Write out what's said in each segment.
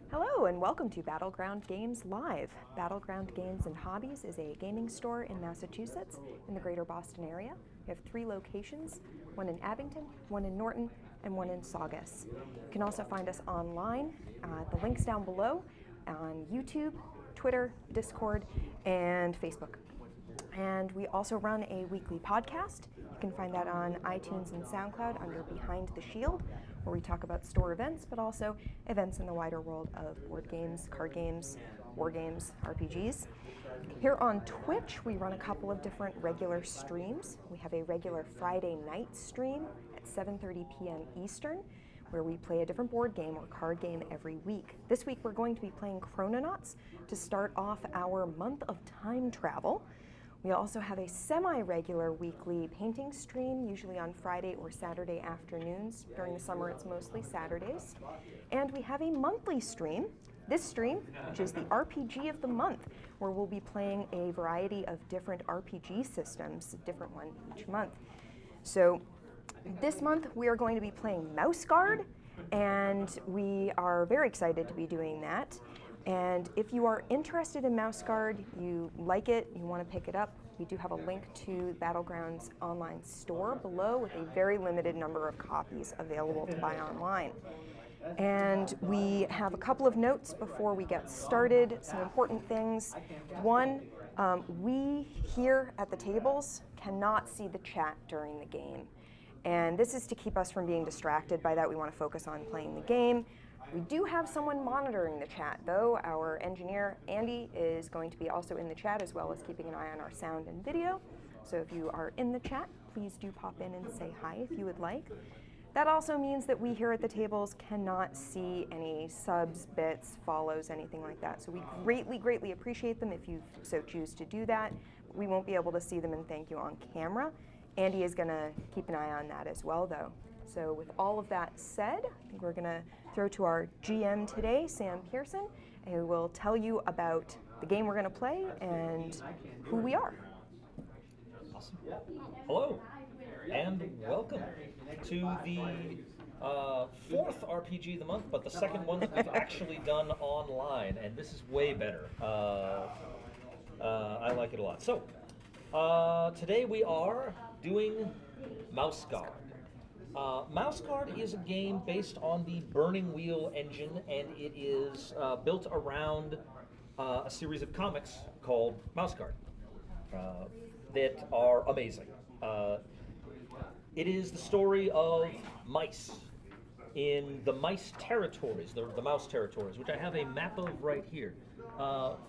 Hello and welcome to Battleground Games Live. Battleground Games and Hobbies is a gaming store in Massachusetts in the greater Boston area. We have 3 locations, one in Abington, one in Norton, and one in Saugus. You can also find us online. The link's down below on YouTube, Twitter, Discord, and Facebook. And we also run a weekly podcast. You can find that on iTunes and SoundCloud under Behind the Shield, where we talk about store events, but also events in the wider world of board games, card games, war games, RPGs. Here on Twitch, we run a couple of different regular streams. We have a regular Friday night stream at 7:30 p.m. Eastern, where we play a different board game or card game every week. This week, we're going to be playing Chrononauts to start off our month of time travel. We also have a semi-regular weekly painting stream, usually on Friday or Saturday afternoons. During the summer, it's mostly Saturdays. And we have a monthly stream, this stream, which is the RPG of the month, where we'll be playing a variety of different RPG systems, a different one each month. So this month, we are going to be playing Mouse Guard, and we are very excited to be doing that. And if you are interested in Mouse Guard, you like it, you want to pick it up, we do have a link to Battleground's online store below with a very limited number of copies available to buy online. And we have a couple of notes before we get started, some important things. One, we here at the tables cannot see the chat during the game. And this is to keep us from being distracted by that. We want to focus on playing the game. We do have someone monitoring the chat, though. Our engineer, Andy, is going to be also in the chat, as well as keeping an eye on our sound and video. So if you are in the chat, please do pop in and say hi if you would like. That also means that we here at the tables cannot see any subs, bits, follows, anything like that. So we greatly, greatly appreciate them if you so choose to do that. We won't be able to see them and thank you on camera. Andy is going to keep an eye on that as well, though. So with all of that said, I think we're going to throw to our GM today, Sam Pearson, who will tell you about the game we're going to play and who we are. Awesome. Hello, and welcome to the 4th RPG of the month, but the second one that we've actually done online, and this is way better. I like it a lot. So, today we are doing Mouse Guard. Mouse Guard is a game based on the Burning Wheel engine, and it is built around a series of comics called Mouse Guard that are amazing. It is the story of mice in the mice territories, the mouse territories, which I have a map of right here.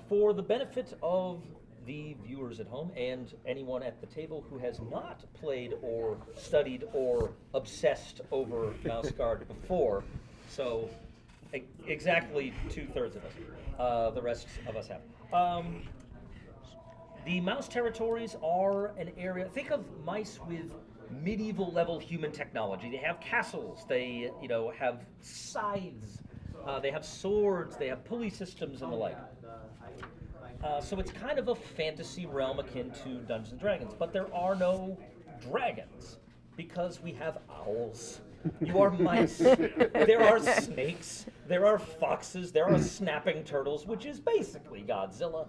For the benefit of the viewers at home and anyone at the table who has not played or studied or obsessed over Mouse Guard before, so exactly 2/3 of us, the rest of us have. The mouse territories are an area, think of mice with medieval level human technology. They have castles, they have scythes, they have swords, they have pulley systems and the like. So it's kind of a fantasy realm akin to Dungeons & Dragons, but there are no dragons because we have owls. You are mice. There are snakes. There are foxes. There are snapping turtles, which is basically Godzilla.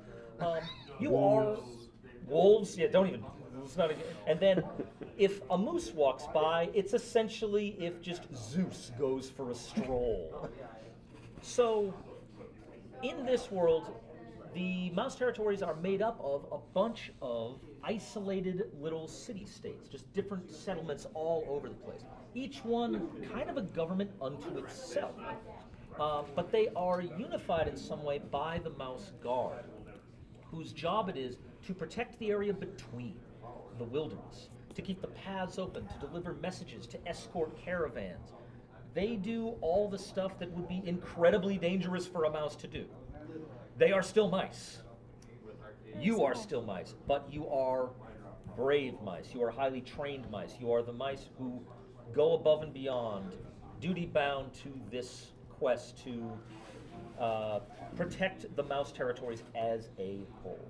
You are wolves. Yeah, don't even. It's not even. And then, if a moose walks by, it's essentially if just Zeus goes for a stroll. So, in this world, the mouse territories are made up of a bunch of isolated little city-states, just different settlements all over the place. Each one kind of a government unto itself, but they are unified in some way by the Mouse Guard, whose job it is to protect the area between the wilderness, to keep the paths open, to deliver messages, to escort caravans. They do all the stuff that would be incredibly dangerous for a mouse to do. They are still mice. You are still mice, but you are brave mice. You are highly trained mice. You are the mice who go above and beyond, duty-bound to this quest to protect the mouse territories as a whole.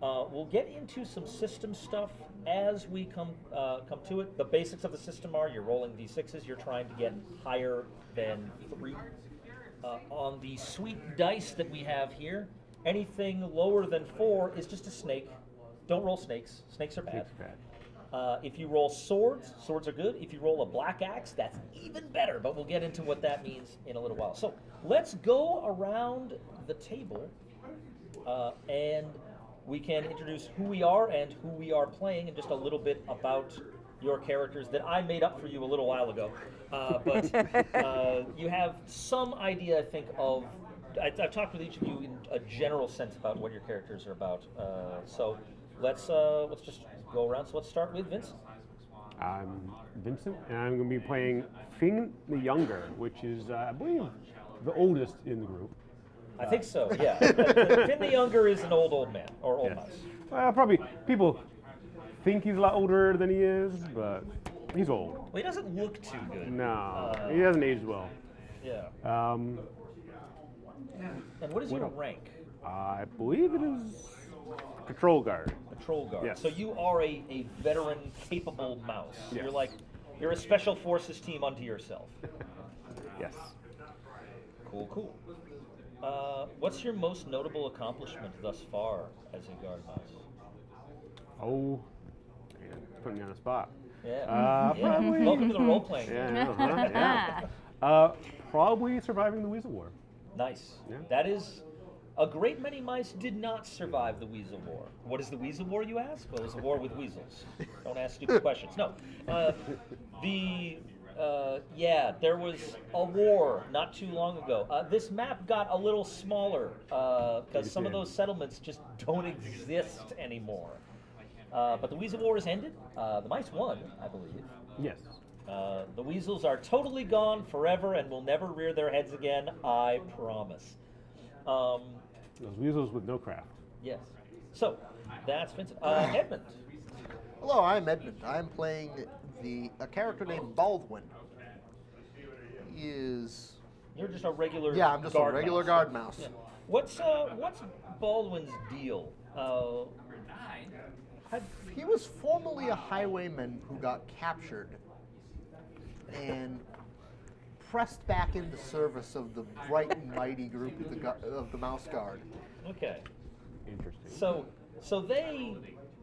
We'll get into some system stuff as we come to it. The basics of the system are you're rolling d6s. You're trying to get higher than 3. On the sweet dice that we have here, anything lower than 4 is just a snake. Don't roll snakes. Snakes are bad. If you roll swords, swords are good. If you roll a black axe, that's even better. But we'll get into what that means in a little while. So let's go around the table and we can introduce who we are and who we are playing and just a little bit about your characters that I made up for you a little while ago. But you have some idea, I think, of... I've talked with each of you in a general sense about what your characters are about. So let's just go around. So let's start with Vincent. I'm Vincent, and I'm going to be playing Finn the Younger, which is, I believe, the oldest in the group. I think so, yeah. Finn the Younger is an old man, or old mouse. Well, probably people think he's a lot older than he is, but he's old. Well, he doesn't look too good. No, he hasn't aged well. Yeah. Um, And what is your rank? I believe it is Patrol Guard. Patrol guard. Yes. So you are a veteran, capable mouse. Yes. You're a special forces team unto yourself. Yes. Cool. What's your most notable accomplishment thus far as a guard mouse? Oh, man, put me on the spot. Yeah. Probably. Welcome to the role playing. Yeah. Probably surviving the Weasel War. Nice. Yeah. That is. A great many mice did not survive the Weasel War. What is the Weasel War, you ask? Well, it was a war with weasels. Don't ask stupid questions. No. There was a war not too long ago. This map got a little smaller because some of those settlements just don't exist anymore. But the Weasel War has ended. The mice won, I believe. Yes. The weasels are totally gone forever and will never rear their heads again, I promise. Those weasels with no craft. Yes. So, that's Vincent. Edmond. Hello, I'm Edmond. I'm playing a character named Baldwin. He is... You're just a regular Yeah, I'm just a guard regular mouse. guard mouse. Yeah. What's Baldwin's deal? He was formerly a highwayman who got captured and pressed back into service of the bright and mighty group of the Mouse Guard. Okay. Interesting. So they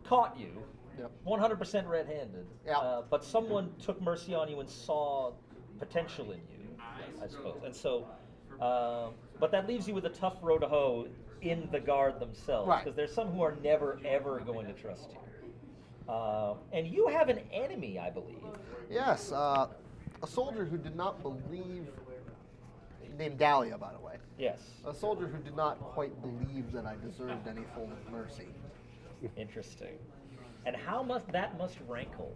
caught you, Yep. 100% red-handed. Yeah. But someone took mercy on you and saw potential in you, I suppose. And so, but that leaves you with a tough row to hoe in the guard themselves, Right. because there's some who are never ever going to trust you. And you have an enemy, I believe. Yes, a soldier who did not believe, named Dahlia, by the way. Yes. A soldier who did not quite believe that I deserved any form of mercy. Interesting. And how must rankle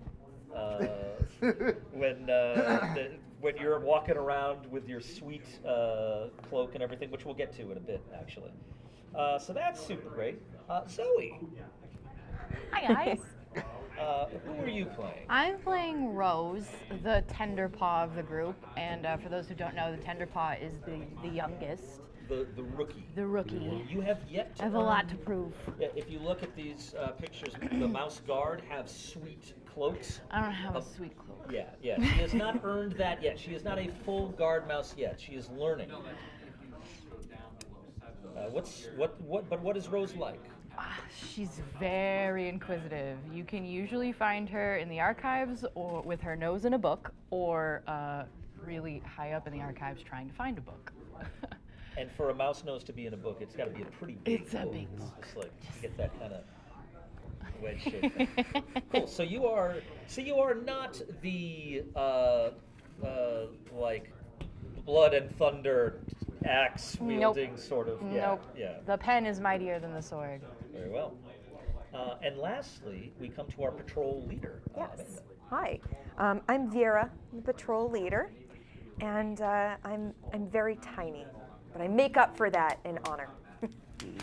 when you're walking around with your sweet cloak and everything, which we'll get to in a bit, actually. So that's super great. Zoe, Hi guys. who are you playing? I'm playing Rose, the tender paw of the group, and for those who don't know, the tender paw is the youngest, The rookie. the rookie. You have yet to I have a lot to prove. Yeah, if you look at these pictures, the Mouse Guard have sweet cloaks. I don't have a sweet cloak. Yeah. She has not earned that yet. She is not a full guard mouse yet. She is learning. What is Rose like? She's very inquisitive. You can usually find her in the archives or with her nose in a book, or really high up in the archives trying to find a book. And for a mouse nose to be in a book, it's got to be a pretty big It's a book. big It's book. just like to get that kind of wedge shape thing. Cool. So you are not the like blood and thunder axe wielding sort of. Yeah, Nope. Yeah. The pen is mightier than the sword. Very well. And lastly, we come to our patrol leader. Yes. Amanda. Hi. I'm Vera, the patrol leader, and I'm very tiny, but I make up for that in honor.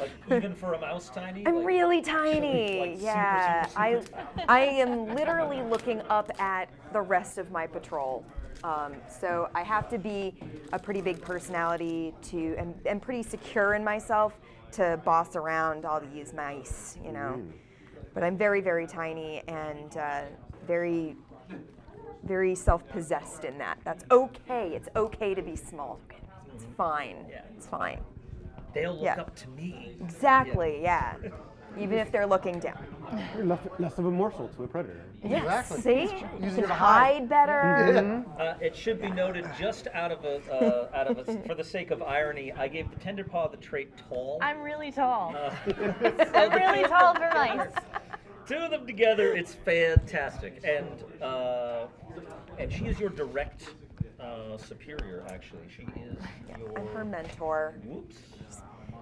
Like even for a mouse tiny? I'm like, really tiny. like super, Yeah, super, super I am literally looking up at the rest of my patrol. So I have to be a pretty big personality and pretty secure in myself to boss around all these mice, you know. But I'm very, very tiny and very, very self-possessed in that. That's okay. It's okay to be small. It's fine. Yeah. It's fine. They'll look up to me. Exactly, yeah. Even if they're looking down. You're less of a morsel to a predator. Yes, Exactly. see? Easier You to can hide. hide better. It should be noted, just for the sake of irony, I gave the tender paw the trait tall. I'm really tall. So I'm really tall for mice. two of them together, it's fantastic, and she is your direct superior. Actually, she is your. I'm her mentor. Whoops.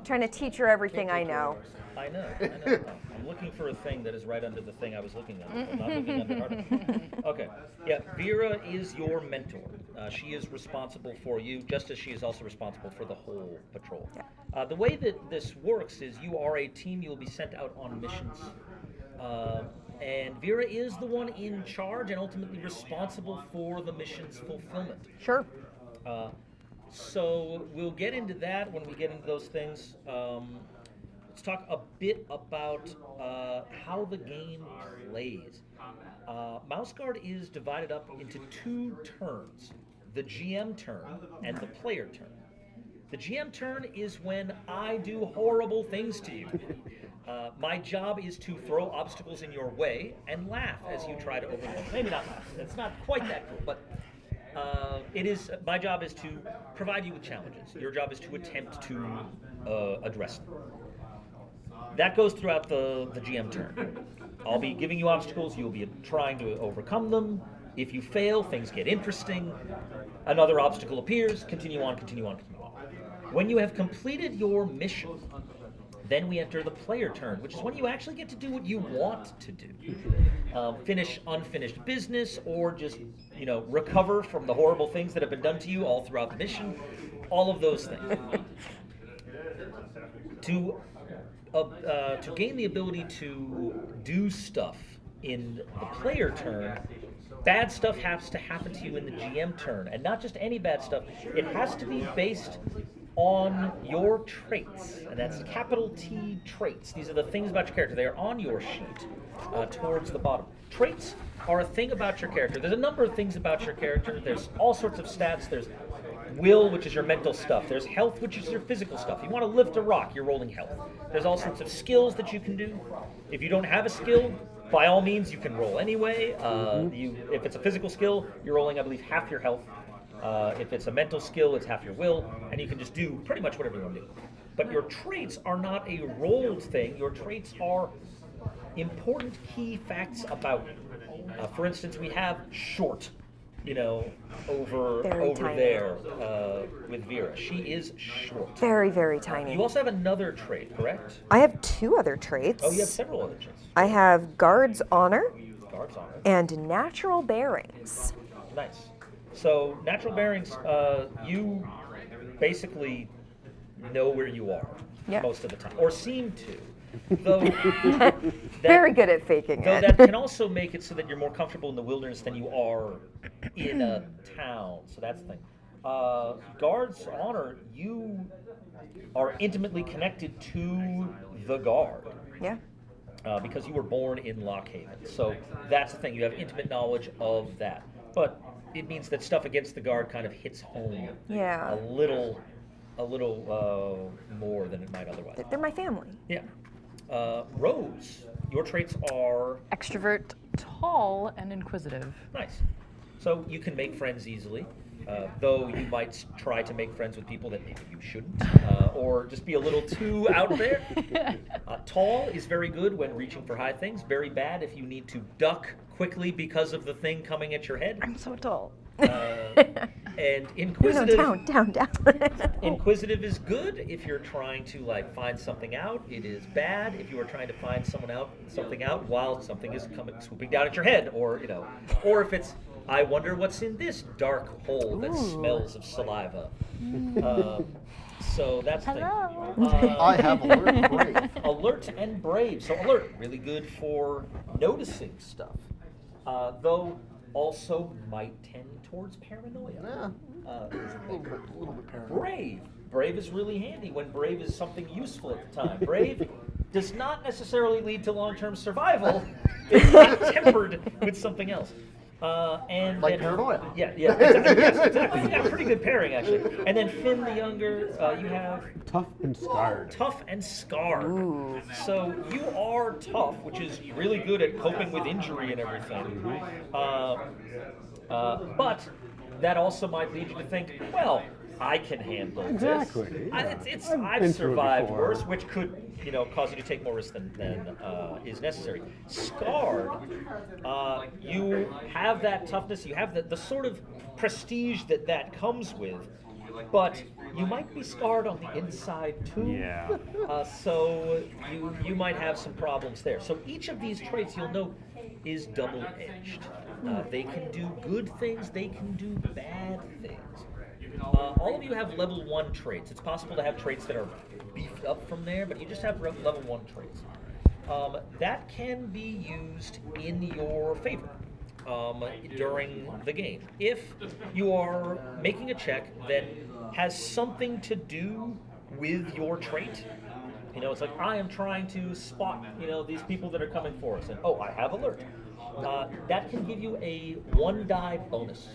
Trying to teach her everything I know. I know. I'm looking for a thing that is right under the thing I was looking under. I'm not looking under her. Okay. Yeah, Vera is your mentor. She is responsible for you, just as she is also responsible for the whole patrol. Yeah. The way that this works is you are a team. You will be sent out on missions. And Vera is the one in charge and ultimately responsible for the mission's fulfillment. Sure. So we'll get into that when we get into those things. Let's talk a bit about how the game plays. Mouse Guard is divided up into two turns, the GM turn and the player turn. The GM turn is when I do horrible things to you. My job is to throw obstacles in your way and laugh as you try to overcome. Maybe not laugh. It's not quite that cool, but my job is to provide you with challenges. Your job is to attempt to address them. That goes throughout the GM turn. I'll be giving you obstacles. You'll be trying to overcome them. If you fail, things get interesting. Another obstacle appears. Continue on, continue on, continue on. When you have completed your mission, then we enter the player turn, which is when you actually get to do what you want to do. Finish unfinished business, or just, recover from the horrible things that have been done to you all throughout the mission. All of those things. To gain the ability to do stuff in the player turn, bad stuff has to happen to you in the GM turn, and not just any bad stuff. It has to be based on your traits, and that's capital T traits. These are the things about your character. They are on your sheet towards the bottom. Traits are a thing about your character. There's a number of things about your character. There's all sorts of stats. There's will, which is your mental stuff. There's health, which is your physical stuff. You want to lift a rock, you're rolling health. There's all sorts of skills that you can do. If you don't have a skill, by all means, you can roll anyway. If it's a physical skill, you're rolling, I believe, half your health. If it's a mental skill, it's half your will, and you can just do pretty much whatever you want to do. But your traits are not a rolled thing. Your traits are important key facts about you. For instance, we have short, over tiny. there with Vera. She is short. Very, very tiny. You also have another trait, correct? I have two other traits. Oh, you have several other traits. I have Guard's Honor Guard's honor. and Natural Bearings. Nice. So natural bearings, you basically know where you are most of the time, or seem to. Though Very good at faking though it. that can also make it so that you're more comfortable in the wilderness than you are in a town. So that's the thing. Guard's honor, you are intimately connected to the guard. Yeah. Because you were born in Lockhaven. So that's the thing. You have intimate knowledge of that. But it means that stuff against the guard kind of hits home Yeah. a little more than it might otherwise. They're my family. Yeah. Rose, your traits are Extrovert, tall, and inquisitive. nice. So you can make friends easily, though you might try to make friends with people that maybe you shouldn't, or just be a little too out there. Tall is very good when reaching for high things. Very bad if you need to duck quickly because of the thing coming at your head. I'm so tall. And inquisitive. No, down. Inquisitive is good if you're trying to find something out. It is bad if you are trying to find something out while something is swooping down at your head, or or if it's I wonder what's in this dark hole that smells of saliva. So that's the thing. I have alert and brave. Alert and brave. So alert, really good for noticing stuff. Though also might tend towards paranoia. Yeah, Is a thing. a little bit paranoid. Brave. Brave is really handy when brave is something useful at the time. Brave does not necessarily lead to long-term survival. It's not tempered with something else. And Like then, paranoia. Yeah, exactly. Yes, exactly. You got a pretty good pairing, actually. And then Finn the Younger, you have Tough and scarred. tough and scarred. So you are tough, which is really good at coping with injury and everything. But that also might lead you to think, well, I can handle Exactly, this. yeah. I've been through it survived before. worse, which could cause you to take more risk than is necessary. Scarred, you have that toughness, you have the sort of prestige that comes with, but you might be scarred on the inside too. Yeah. So you might have some problems there. So each of these traits, you'll note, is double-edged. They can do good things, they can do bad things. All of you have level 1 traits. It's possible to have traits that are beefed up from there, but you just have level 1 traits. That can be used in your favor during the game. If you are making a check that has something to do with your trait, it's like, I am trying to spot, these people that are coming for us, and I have alert. That can give you a 1 die bonus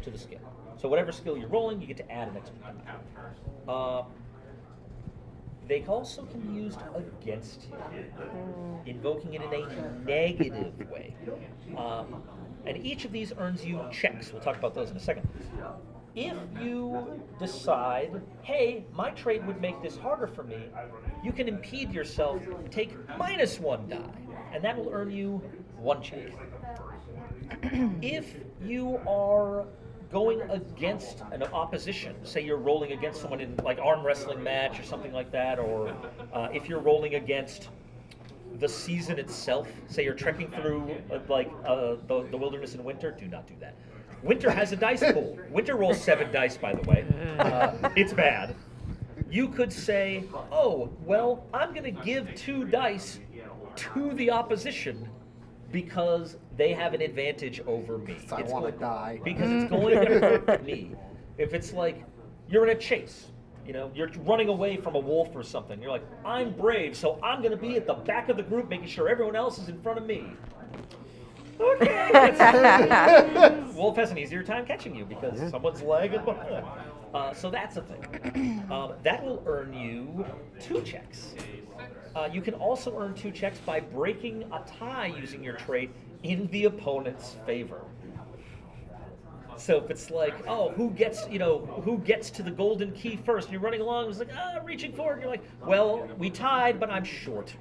to the skill. So whatever skill you're rolling, you get to add an extra die. They also can be used against you, invoking it in a negative way. And each of these earns you checks. We'll talk about those in a second. If you decide, hey, my trait would make this harder for me, you can impede yourself, take -1 die, and that will earn you 1 check. If you are going against an opposition, say you're rolling against someone in like arm wrestling match or something like that, or if you're rolling against the season itself, say you're trekking through the wilderness in winter, do not do that. Winter has a dice pool. Winter rolls 7 dice, by the way. It's bad. You could say, well, I'm going to give 2 dice to the opposition because they have an advantage over me. I want to die. Because it's going to hurt me. If it's like you're in a chase, you're running away from a wolf or something. You're like, I'm brave, so I'm going to be at the back of the group making sure everyone else is in front of me. Okay. Wolf has an easier time catching you because someone's lagging behind. So that's a thing. That will earn you 2 checks. You can also earn 2 checks by breaking a tie using your trait in the opponent's favor. So if it's like, who gets to the golden key first? And you're running along, it's like, reaching forward. And you're like, well, we tied, but I'm short.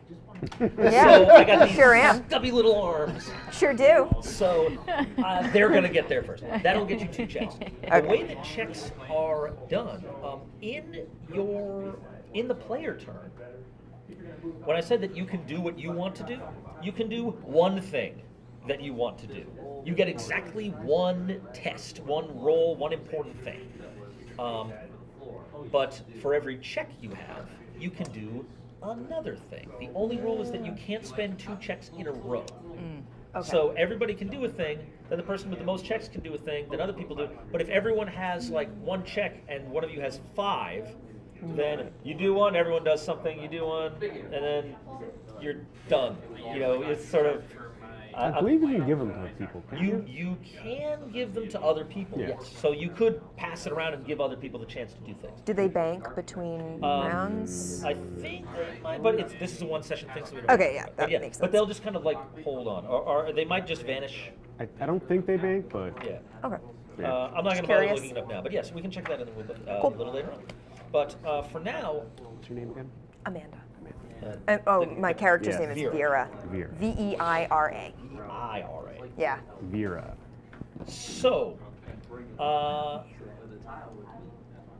Yeah, so I got these sure am. stubby little arms. Sure do. So they're going to get there first. That'll get you 2 checks. The way that checks are done, in the player turn, when I said that you can do what you want to do, you can do 1 thing that you want to do. You get exactly 1 test, 1 roll, 1 important thing. But for every check you have, you can do another thing. The only rule is that you can't spend 2 checks in a row. Okay. So everybody can do a thing, then the person with the most checks can do a thing, then other people do. But if everyone has like 1 check and one of you has 5, then you do 1, everyone does something, you do 1, and then you're done. It's sort of... I believe you can give them to other people. You can give them to other people, yes. So you could pass it around and give other people the chance to do things. Do they bank between rounds? I think they might, but this is a 1-session thing, so we don't. Okay, yeah, that makes sense. But they'll just kind of like hold on, or they might just vanish. I don't think they bank, but Yeah. Okay. I'm not going to bother curious. looking it up now, but yes, we can check that in a little bit, Cool. a little later on. But for now, what's your name again? Amanda. uh, My character's Yeah. name is Vera. Vera. Vera. Veira. IRA. Yeah. Vera. So,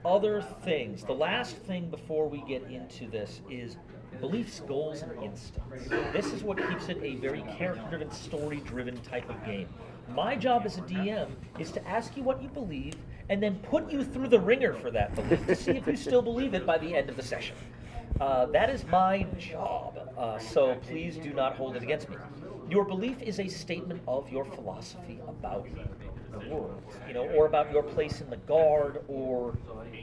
other things. The last thing before we get into this is beliefs, goals, and instincts. This is what keeps it a very character-driven, story-driven type of game. My job as a DM is to ask you what you believe and then put you through the ringer for that belief to see if you still believe it by the end of the session. That is my job, so please do not hold it against me. Your belief is a statement of your philosophy about the world, or about your place in the guard, or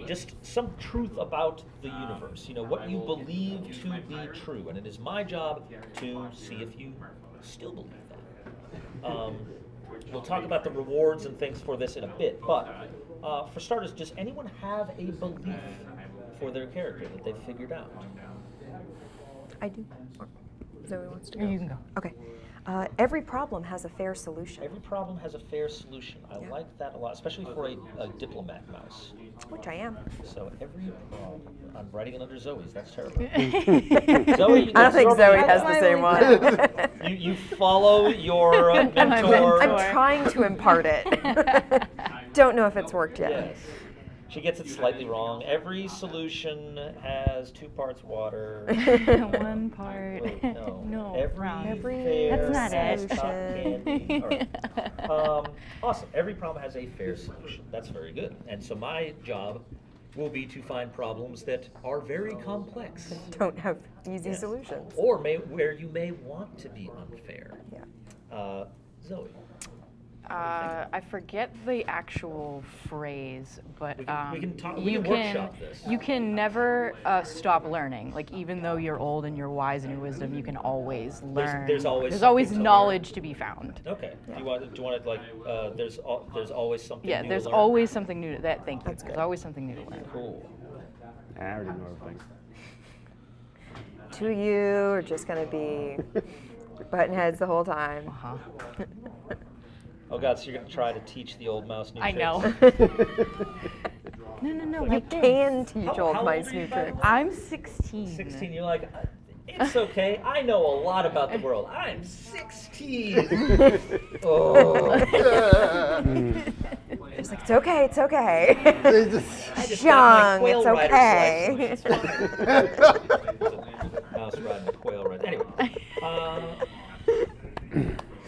just some truth about the universe, what you believe to be true. And it is my job to see if you still believe that. We'll talk about the rewards and things for this in a bit, but for starters, does anyone have a belief for their character that they've figured out? I do. Zoe wants to go. You can go. Okay. Every problem has a fair solution. Every problem has a fair solution. I like that a lot, especially for a diplomat mouse. Which I am. So every problem, I'm writing it under Zoe's. That's terrible. Zoe, I don't think Zoe has my the same one. you follow your mentor. I'm trying to impart it. Don't know if it's worked yet. Yes. She gets it slightly wrong. Every solution has 2 parts water. 1 part. Wait, no. No, Every wrong. fair That's not has it. cotton candy. All right. Awesome. Every problem has a fair solution. That's very good. And so my job will be to find problems that are very complex. Don't have easy Yes. solutions. Or where you may want to be unfair. Yeah. Zoe. I forget the actual phrase, but We can talk. We you can workshop this. You can never stop learning. Like even though you're old and you're wise in your wisdom, you can always learn. There's always there's something always to learn. knowledge to be found. Okay. Do you want it like there's always something Yeah, new there's to learn? always something new. Thank you. That's There's good. always something new to learn. Cool. I already know everything. 2 of you are just going to be button heads the whole time. Uh-huh. Oh God, so you're gonna try to teach the old mouse new I tricks? know. No, You like this. can teach How old old mice are you, new by the tricks. way? I'm 16. 16, you're like, it's okay, I know a lot about the world. I'm 16. Oh. It's like, it's okay, it's okay. They just- I just got my Young, quail it's rider's okay. license, which is fine. Mouse riding a quail rider. Anyway,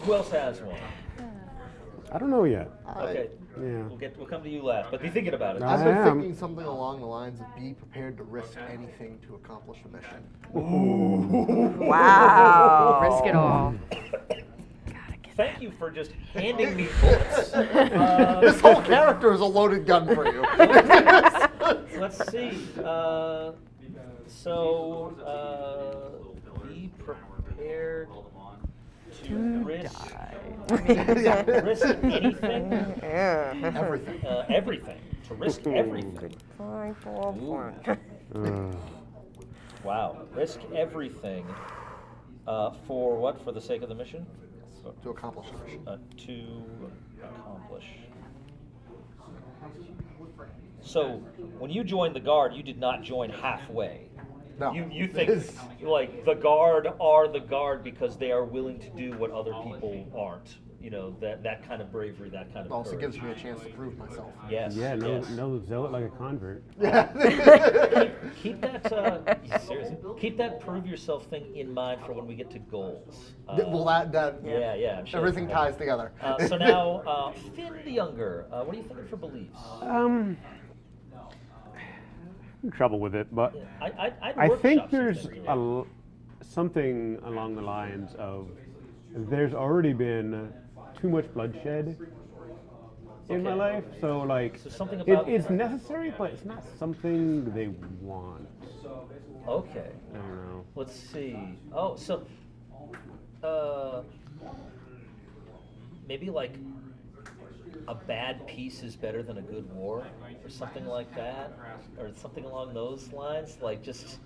who else has one? I don't know yet. Okay, Yeah. we'll come to you last, but be thinking about it. I I've been am. thinking something along the lines of be prepared to risk anything to accomplish a mission. Wow. Risk it all. Thank you for just handing me bullets. This whole character is a loaded gun for you. Let's see. Be prepared to risk risk anything. Everything. Everything. To risk everything. Fine, full point. Wow. Risk everything. For what? For the sake of the mission? To accomplish a mission. To accomplish. So, when you joined the Guard, you did not join halfway. No. You think like the Guard are the Guard because they are willing to do what other people aren't. That kind of bravery, that kind of Also courage. gives me a chance to prove myself. Yes. Yeah, yes. no zealot like a convert. Keep that seriously. Keep that prove yourself thing in mind for when we get to goals. Well, that Yeah. I'm sure everything that's- ties together. So now, Finn the Younger. What are you thinking for beliefs? I'm in trouble with it, but I'd I think workshop there's something. something along the lines of there's already been too much bloodshed in my Okay. life, so like So something about- it's necessary, but it's not something they want. Okay. I don't know. Let's see. Oh, so maybe like a bad peace is better than a good war, or something like that, or something along those lines. Like just,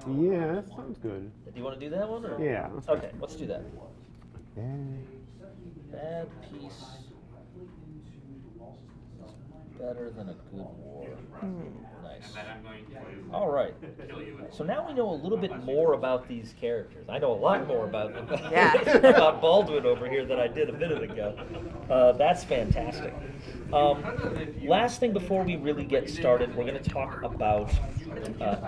Yeah, that sounds good. do you want to do that one? Or? Yeah. Okay, let's do that. Yeah. Bad peace is better than a good war. Nice. All right. So now we know a little bit more about these characters. I know a lot more about Yeah. about Baldwin over here than I did a minute ago. That's fantastic. Last thing before we really get started, we're going to talk about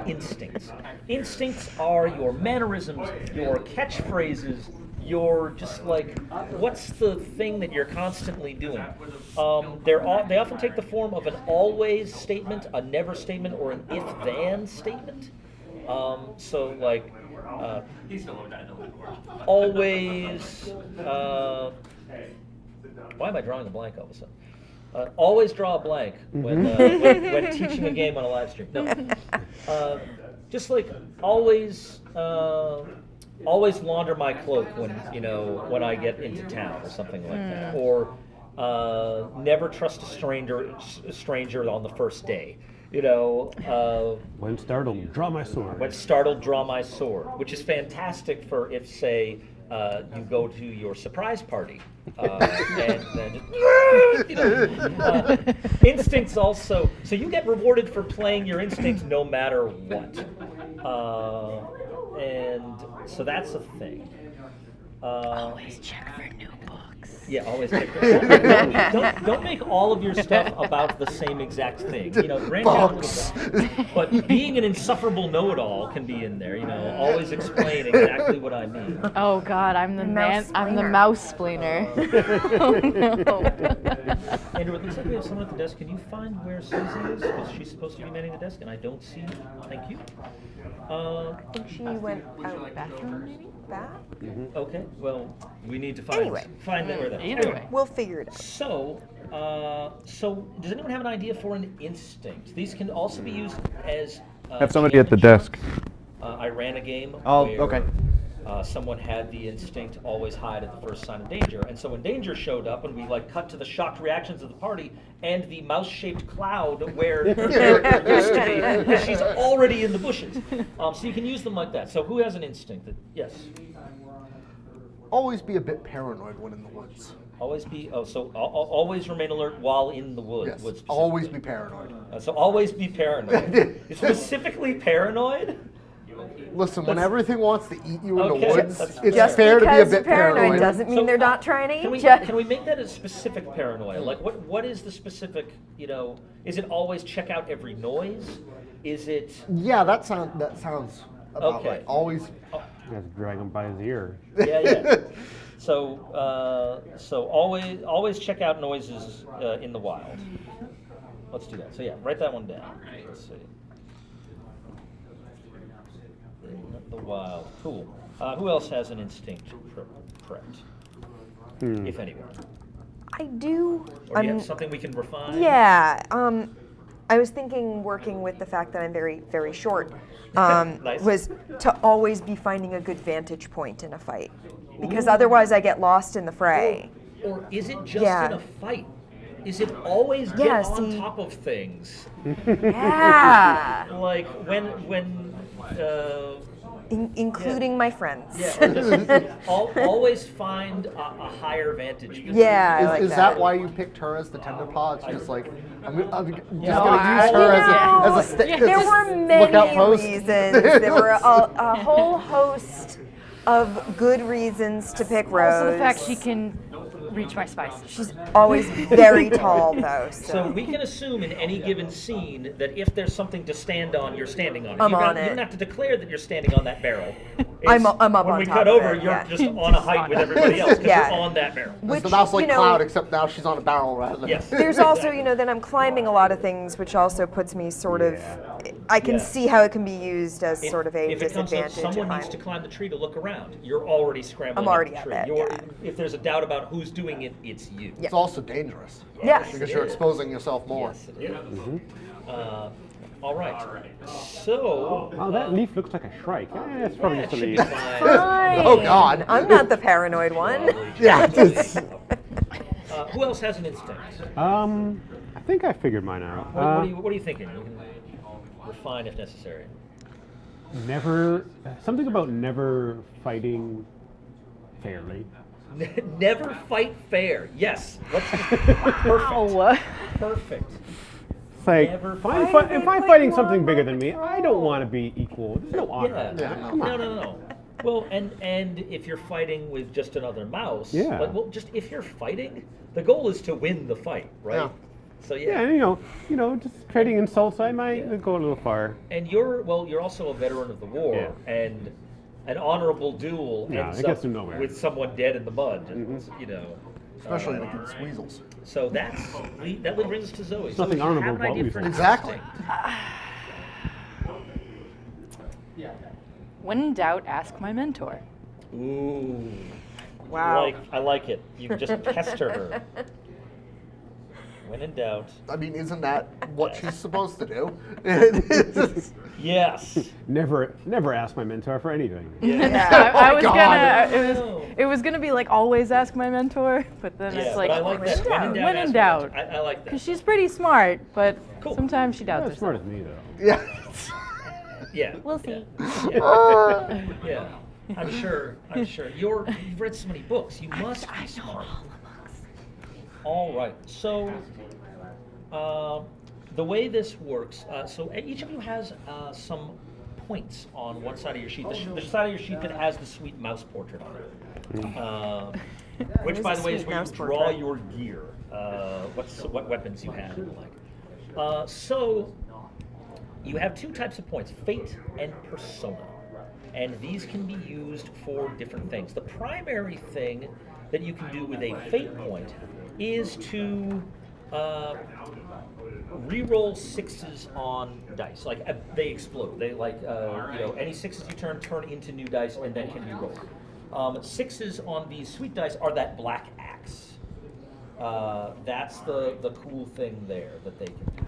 instincts. Instincts are your mannerisms, your catchphrases, your just like, what's the thing that you're constantly doing? They often take the form of an always statement, a never statement, or an if-then statement. So like, always. Why am I drawing a blank all of a sudden? Always draw a blank when teaching a game on a live stream. No, just like always launder my cloak when I get into town or something like that, or never trust a stranger on the first day. When startled, draw my sword. When startled, draw my sword, which is fantastic for if, say, you go to your surprise party, and then instincts also. So you get rewarded for playing your instincts no matter what, and so that's a thing. Always check for new books. Yeah, always check. Don't make all of your stuff about the same exact thing. Branch out a little bit. But being an insufferable know-it-all can be in there. Always explain exactly what I mean. Oh God, I'm the mouse splainer. Oh no. Andrew, it looks like we have someone at the desk. Can you find where Susie is? Because she's supposed to be manning the desk, and I don't see. Thank you. I think she went out bathroom, maybe? Back? Okay. Well, we need to find Anyway. find where that is. Either way. We'll figure it out. So does anyone have an idea for an instinct? These can also be used as. Have somebody at the desk. I ran a game. Oh, where, okay. Someone had the instinct always hide at the first sign of danger, and so when danger showed up, and we cut to the shocked reactions of the party and the mouse-shaped cloud where there used to be, because she's already in the bushes. So you can use them like that. So who has an instinct? Yes. Always be a bit paranoid when in the woods. Always be. Always remain alert while in the woods. Yes. Always be paranoid. So always be paranoid. Specifically paranoid. Listen, when everything wants to eat you in the Okay, woods, that's it's fair. fair to be a Because bit paranoid paranoid. doesn't mean So, they're not trying to Can eat you. we make that a specific paranoia? Like what is the specific? Is it always check out every noise? Is it? Yeah, that sounds about Okay. right. Always. You have to drag him by his ear. Yeah. So always check out noises in the wild. Let's do that. So yeah, write that one down. Let's see. In the wild. Cool. Who else has an instinct prepped? If anyone. I do. Or you have something we can refine? Yeah. I was thinking, working with the fact that I'm very, very short, Nice. was to always be finding a good vantage point in a fight, because otherwise I get lost in the fray. Or is it just Yeah. in a fight? Is it always get Yeah, on see. top of things? Yeah. Like when Including my friends. yeah, or just always find a higher vantage point. Yeah, I like Is that. that why you picked her as the tender paw? It's just like I'm just gonna use I- her You as a There were lookout many post. reasons. There were a whole host of good reasons to pick Rose. Also the fact she can reach my spices. She's always very tall, though. So we can assume in any given scene that if there's something to stand on, you're standing on it. I'm you on You it. don't have to declare that you're standing on that barrel. I'm up when on we top cut of over, it, you're yeah. just on a height with everybody else because Yeah. you're on that barrel. It's the mouse like cloud, except now she's on a barrel rather than. Yes. There's also, then I'm climbing a lot of things, which also puts me sort of. I can Yeah. see how it can be used as If- sort of a if it comes up, disadvantage. someone if needs to I'm- climb the tree to look around. You're already scrambling. I'm already up up the it, tree. yeah. If there's a doubt about who's doing it, it's you. Yeah. It's also dangerous. Yes. Because you're exposing yourself more. Yes, it is. All right. So. Wow, that leaf looks like a shrike. It's probably yeah, just a it should be leaf. fine. Fine. Oh, God. I'm not the paranoid one. Yeah. it's- Who else has an instinct? I think I figured mine out. What are you thinking? You can refine if necessary. Never, something about never fighting fairly. Never fight fair. Yes. Let's just, perfect. Ow. Perfect. It's like, Never if fight. I'm fighting something bigger than me, I don't want to be equal. There's no honor. Yeah. in that. Come on. No. Well, and if you're fighting with just another mouse, Yeah. just if you're fighting, the goal is to win the fight, right? Yeah. So Yeah, and, just trading insults, I might go a little far. And you're also a veteran of the war, Yeah. and an honorable duel No, ends it gets up to nowhere. with someone dead in the mud, Especially against weasels. So that brings us to Zoe. There's nothing Zoe, do you have honorable an idea about for an weasels. Exactly. instinct? When in doubt, ask my mentor. Ooh. Wow. I like it. You just pester her. When in doubt. I mean, isn't that what she's supposed to do? Yes. Never ask my mentor for anything. I was God. gonna. It was gonna be like always ask my mentor, but then Yeah, it's but like I like that. when in ask doubt. I like that. Because she's pretty smart, but Cool. sometimes she doubts Not as smart herself. as me though. Yeah. Yeah. We'll see. Yeah. I'm sure. You've read so many books. You must be smart. All right. So, the way this works, so each of you has some points on one side of your sheet. The side of your sheet that has the sweet mouse portrait on it. Which, by the way, is where you draw your gear, what weapons you have and the like. So, you have two types of points, fate and persona. And these can be used for different things. The primary thing that you can do with a fate point is to re-roll sixes on dice. Like they explode. They any sixes you turn into new dice and then can be rolled. Sixes on these sweet dice are that black axe. That's the cool thing there that they can do.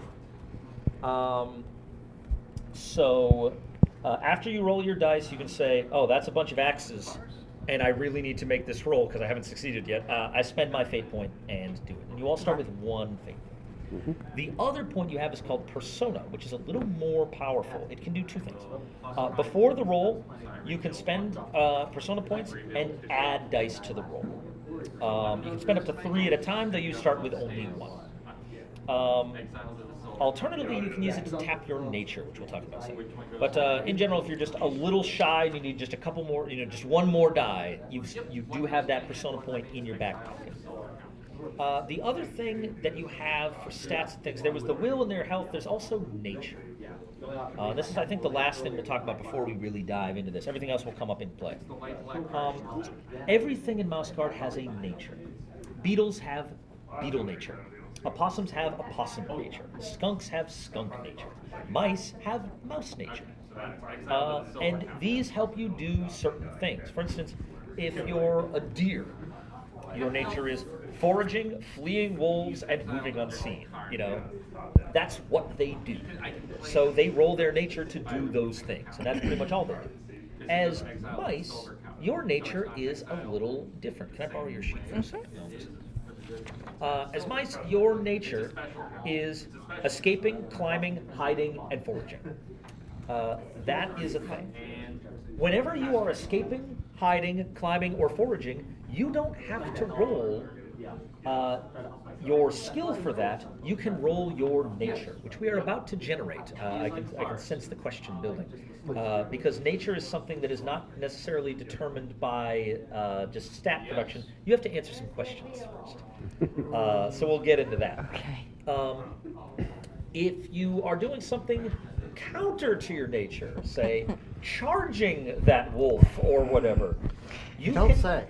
So after you roll your dice, you can say, "Oh, that's a bunch of axes, and I really need to make this roll because I haven't succeeded yet." I spend my fate point and do it. And you all start with one fate point. The other point you have is called persona, which is a little more powerful. It can do two things. Before the roll, you can spend persona points and add dice to the roll. You can spend up to 3 at a time, though you start with only 1. Alternatively, you can use it to tap your nature, which we'll talk about soon. But in general, if you're just a little shy and you need just a couple more, just one more die, you do have that persona point in your back pocket. The other thing that you have for stats and things, there was the will and their health, there's also nature. This is, I think, the last thing we'll talk about before we really dive into this. Everything else will come up in play. Everything in Mouse Guard has a nature. Beetles have beetle nature. Opossums have opossum nature. Skunks have skunk nature. Mice have mouse nature. And these help you do certain things. For instance, if you're a deer, your nature is foraging, fleeing wolves, and moving unseen. That's what they do. So they roll their nature to do those things, and that's pretty much all they do. As mice, your nature is a little different. Can I borrow your sheet for a second? As mice, your nature is escaping, climbing, hiding, and foraging. That is a thing. Whenever you are escaping, hiding, climbing, or foraging, you don't have to roll your skill for that. You can roll your nature, which we are about to generate. I can sense the question building. Because nature is something that is not necessarily determined by just stat production. You have to answer some questions first. So we'll get into that. Okay. If you are doing something counter to your nature, say charging that wolf or whatever, you Don't can say.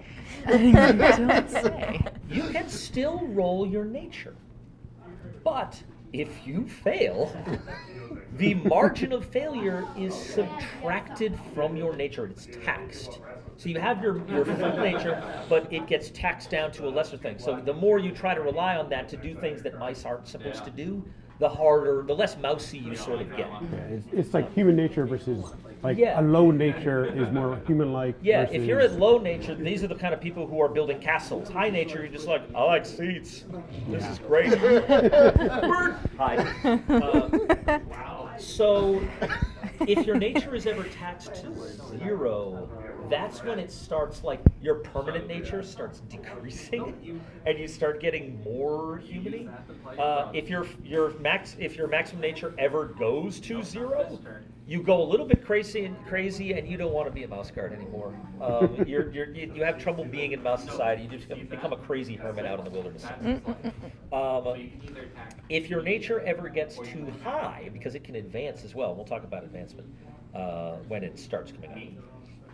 Don't say. you can still roll your nature. But if you fail, the margin of failure is subtracted from your nature. It's taxed. So you have your full nature, but it gets taxed down to a lesser thing. So the more you try to rely on that to do things that mice aren't supposed to do, the less mousy you sort of get. Yeah, it's like human nature versus Yeah. a low nature is more human-like. Yeah, versus, if you're at low nature, these are the kind of people who are building castles. High nature, you're just like, I like seats. This is great. Bird. Hi. So, if your nature is ever taxed to 0, that's when it starts, like, your permanent nature starts decreasing, and you start getting more humany. If your maximum nature ever goes to 0, you go a little bit crazy, and you don't want to be a mouse guard anymore. You have trouble being in mouse society. You just become a crazy hermit out in the wilderness. If your nature ever gets too high, because it can advance as well, we'll talk about advancement when it starts coming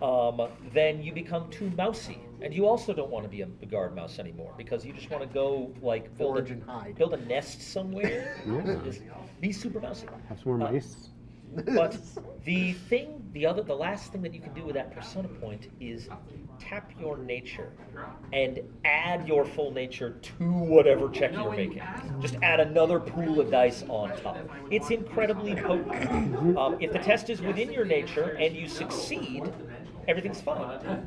up, then you become too mousy, and you also don't want to be a guard mouse anymore because you just want to go like build a nest somewhere. Yeah. Just be super mousy. Have some more mice. But the last thing that you can do with that persona point is tap your nature and add your full nature to whatever check you're making. Just add another pool of dice on top. It's incredibly potent. If the test is within your nature and you succeed, everything's fine.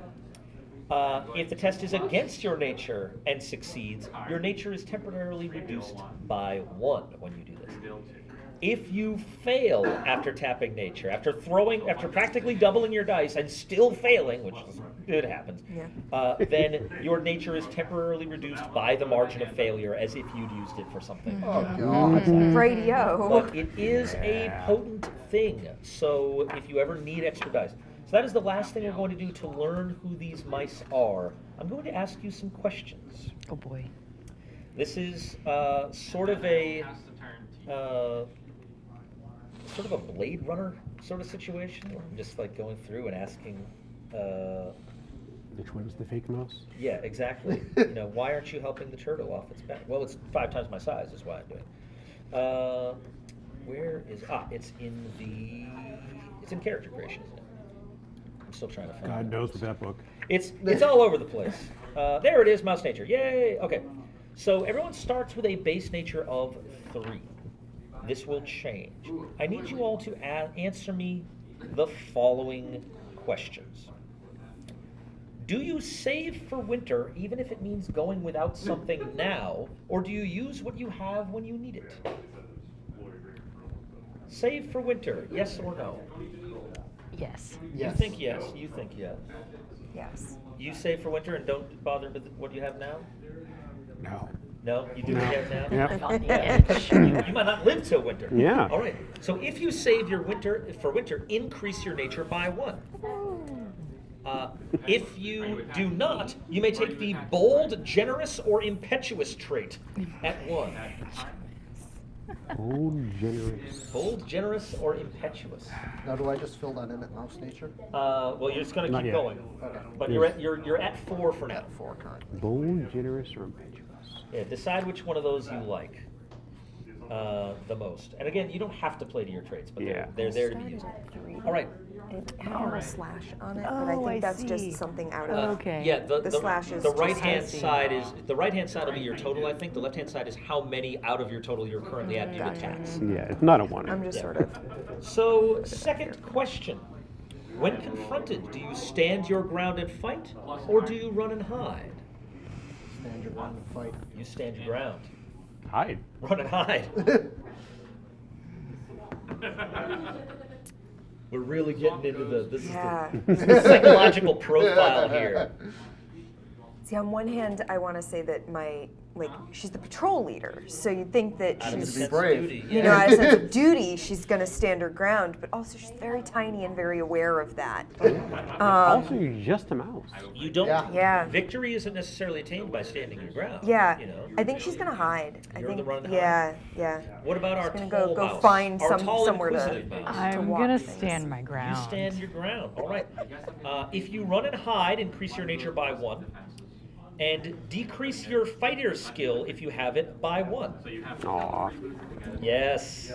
If the test is against your nature and succeeds, your nature is temporarily reduced by 1 when you do this. If you fail after tapping nature, after practically doubling your dice and still failing, which it happens, then your nature is temporarily reduced by the margin of failure as if you'd used it for something. Oh, God. Radio. But it is a potent thing, so if you ever need extra dice. So that is the last thing we're going to do to learn who these mice are. I'm going to ask you some questions. Oh boy. This is sort of a Blade Runner sort of situation, where I'm just like going through and asking. Which one's the fake mouse? Yeah, exactly. Why aren't you helping the turtle off its back? Well, it's 5 times my size, is why I'm doing it. Where is it's in character creation, isn't it? I'm still trying to find God it. knows with that book. It's all over the place. There it is, mouse nature. Yay! Okay. So everyone starts with a base nature of 3. This will change. I need you all to answer me the following questions. Do you save for winter even if it means going without something now, or do you use what you have when you need it? Save for winter, yes or no? Yes. You think yes, you think yes. Yes. You save for winter and don't bother with what you have now? No. No? You do what you have now? Yeah. You might not live till winter. Yeah. All right. So if you save your winter, increase your nature by 1. If you do not, you may take the bold, generous, or impetuous trait at 1. Bold, generous. Bold, generous, or impetuous. Now, do I just fill that in at mouse nature? Well, you're just going to Not keep yet. going. Okay. But you're at 4 for now. At 4 currently. Bold, generous, or impetuous? Yeah, decide which one of those you like the most. And again, you don't have to play to your traits, but they're there to be used. Started at 3. All right. It had a little slash on it, but I Oh, I think that's see. just something out of Okay. Yeah, The slash is the just right hand fancy. side will be your total, I think. The left hand side is how many out of your total you're currently at due to tax. Yeah, it's not a 1. I'm just Yeah. sort of. So, second question. When confronted, do you stand your ground and fight, or do you run and hide? Stand your ground and fight. You stand your ground. Hide. Run and hide. We're really getting into this Yeah. is the psychological profile here. See, on one hand, I want to say that she's the patrol leader, so you'd think that Out of a she's, sense of brave. duty, you know, out of sense of duty, she's going to stand her ground, but also she's very tiny and very aware of that. Also, you're just a mouse. You don't. Yeah. Victory isn't necessarily attained by standing your ground. Yeah, You know. I think she's going to hide. You're I think, the run and yeah, yeah. What about our gonna tall go mouse? find Our tall, somewhere to- inquisitive mouse? I'm walk gonna things. stand my ground. You stand your ground. All right. If you run and hide, increase your nature by 1. And decrease your fighter skill if you have it by 1. Aw. Yes.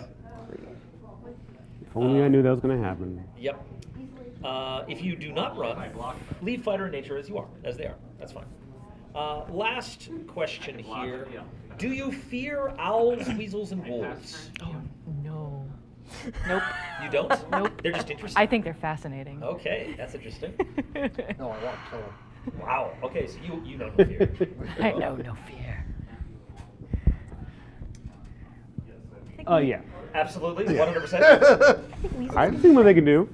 If only I knew that was going to happen. Yep. If you do not run, leave fighter and nature as they are. That's fine. Last question here. Do you fear owls, weasels, and wolves? No. Nope. You don't? Nope. They're just interesting? I think they're fascinating. Okay, that's interesting. No, I want to kill him. Wow. Okay, so you know no fear. I know no fear. Yeah. Absolutely, 100%. I've seen what they can do.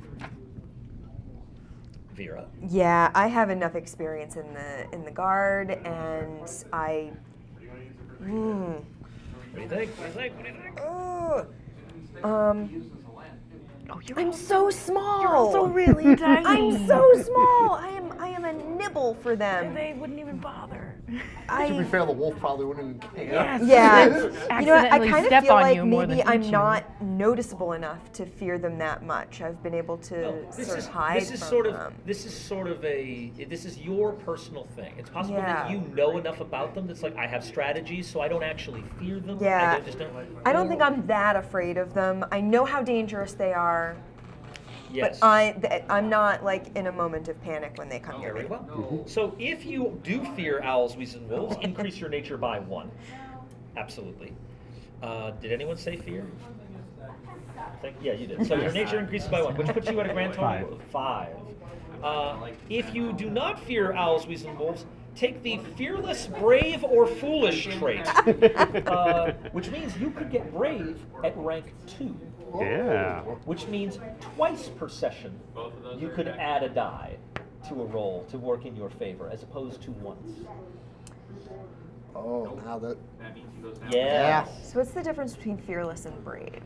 Vera. Yeah, I have enough experience in the guard, and I. What do you think? What do you think? What do you think? Oh, you're I'm so small. You're also really tiny. I'm so small. I am a nibble for them. They wouldn't even bother. To be fair, the wolf probably wouldn't even care. Yes. Yeah, you know, I Accidentally kind of step feel on like you more than maybe I'm eat you. not noticeable enough to fear them that much. I've been able to sort of hide this is from sort of them. this is your personal thing. It's possible that Yeah. you know enough about them that's like I have strategies, so I don't actually fear them. Yeah. I I don't think I'm that afraid of them. I know how dangerous they are, Yes. but I'm not like in a moment of panic when they come near Very me. well. So if you do fear owls, weasels, and wolves, increase your nature by 1. Absolutely. Did anyone say fear? Yeah, you did. So your nature increases by 1, which puts you at a grand total of 5. If you do not fear owls, weasels, and wolves, take the fearless, brave, or foolish trait, which means you could get brave at rank 2. Yeah. Which means twice per session you could add a die to a roll to work in your favor, as opposed to once. Oh, now that. Yes. So what's the difference between fearless and brave?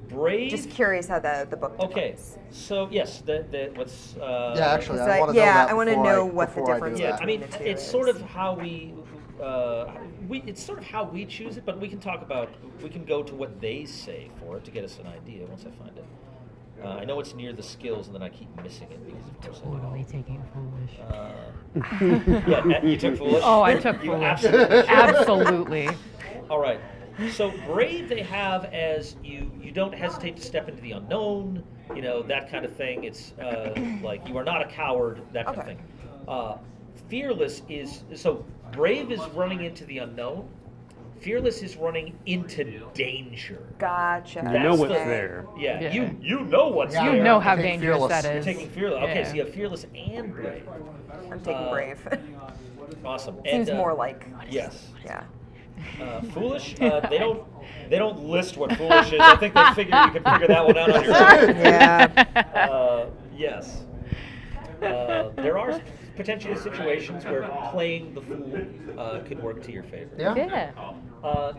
Brave. Just curious how the book Okay, defines. so yes, what's Yeah, actually, 'Cause I I- want to know yeah, that I wanna before know what the before I do difference yeah, that. I mean, between the two it's sort is. of how it's sort of how we choose it, but we can go to what they say for it to get us an idea once I find it. I know it's near the skills, and then I keep missing it because, of course, I don't. Totally taking foolish. Yeah, you took foolish. Oh, I took You foolish. absolutely- Absolutely. All right. So brave they have as you don't hesitate to step into the unknown, that kind of thing. It's like you are not a coward, that kind of Okay. thing. Fearless is so brave is running into the unknown. Fearless is running into danger. Gotcha. You know what's Okay. there. Yeah, Yeah. you know what's Yeah, there. You know how Taking dangerous fearless. that You're is. taking fearless. Okay, Yeah. so you have fearless and brave. I'm taking brave. Awesome. Seems And, more like. Yes. Yeah. Foolish. They don't list what foolish is. I think they figure you can figure that one out on your own. Yeah. Yes. There are potentially situations where playing the fool could work to your favor. Yeah. Yeah.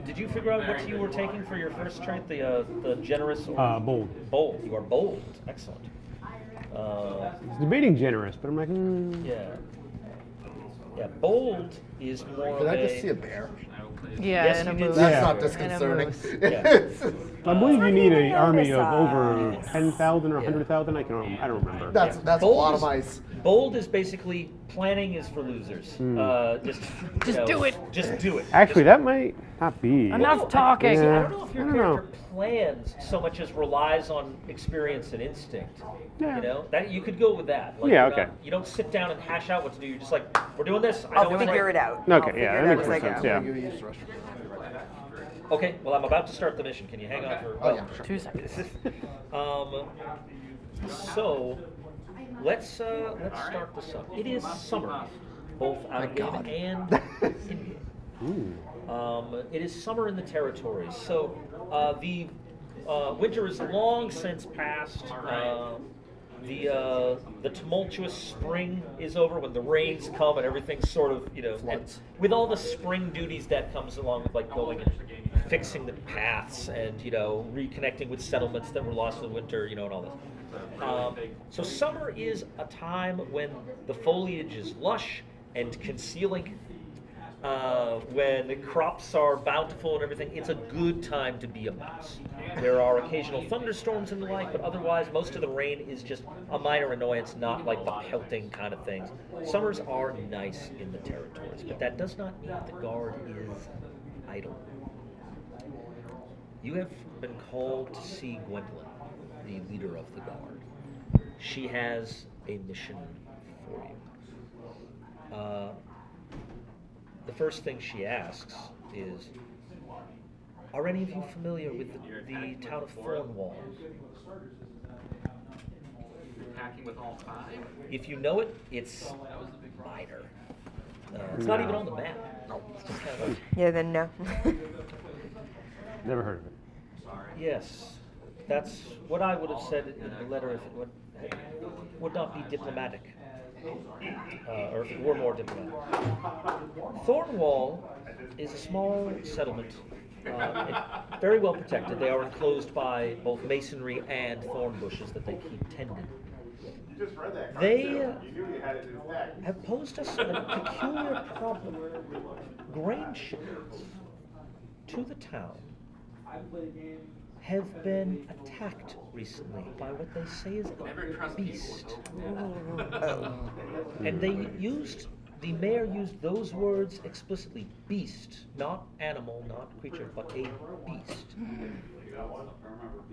Did you figure out what you were taking for your first trait? The generous or Bold. bold? You are bold. Excellent. It's debating generous, but I'm like, Yeah. Yeah. Bold is more Did of I a. just see a bear? Yeah, Yes, and a you did. moose. That's Yeah. not And a disconcerting. moose. Yeah. I believe you need an even army of notice over us. 10,000 or Yeah. 100,000. I don't remember. That's a Bold lot is- of ice. Bold is basically planning is for losers. Just do it. Just do it. Actually, that might not be. Enough Well, talking. I Yeah. don't know if your I don't know. character plans so much as relies on experience and instinct. Yeah. That you could go with that. Like, Yeah, you're okay. not- you don't sit down and hash out what to do. You're just like, we're doing this. I I'll know what's figure right. it out. Okay, I'll yeah, figure that it out makes as more I sense, go. yeah. I'm gonna use the restroom. Okay. Well, I'm about to start the mission. Can you hang on for? Oh yeah, sure. 2 seconds. So let's start this up. It is summer, both out of Thank game God. and in game. It is summer in the territories, so the winter is long since past. The tumultuous spring is over when the rains come and everything's sort of and Floods. with all the spring duties that comes along with like going and fixing the paths and reconnecting with settlements that were lost in the winter, and all this. So summer is a time when the foliage is lush and concealing. When the crops are bountiful and everything, it's a good time to be a mouse. There are occasional thunderstorms and the like, but otherwise most of the rain is just a minor annoyance, not like the pelting kind of things. Summers are nice in the territories, but that does not mean the guard is idle. You have been called to see Gwendolyn, the leader of the guard. She has a mission for you. The first thing she asks is, are any of you familiar with the town of Thornwall? Packing with all 5? If you know it, it's minor. It's not even on the map. No. It's just kind of Yeah, then no. Never heard of it. yes, that's what I would have said in the letter if it would not be diplomatic. Or if it were more diplomatic. Thornwall is a small settlement, very well protected. They are enclosed by both masonry and thorn bushes that they keep tended. They have posed us a peculiar problem. Grain shipments to the town have been attacked recently by what they say is a beast. And the mayor used those words explicitly: beast, not animal, not creature, but a beast.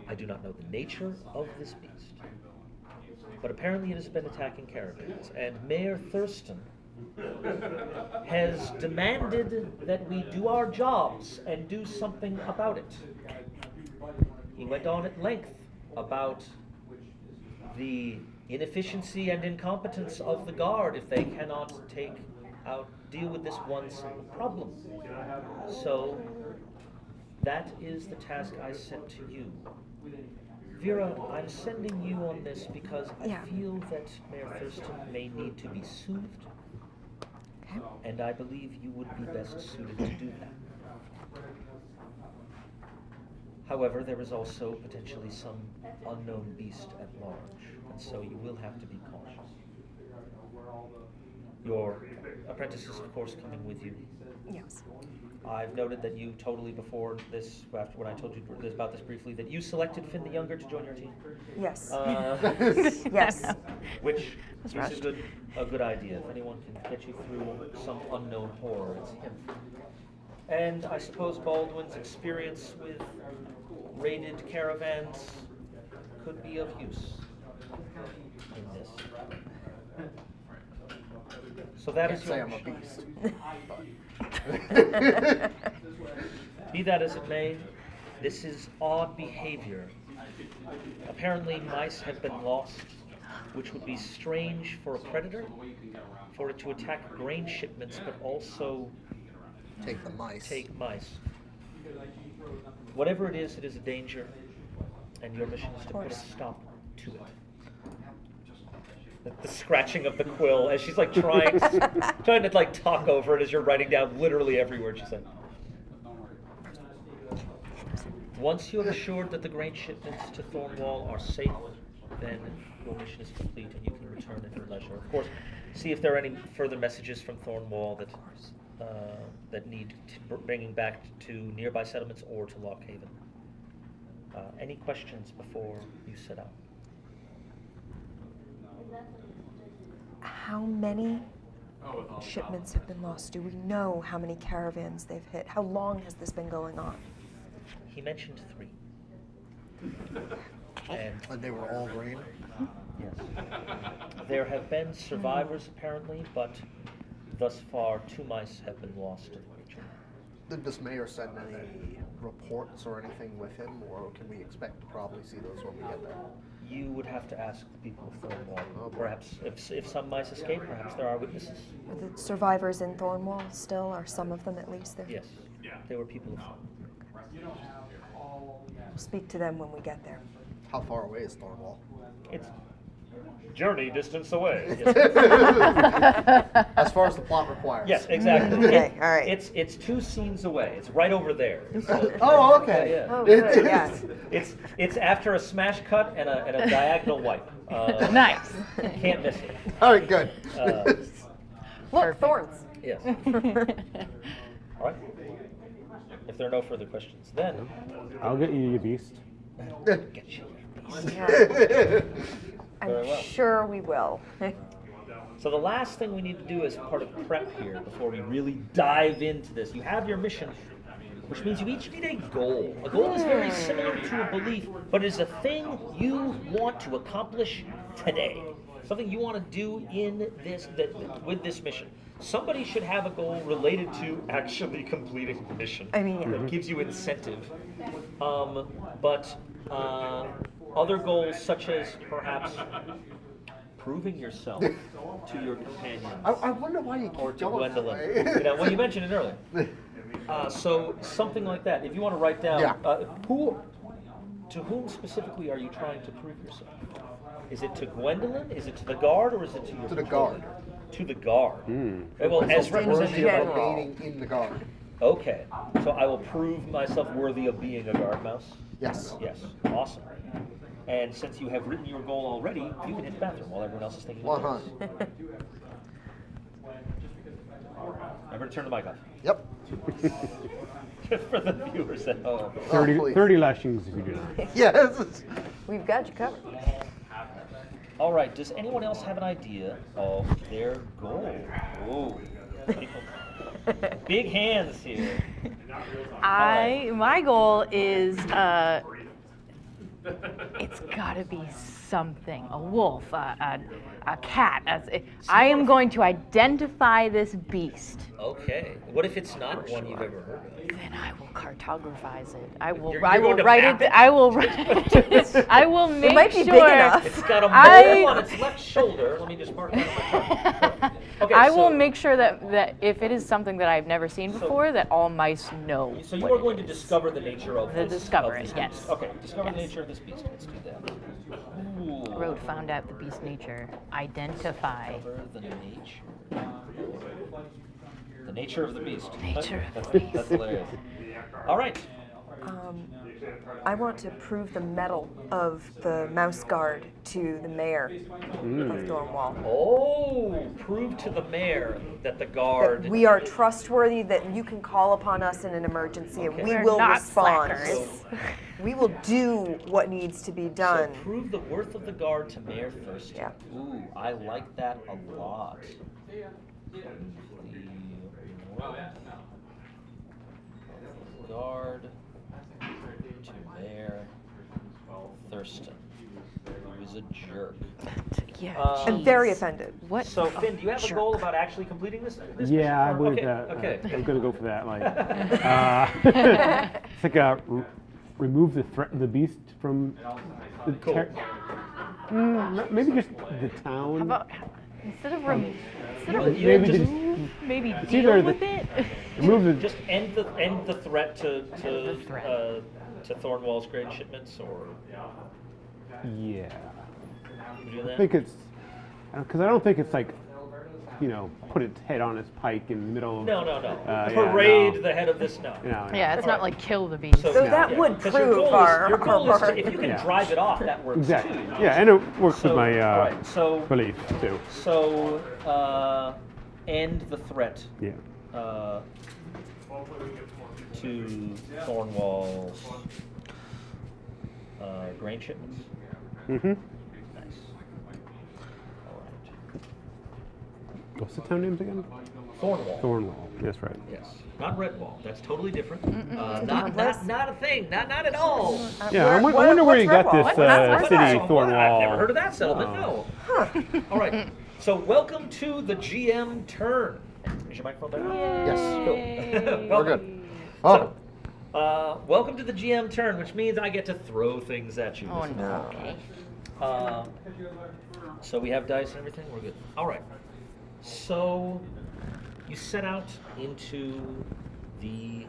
I do not know the nature of this beast, but apparently it has been attacking caravans, and Mayor Thurston has demanded that we do our jobs and do something about it. He went on at length about the inefficiency and incompetence of the guard if they cannot deal with this one simple problem. So that is the task I sent to you. Vera, I'm sending you on this because I feel that Mayor Thurston may need to be soothed, and I believe you would be best suited to do that. However, there is also potentially some unknown beast at large, and so you will have to be cautious. Your apprentice is, of course, coming with you. Yes. I've noted that you totally, before this, after when I told you about this briefly, that you selected Finn the Younger to join your team. Yes. Yes. Which is a good idea. If anyone can get you through some unknown horror, it's him. And I suppose Baldwin's experience with raided caravans could be of use in this. So that is your I'm a beast. Be that as it may, this is odd behavior. Apparently mice have been lost, which would be strange for a predator, for it to attack grain shipments, but also Take the mice. take mice. Whatever it is a danger, and your mission is to put a stop to it. The scratching of the quill as she's like trying to like talk over it as you're writing down literally every word she said. Once you have assured that the grain shipments to Thornwall are safe, then your mission is complete and you can return at your leisure. Of course, see if there are any further messages from Thornwall that need bringing back to nearby settlements or to Lockhaven. Any questions before you set out? How many shipments have been lost? Do we know how many caravans they've hit? How long has this been going on? He mentioned 3. And they were all grain? Yes. There have been survivors apparently, but thus far 2 mice have been lost to the creature. Did this mayor send any reports or anything with him, or can we expect to probably see those when we get there? You would have to ask the people of Thornwall. Perhaps if some mice escape, perhaps there are witnesses. Are the survivors in Thornwall still? Are some of them at least there? Yes, they were people of Thornwall. We'll speak to them when we get there. How far away is Thornwall? It's journey distance away. As far as the plot requires. Yes, exactly. Okay, all right. It's 2 scenes away. It's right over there. So, Oh, okay. yeah. Oh, good, yes. It's after a smash cut and a diagonal wipe. Nice. Can't miss it. All right, good. Look, thorns. Yes. All right. If there are no further questions, then I'll get you your beast. get you. Yeah. I'm Very well. sure we will. So the last thing we need to do as part of prep here, before we really dive into this, you have your mission, which means you each need a goal. A goal is very similar to a belief, but it is a thing you want to accomplish today. Something you want to do in this with this mission. Somebody should have a goal related to actually completing the mission. I mean, yeah. That gives you incentive. But other goals, such as perhaps proving yourself to your companions I wonder why you or keep to going that Gwendolyn. way. Well, you mentioned it earlier. So something like that. If you want to write down, Yeah. To whom specifically are you trying to prove yourself? Is it to Gwendolyn? Is it to the guard, or is it to your To the guard. To the guard. Well, Myself as representative worthy of of remaining in the guard. Okay, so I will prove myself worthy of being a guard mouse. Yes. Yes, awesome. And since you have written your goal already, you can hit the bathroom while everyone else is thinking of theirs. Remember to turn the mic off. Yep. Just for the viewers at home. 30 lashings if you do that. Yes. We've got you covered. All right, does anyone else have an idea of their goal? Ooh, people, big hands here. My goal is it's gotta be something. A wolf, a cat. I am going to identify this beast. Okay. What if it's not one you've ever heard of? Then I will cartographize it. I will You're going to write map it. it? I will write it. I will make might be sure. big enough. It's got a mole on its left shoulder. Let me just mark that on my chart. Okay, I so, will make sure that if it is something that I've never seen before, that all mice know. So you what are it going to is. discover the nature of The this. discover of this it, yes. beast. Okay, discover the Yes. nature of this beast. Let's do that. Ooh. Road found out the beast nature. Identify. Discover the nature. The nature of the beast. Nature of That's, the beast. that's hilarious. All right. I want to prove the mettle of the mouse guard to the mayor of Thornwall. Oh, prove to the mayor that the guard. That we are trustworthy, that you can call upon us in an emergency, and we We're will not respond. slackers. We will do what needs to be done. So prove the worth of the guard to Mayor Thurston. Yeah. Ooh, I like that a lot. Guard to Mayor Thurston, who is a jerk. Yeah. I'm geez. very offended. What? So Finn, do you have a jerk. goal about actually completing this? Yeah, I mission? believe Okay, that. Okay. I'm gonna go for that. Like, it's like remove the beast from the Cool. maybe just the town. How about instead of You maybe just just maybe either deal the- with it? remove the. just end the threat to The threat. to Thornwall's grain shipments, or Yeah, you do I that? think it's because I don't think it's like, put its head on its pike in the middle of. No. Yeah, Parade no. the head of this. No. Yeah, it's not like kill the beast. So that would 'cause your prove goal is- our your goal is to- part. if you can Yeah. drive it off, that works Exactly. too. Yeah, and it works So, with my all right, so belief too. End the threat Yeah. to Thornwall's grain shipments. Mm-hmm. Nice. All right. What's the town names again? Thornwall. Thornwall. That's right. Yes. Not Redwall. That's totally different. on Not the list. not a thing. Not at all. Yeah, I wonder where you got this What's Redwall? city, What's Thornwall. I've never heard of that settlement. Oh. No. All right. So welcome to the GM turn. Is your microphone there? Yes. Cool. We're good. Oh. Welcome to the GM turn, which means I get to throw things at you. Oh This is no. fun. So we have dice and everything. We're good. All right. So you set out into the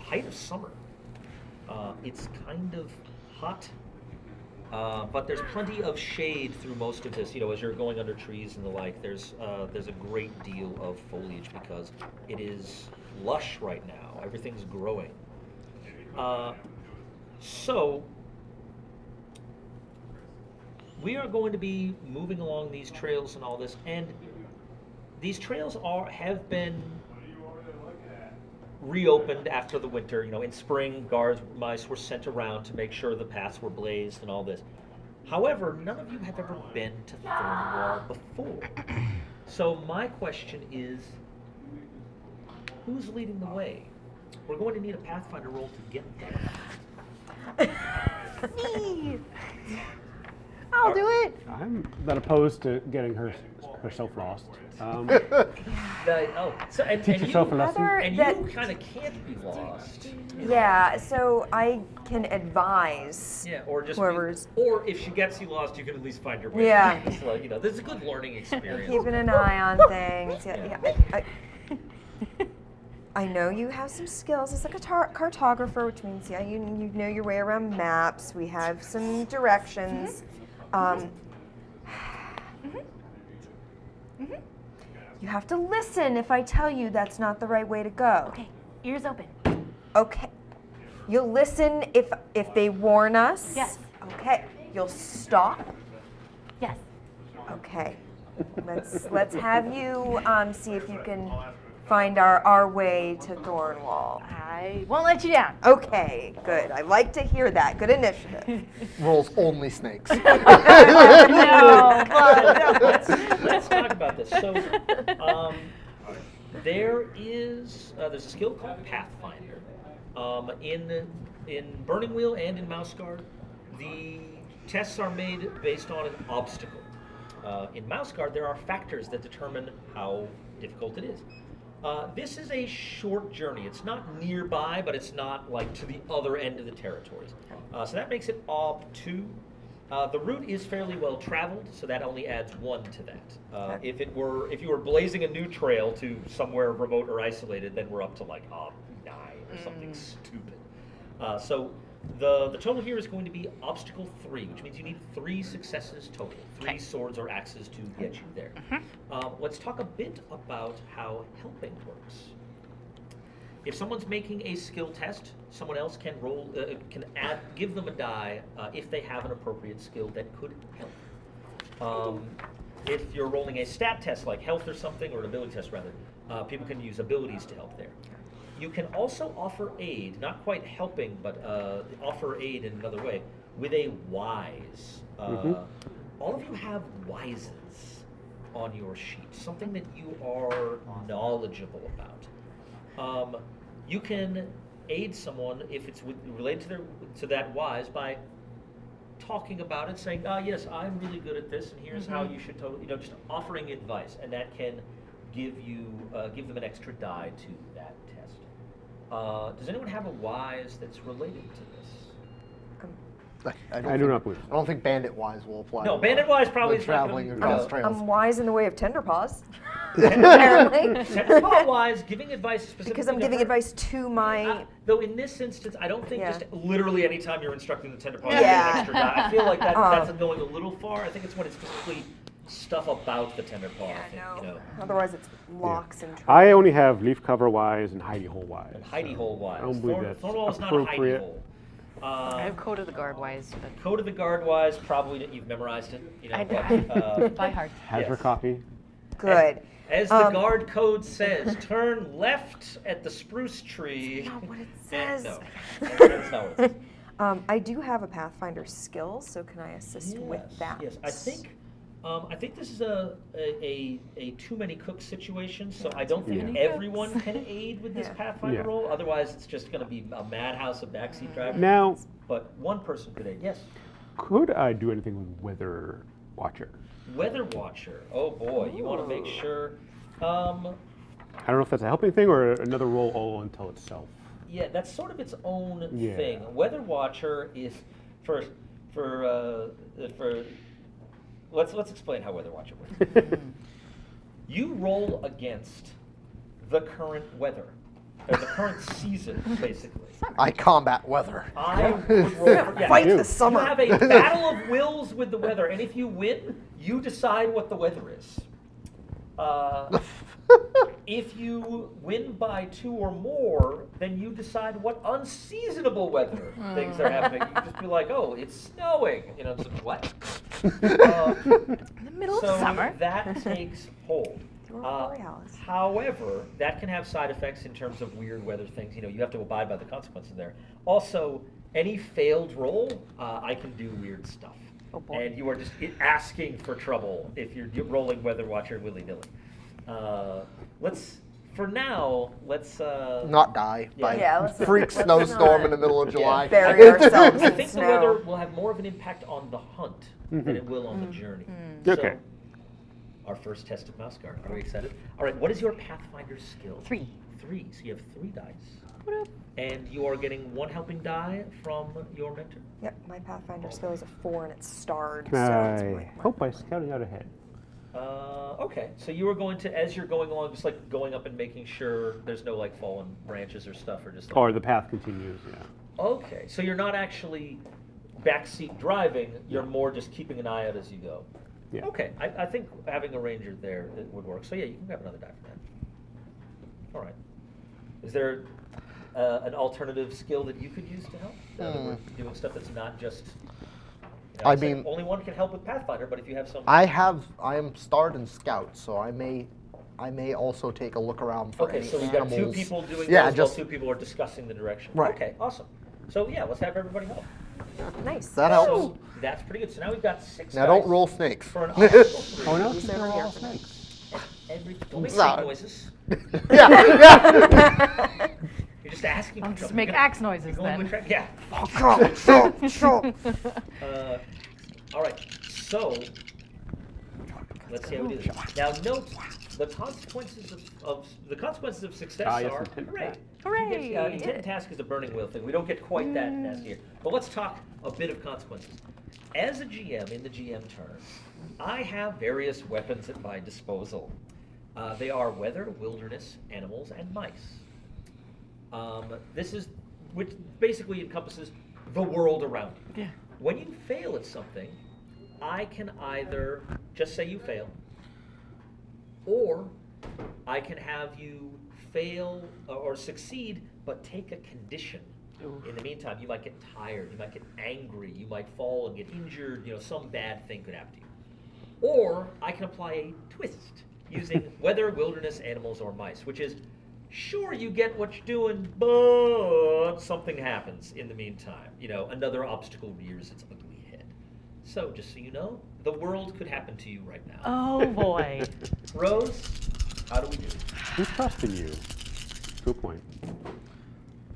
height of summer. It's kind of hot, but there's plenty of shade through most of this. As you're going under trees and the like, there's a great deal of foliage because it is lush right now. Everything's growing. So we are going to be moving along these trails and all this, and these trails have been reopened after the winter. In spring, mice were sent around to make sure the paths were blazed and all this. However, none of you have ever been to Thornwall before. So my question is, who's leading the way? We're going to need a Pathfinder roll to get there. Me. I'll do it. I'm not opposed to getting herself lost. And Teach yourself a lesson. Heather, And that- you kind of can't be lost. Yeah, so I can advise. Yeah, or just Whoever's- or if she gets you lost, you can at least find your way. Yeah. It's like, this is a good learning experience. Keeping an eye on things. Yeah, I know you have some skills as a cartographer, which means you know your way around maps. We have some directions. You have to listen if I tell you that's not the right way to go. Okay, ears open. Okay. You'll listen if they warn us. Yes. Okay, you'll stop. Yes. Okay, let's have you see if you can find our way to Thornwall. I won't let you down. Okay, good. I like to hear that. Good initiative. Rolls only snakes. No, but Let's talk about this. So, there's a skill called Pathfinder. In Burning Wheel and in Mouse Guard, the tests are made based on an obstacle. In Mouse Guard, there are factors that determine how difficult it is. This is a short journey. It's not nearby, but it's not like to the other end of the territories. So that makes it ob 2. The route is fairly well traveled, so that only adds 1 to that. If you were blazing a new trail to somewhere remote or isolated, then we're up to like ob 9 or something stupid. So the total here is going to be obstacle 3, which means you need 3 successes total, 3 swords or axes to get you there. Let's talk a bit about how helping works. If someone's making a skill test, someone else can give them a die if they have an appropriate skill that could help. If you're rolling a stat test like health or something, or an ability test rather, people can use abilities to help there. You can also offer aid, not quite helping, but offer aid in another way, with a wise. All of you have wises on your sheet, something that you are knowledgeable about. You can aid someone if it's related to that wise by talking about it, saying, yes, I'm really good at this, and here's how you should just offering advice, and that can give them an extra die to that test. Does anyone have a wise that's related to this? I do not believe so. I don't think Bandit Wise will apply. No, Bandit Wise probably when is not traveling gonna, across trails. I'm wise in the way of tender paws, apparently. Technical wise, giving advice specifically Because I'm giving advice to my. though in this instance, I don't think just literally any time you're instructing the tender paw, Yeah. you get an extra die. I feel like that's going a little far. I think it's when it's specifically stuff about the tender paw. I think, Otherwise, it's locks and. I only have leaf cover wise and hidey hole wise. And hidey hole wise. I don't believe that's Thornwall is not a hidey appropriate. hole. I have Code of the Guard wise, but Code of the Guard wise, probably you've memorized it. by heart. Has her Yes. copy. Good. As the guard code says, turn left at the spruce tree. Not what it And- says. no, that's not what it says. I do have a Pathfinder skill, so can I assist with that? Yes, I think this is a too many cooks situation, so I don't think Yeah. everyone can aid with this Yeah. Pathfinder Yeah. roll. Otherwise, it's just going to be a madhouse of backseat drivers. Now, But one person could aid. Yes, could I do anything with Weather Watcher? Weather Watcher. Oh boy, you want to make sure. I don't know if that's a helping thing or another roll all until itself. Yeah, that's sort of its own Yeah. thing. Weather Watcher is for let's explain how Weather Watcher works. You roll against the current weather, or the current season, basically. I combat weather. I would roll for, Fight You. the summer. You have a battle of wills with the weather, and if you win, you decide what the weather is. If you win by 2 or more, then you decide what unseasonable weather things are happening. You just be like, oh, it's snowing. It's like, what? In the middle So of summer. that takes hold. Aurora Borealis. However, that can have side effects in terms of weird weather things. You have to abide by the consequences there. Also, any failed roll, I can do weird stuff. Oh, boy. And you are just asking for trouble if you're rolling Weather Watcher willy-nilly. Let's Not die by Yeah, let's not- freak let's snowstorm not in the middle of July. bury ourselves I in think the snow. weather will have more of an impact on the hunt than it will on the journey. Okay. So, our first test of Mouse Guard. Are we excited? All right, what is your Pathfinder skill? 3. 3, so you have 3 dice. And you are getting 1 helping die from your mentor. Yep, my Pathfinder skill is a 4 and it's starred. Can so it's I my- help by scouting out ahead? Okay, so you are going to, as you're going along, just like going up and making sure there's no like fallen branches or stuff, or just. Or the path continues, yeah. Okay, so you're not actually backseat driving. You're more just keeping an eye out as you go. Yeah. Okay, I think having a ranger there it would work. So yeah, you can grab another die for that. All right. Is there an alternative skill that you could use to help? That we're doing stuff that's not just I said mean- only one can help with Pathfinder, but if you have some. I am starred in Scout, so I may also take a look around for Okay, any so we've got animals. 2 people doing Yeah, those just while 2 people are discussing the direction. Right. Okay, awesome. So yeah, let's have everybody help. Nice. that helps. So that's pretty good. So now we've got 6 Now guys don't roll snakes. for an optional 3. Oh no, Who's they're over here all for me? snakes. Don't make No. snake noises. yeah. You're just asking. I'll for just trouble. make You're gonna- axe noises you're going then. with track- Yeah. All right. So let's see how we do this. Now note the consequences of success Ah, yes, are intent to hooray. task. Hooray! You get, intent to task is a burning wheel thing. We don't get quite that nasty here. But let's talk a bit of consequences. As a GM in the GM turn, I have various weapons at my disposal. They are weather, wilderness, animals, and mice. Which basically encompasses the world around you. Yeah. When you fail at something, I can either just say you fail, or I can have you fail or succeed, but take a condition. In the meantime, you might get tired, you might get angry, you might fall and get injured, some bad thing could happen to you. Or I can apply a twist using weather, wilderness, animals, or mice, which is, sure, you get what you're doing, but something happens in the meantime. Another obstacle rears its ugly head. So, just so you know, the world could happen to you right now. Oh boy. Rose, how do we do? We trust in you. To a point.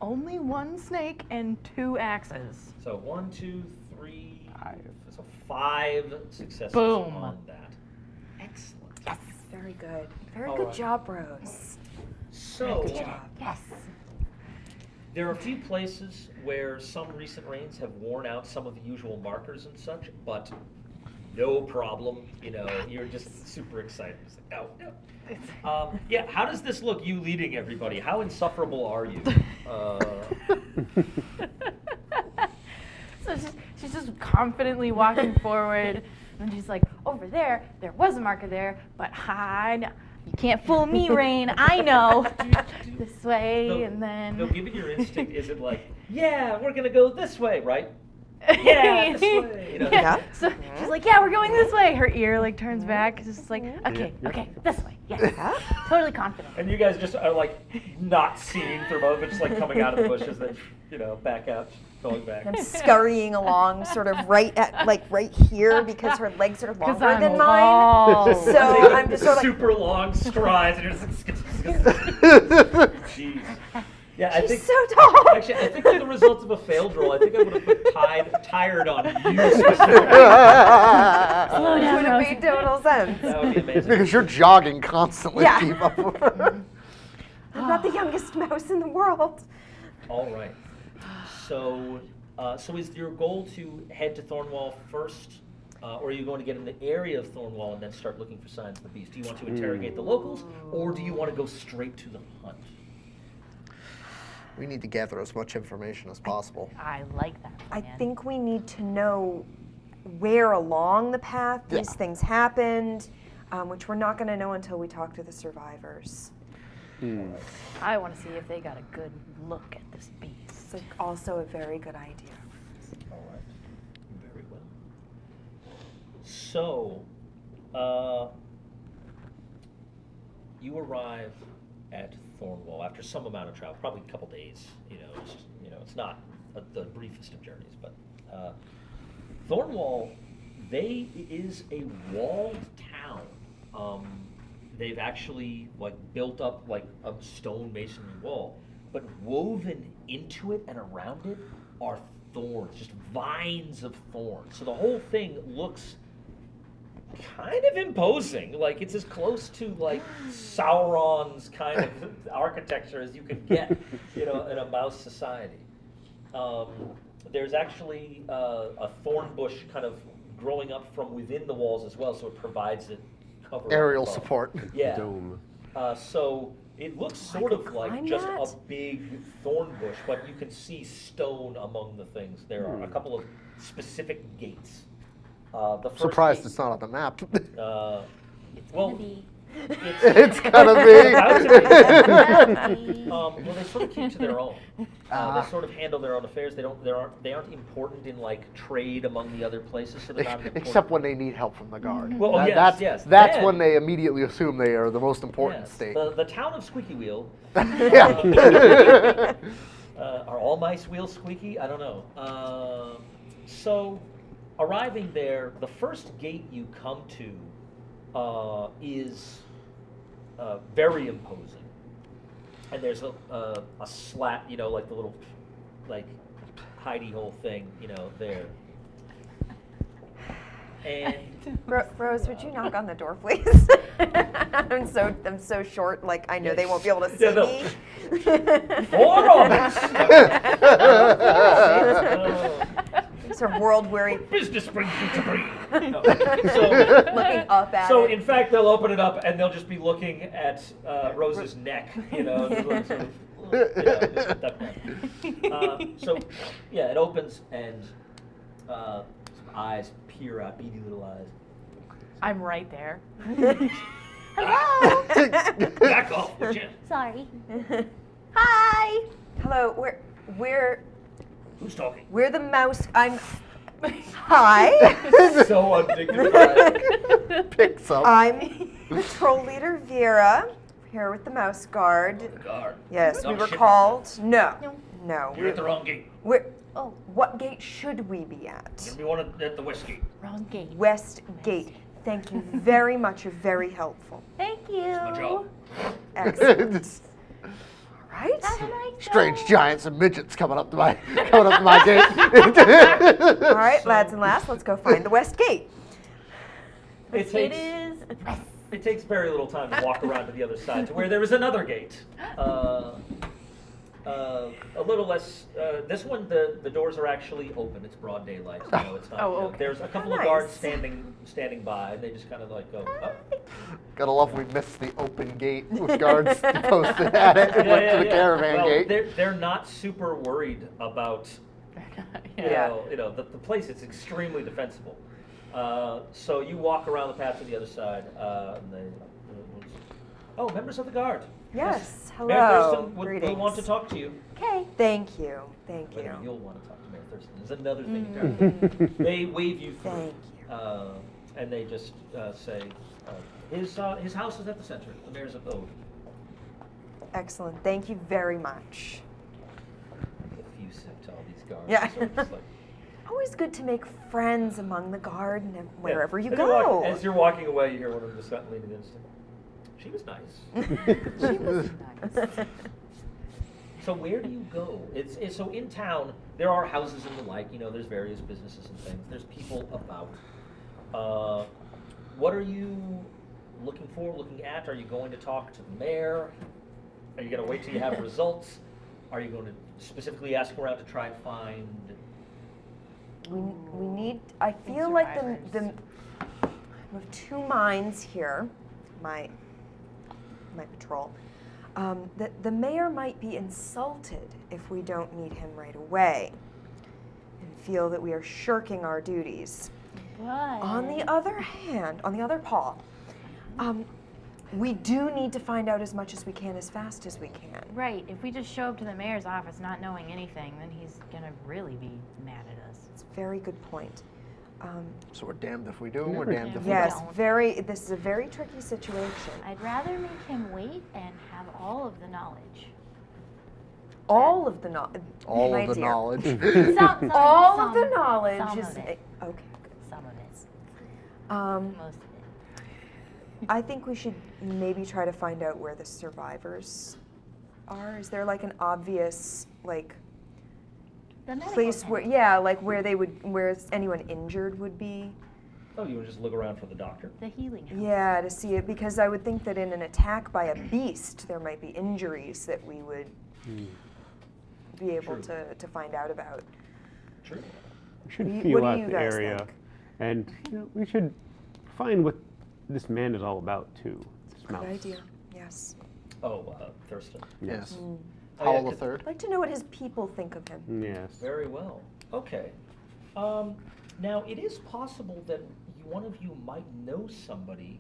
Only 1 snake and 2 axes. So 1, 2, 3, 5. so 5 successes Boom. on that. Excellent. Yes. Very good. Very All good right. job, Rose. So, Yes. there are a few places where some recent rains have worn out some of the usual markers and such, but no problem. You're just super excited. It's like, no. Yeah, how does this look, you leading everybody? How insufferable are you? So she's just confidently walking forward, and she's like, over there was a marker there, but you can't fool me, Rain. I know. This way, and then. No, given your instinct, is it like, yeah, we're going to go this way, right? Yeah, this way. Yeah. So she's like, yeah, we're going this way. Her ear turns back. It's just like, okay, this way. Yeah. Totally confident. And you guys just are not seeing through both, but just coming out of the bushes, then, back out, going back. I'm scurrying along, sort of right here because her legs are longer I'm than tall. mine. So I'm just sort of super long strides, and you're just jeez. Yeah, I she's think so tall. actually, I think as the result of a failed roll, I think I would have put tired on you specifically. Slow It down, would have Rose. made total sense. That would be amazing. Because you're jogging constantly Yeah. to keep up with her. I'm not the youngest mouse in the world. All right. So is your goal to head to Thornwall first, or are you going to get in the area of Thornwall and then start looking for signs of the beast? Do you want to interrogate the locals, or do you want to go straight to the hunt? We need to gather as much information as possible. I like that. I plan. think we need to know where along the path these things happened, which we're not going to know until we talk to the survivors. I want to see if they got a good look at this beast. It's also a very good idea. All right. Very well. So, you arrive at Thornwall after some amount of travel, probably a couple days. It's not the briefest of journeys, but Thornwall, is a walled town. They've actually built up a stone masonry wall, but woven into it and around it are thorns, just vines of thorns. So the whole thing looks kind of imposing. It's as close to Sauron's kind of architecture as you can get, in a mouse society. There's actually a thorn bush kind of growing up from within the walls as well, so it provides it cover. Aerial above. support. Yeah. Dome. So it looks sort of like climb just that? a big thorn bush, but you can see stone among the things. There are a couple of specific gates. The first Surprised gate, it's not on the map. well, It's gonna be. Well, they sort of keep to their own. They sort of handle their own affairs. They aren't important in like trade among the other places, so they're not important. Except when they need help from the guard. Well, yes. That's Then- when they immediately assume they are the most important Yes, state. the town of Squeaky Wheel. Yeah. Are all mice wheels squeaky? I don't know. So, arriving there, the first gate you come to is very imposing, and there's a slat, like the little, like, hidey hole thing, there. And Rose, would you knock on the door, please? I'm so short. Like I know they won't be able to see me. 4 orbits. Sort of world-weary. Business brings you to breathe. Looking up at So it. in fact, they'll open it up and they'll just be looking at Rose's neck, sort of, that kind. So yeah, it opens and some eyes peer out, beady little eyes. I'm right there. Hello. Back off, would you? Sorry. Hi. Hello. We're Who's talking? We're the mouse. I'm. Hi. So undignified. Picks up. I'm patrol leader Vera. Here with the mouse guard. The guard. Yes, Not we were shipments. called. No. You're at the wrong gate. Oh, What gate should we be at? We want it at the west gate. wrong gate. West Gate. Thank you very much. You're very helpful. Thank you. Good job. Excellent. All right. Have a nice Strange day. giants and midgets coming up to my gate. All right, lads and lass, let's go find the West Gate. It It takes is. it takes very little time to walk around to the other side to where there is another gate. A little less. This one, the doors are actually open. It's broad daylight. So it's not. Oh, okay. There's a couple Oh, of nice. guards standing by, and they just kind of like go. Oh. Gotta love we missed the open gate with guards posted at it and went to the caravan Well, gate. They're not super worried about the place. It's extremely defensible. So you walk around the path to the other side, and they. Oh, members of the guard. Yes, Mayor hello. Thurston would want to Greetings. talk to you. Okay. Thank you. Thank Whether you. you'll want to talk to Mayor Thurston is another thing entirely. They wave you through, Thank you. and they just say, his house is at the center, the mayor's abode. Excellent. Thank you very much. Effusive to all these guards. Yeah. Sort of just like, Always good to make friends among the guard and wherever you As go. as you're walking away, you hear one of them just lean against him. She was nice. She was nice. So where do you go? It's so in town there are houses and the like. There's various businesses and things. There's people about. What are you looking for? Looking at? Are you going to talk to the mayor? Are you going to wait till you have results? Are you going to specifically ask around to try and find? We need. I feel like the. I have 2 minds here. My patrol. The mayor might be insulted if we don't meet him right away, and feel that we are shirking our duties. But On the other hand, on the other paw, we do need to find out as much as we can as fast as we can. right, if we just show up to the mayor's office not knowing anything, then he's gonna really be mad at us. It's a very good point. So we're damned if we do, and we're damned if we Yes, don't. this is a very tricky situation. I'd rather make him wait and have all of the knowledge. All of the knowledge. all of the knowledge. All of the knowledge some is of it. okay. Good. Some of it. Most of it. I think we should maybe try to find out where the survivors are. Is there like an obvious The medical place where, tent. yeah, like where anyone injured would be? Oh, you would just look around for the doctor. The healing house. Yeah, to see it, because I would think that in an attack by a beast, there might be injuries that we would be able True. to find out about. True. We should What feel do out you the guys area, think? and we should find what this man is all about too. This Good mouse. idea. Yes. Oh, Thurston. Yes. Oh, Howell yeah, the Third. I'd like to know what his people think of him. Yes. Very well. Okay. Now, it is possible that one of you might know somebody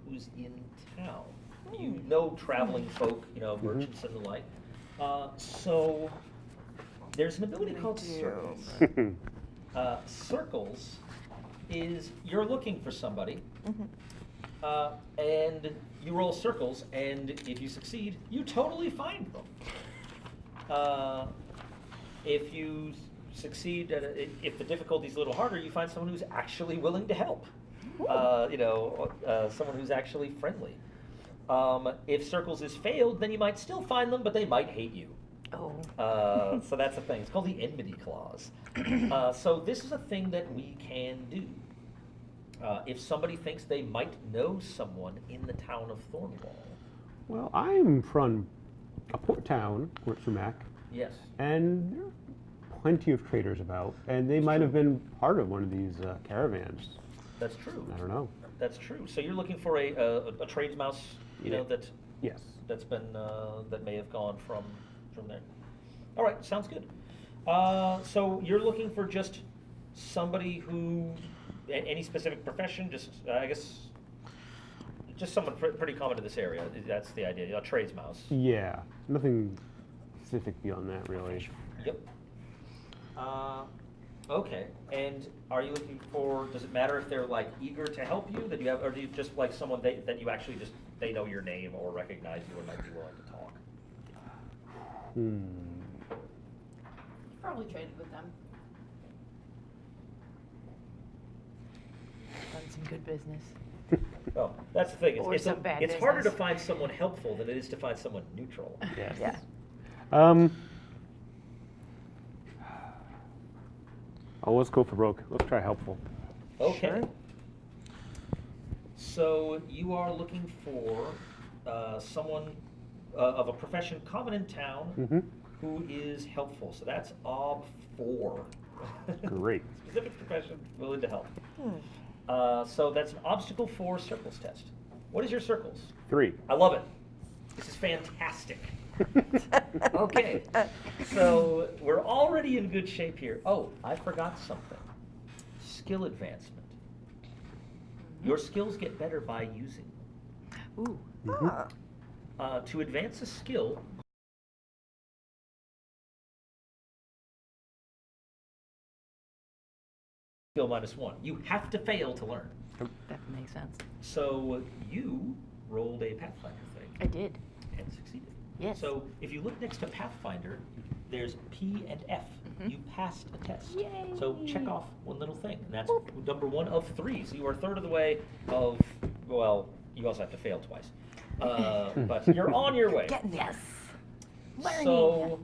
who's in town. You know traveling folk, merchants and the like. So there's an ability called circles. Circles is you're looking for somebody, and you roll circles, and if you succeed, you totally find them. If you succeed, if the difficulty's a little harder, you find someone who's actually willing to help. Someone who's actually friendly. If circles is failed, then you might still find them, but they might hate you. Oh. So that's a thing. It's called the enmity clause. So this is a thing that we can do. If somebody thinks they might know someone in the town of Thornwall. Well, I'm from a port town, Port Sumac, Yes. and there are plenty of traders about, and they might have been part of one of these caravans. That's true. I don't know. That's true. So you're looking for a trades mouse, Yeah. Yes. that's been that may have gone from there. All right, sounds good. So you're looking for just somebody who, any specific profession, just I guess, just someone pretty common to this area. That's the idea. A trades mouse. Yeah. Nothing specific beyond that, really. Yep. Okay. And are you looking for? Does it matter if they're like eager to help you? That you have, or do you just like someone that you actually just they know your name or recognize you and might be willing to talk? You probably traded with them. Done some good business. Oh, that's the thing. Or some bad It's harder to business. find someone helpful than it is to find someone neutral. Yes. Yeah. Oh, let's go for broke. Let's try helpful. Okay. Sure. So you are looking for someone of a profession common in town who is helpful. So that's OB 4. Great. Specific profession, willing to help. So that's an obstacle 4 circles test. What is your circles? 3. I love it. This is fantastic. Okay, so we're already in good shape here. Oh, I forgot something. Skill advancement. Your skills get better by using them. Ooh. To advance a skill, skill -1. You have to fail to learn. That makes sense. So you rolled a Pathfinder thing I did. and succeeded. Yes. So if you look next to Pathfinder, there's P and F. You passed a test. Yay. So check off one little thing, and that's number 1 of 3. So you are a third of the way of, well, you also have to fail twice. But you're on your way. Getting there. Yes. Learning. So,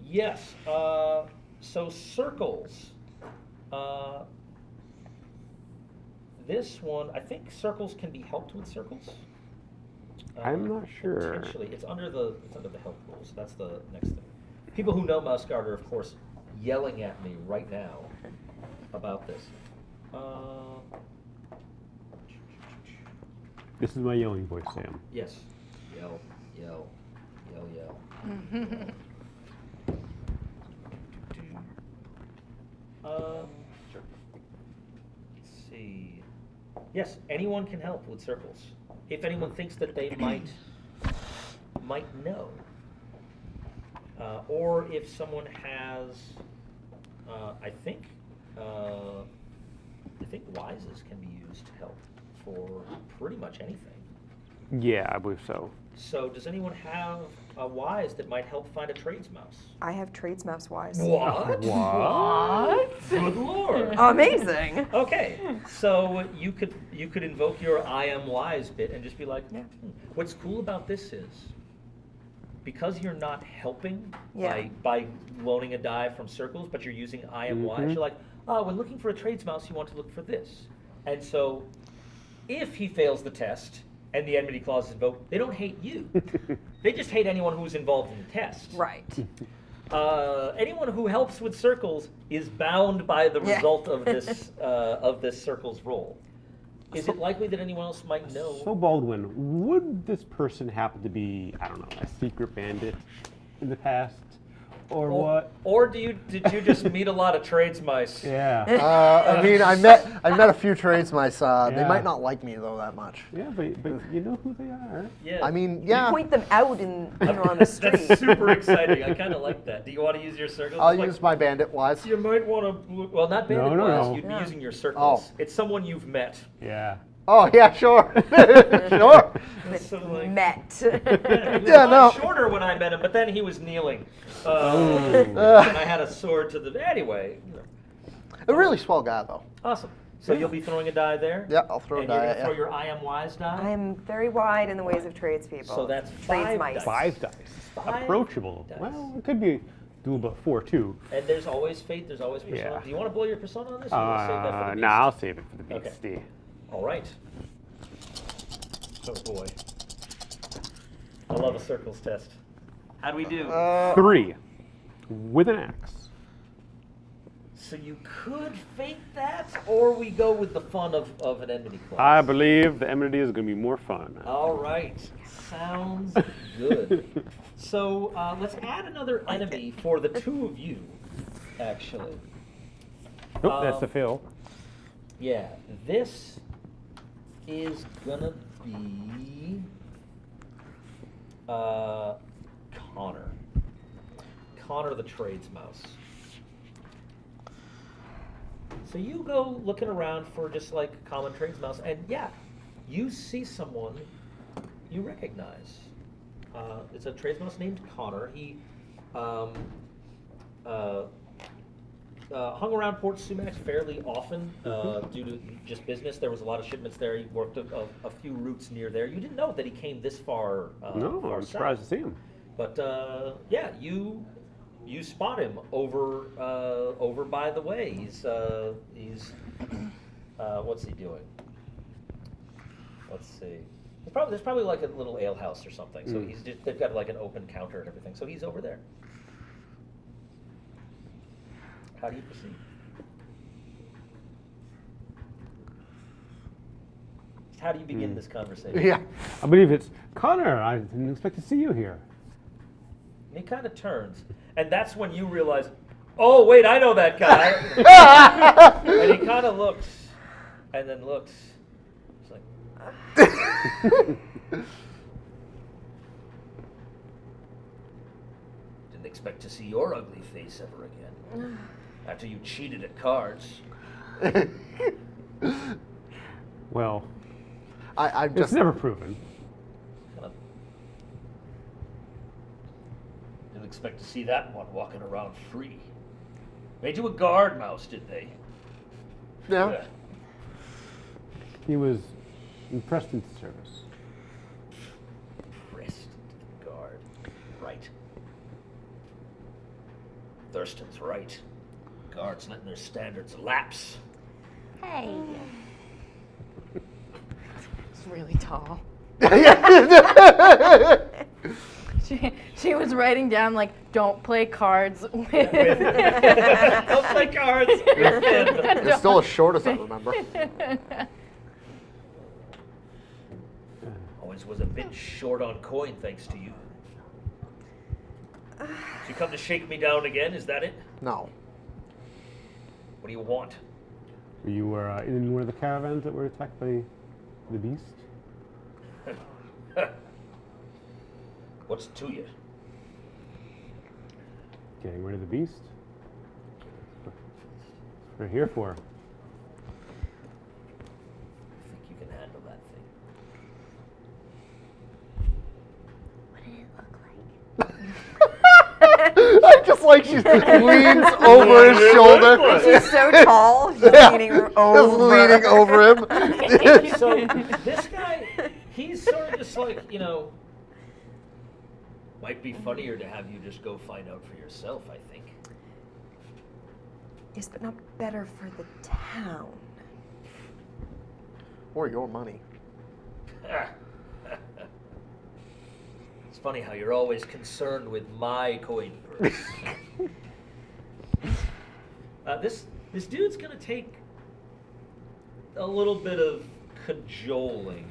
yes, so circles. This one, I think circles can be helped with circles. I'm not sure. Potentially, it's under the help rules. That's the next thing. People who know Mousegard are, of course, yelling at me right now about this. This is my yelling voice, Sam. Yes, yell, yell, yell, yell. Sure. Let's see. Yes, anyone can help with circles. If anyone thinks that they might know, or if someone has, I think wises can be used to help for pretty much anything. Yeah, I believe so. So, does anyone have a wise that might help find a trades mouse? I have trades mouse wise. What? What? Good lord. Amazing. Okay, so you could invoke your I am wise bit and just be like, Yeah. What's cool about this is because you're not helping Yeah. by loaning a die from circles, but you're using I am wise. You're like, when looking for a trades mouse, you want to look for this. And so, if he fails the test and the enmity clause is invoked, they don't hate you. They just hate anyone who's involved in the test. Right. Anyone who helps with circles is bound by the Yeah. result of this circle's roll. Is it likely that anyone else might know? So Baldwin, would this person happen to be, I don't know, a secret bandit in the past? or what? Or did you just meet a lot of trades mice? Yeah. I mean, I met a few trades mice. They Yeah. might not like me though that much. Yeah, but you know who they are. Yeah. I mean, You yeah. point them out on the street. That's super exciting. I kind of like that. Do you want to use your circles? I'll Like, use my bandit wise. You might want to. Well, not bandit No. wise. You'd be Yeah. using your circles. Oh. It's someone you've met. Yeah. Oh yeah, sure, sure. It's sort of like, Met. He was Yeah, a lot no. shorter when I met him, but then he was kneeling. Oh. And I had a sword to the. Anyway. A really swell guy though. Awesome. So you'll be throwing a die there? Yeah, I'll throw a and die you're at gonna throw ya. your I am wise die? I am very wide in the ways of tradespeople. So that's Trades 5 mice. dice. 5 dice. Five Approachable. dice. Well, it could be doable 4 too. And there's always fate, there's always persona. Yeah. Do you want to blow your persona on this? Or you want to save that for the beast? No, I'll save it for the Okay. beastie. All right. Oh boy. I love a circles test. How do we do? 3 with an axe. So you could fake that, or we go with the fun of an enmity clause. I believe the enmity is going to be more fun. All right. Sounds good. So let's add another enemy for the two of you, actually. Nope, that's the fail. Yeah, this is gonna be Connor. Connor the trades mouse. So you go looking around for just like common trades mouse, and yeah, you see someone you recognize. It's a trades mouse named Connor. He hung around Port Sumac fairly often due to just business. There was a lot of shipments there. He worked a few routes near there. You didn't know that he came this far. No, far I'm surprised to south. see him. But yeah, you spot him over by the way. He's what's he doing? Let's see. There's probably like a little ale house or something. So they've got like an open counter and everything. So he's over there. How do you proceed? How do you begin this conversation? Yeah. I believe it's Connor. I didn't expect to see you here. And he kind of turns, and that's when you realize, oh wait, I know that guy. And he kind of looks, and then looks. It's like, didn't expect to see your ugly face ever again. After you cheated at cards. Well, I'm it's just. never proven. Kind of didn't expect to see that one walking around free. Made you a guard mouse, did they? Yeah. He was impressed into service. Pressed into the guard. Right. Thurston's right. Guards letting their standards lapse. Hey. It's really tall. She was writing down like, don't play cards with. Don't play cards with him. It's still as short as I remember. Always was a bit short on coin, thanks to you. So you come to shake me down again, is that it? No. What do you want? You were in one of the caravans that were attacked by the beast? What's to you? Getting rid of the beast? What we're here for. I think you can handle that thing. What did it look like? I just like she leans over his shoulder. She's so tall. She's Yeah, leaning just over. leaning over him. So this guy, he's sort of just like, might be funnier to have you just go find out for yourself, I think. Yes, but not better for the town. Or your money. It's funny how you're always concerned with my coin purse. This dude's gonna take a little bit of cajoling.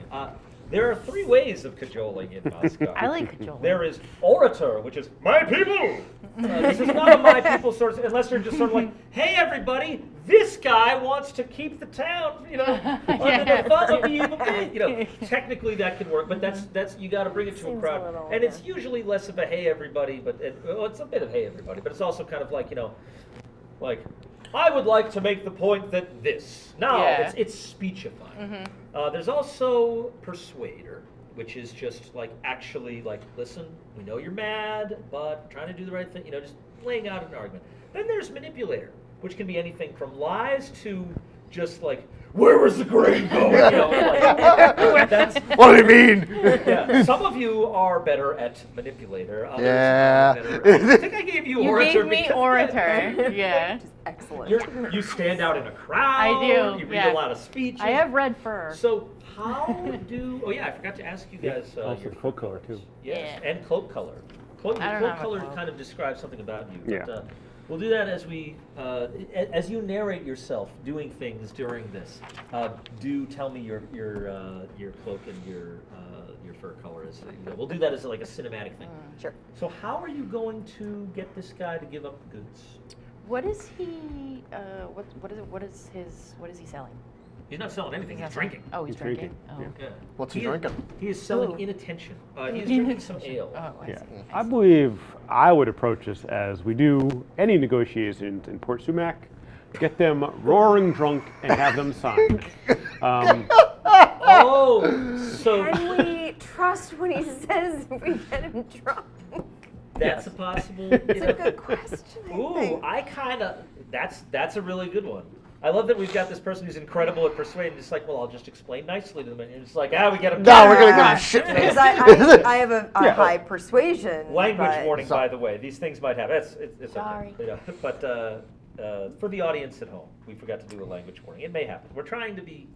There are 3 ways of cajoling in Moscow. I like cajoling. There is orator, which is my people. This is not a my people sort of, unless they're just sort of like, hey everybody, this guy wants to keep the town, under the thumb of evil being. Technically that can work, but that's you got to bring it to a Seems crowd, a little, and it's usually less of a hey everybody, but it's a bit of hey everybody, but it's also kind of like like. I would like to make the point that this. No, Yeah. it's speechifying. There's also persuader, which is just like actually like, listen, we know you're mad, but trying to do the right thing, just laying out an argument. Then there's manipulator, which can be anything from lies to just like, where was the grain going? That's, What do you mean? yeah, some of you are better at manipulator. Others Yeah. are better. I think I gave you You orator. gave me because- orator. Yeah. Which is excellent. You stand out in a crowd. I do, You read yeah. a lot of speeches. I have red fur. So how do? Oh yeah, I forgot to ask you guys. Also your cloak color too. Yes, Yeah. and cloak color. Cloak I don't have a color cloak. kind of describes something about you. Yeah. But, we'll do that as we, as you narrate yourself doing things during this. Do tell me your cloak and your fur color is. We'll do that as like a cinematic thing. Sure. So how are you going to get this guy to give up goods? What is he? What is he selling? He's not selling anything. He's not drinking. Oh, he's He's drinking, drinking. Oh. yeah. Yeah. What's he is- drinking? He is selling Ooh. inattention. He's drinking some ale. Oh, I Yeah. see. I believe I would approach this as we do any negotiations in Port Sumac. Get them roaring drunk and have them sign. Oh, so Can we trust when he says we get him drunk? that's a possible. It's a good question. I Ooh, think. I kind of. That's a really good one. I love that we've got this person who's incredible at persuading. It's like, well, I'll just explain nicely to them, and it's like, we get them. No, we're gonna get him shit Because faced. I have a Yeah. high persuasion. Language but- warning, by the way. These things might happen. It's Sorry. Okay. But for the audience at home, we forgot to do a language warning. It may happen. We're trying to be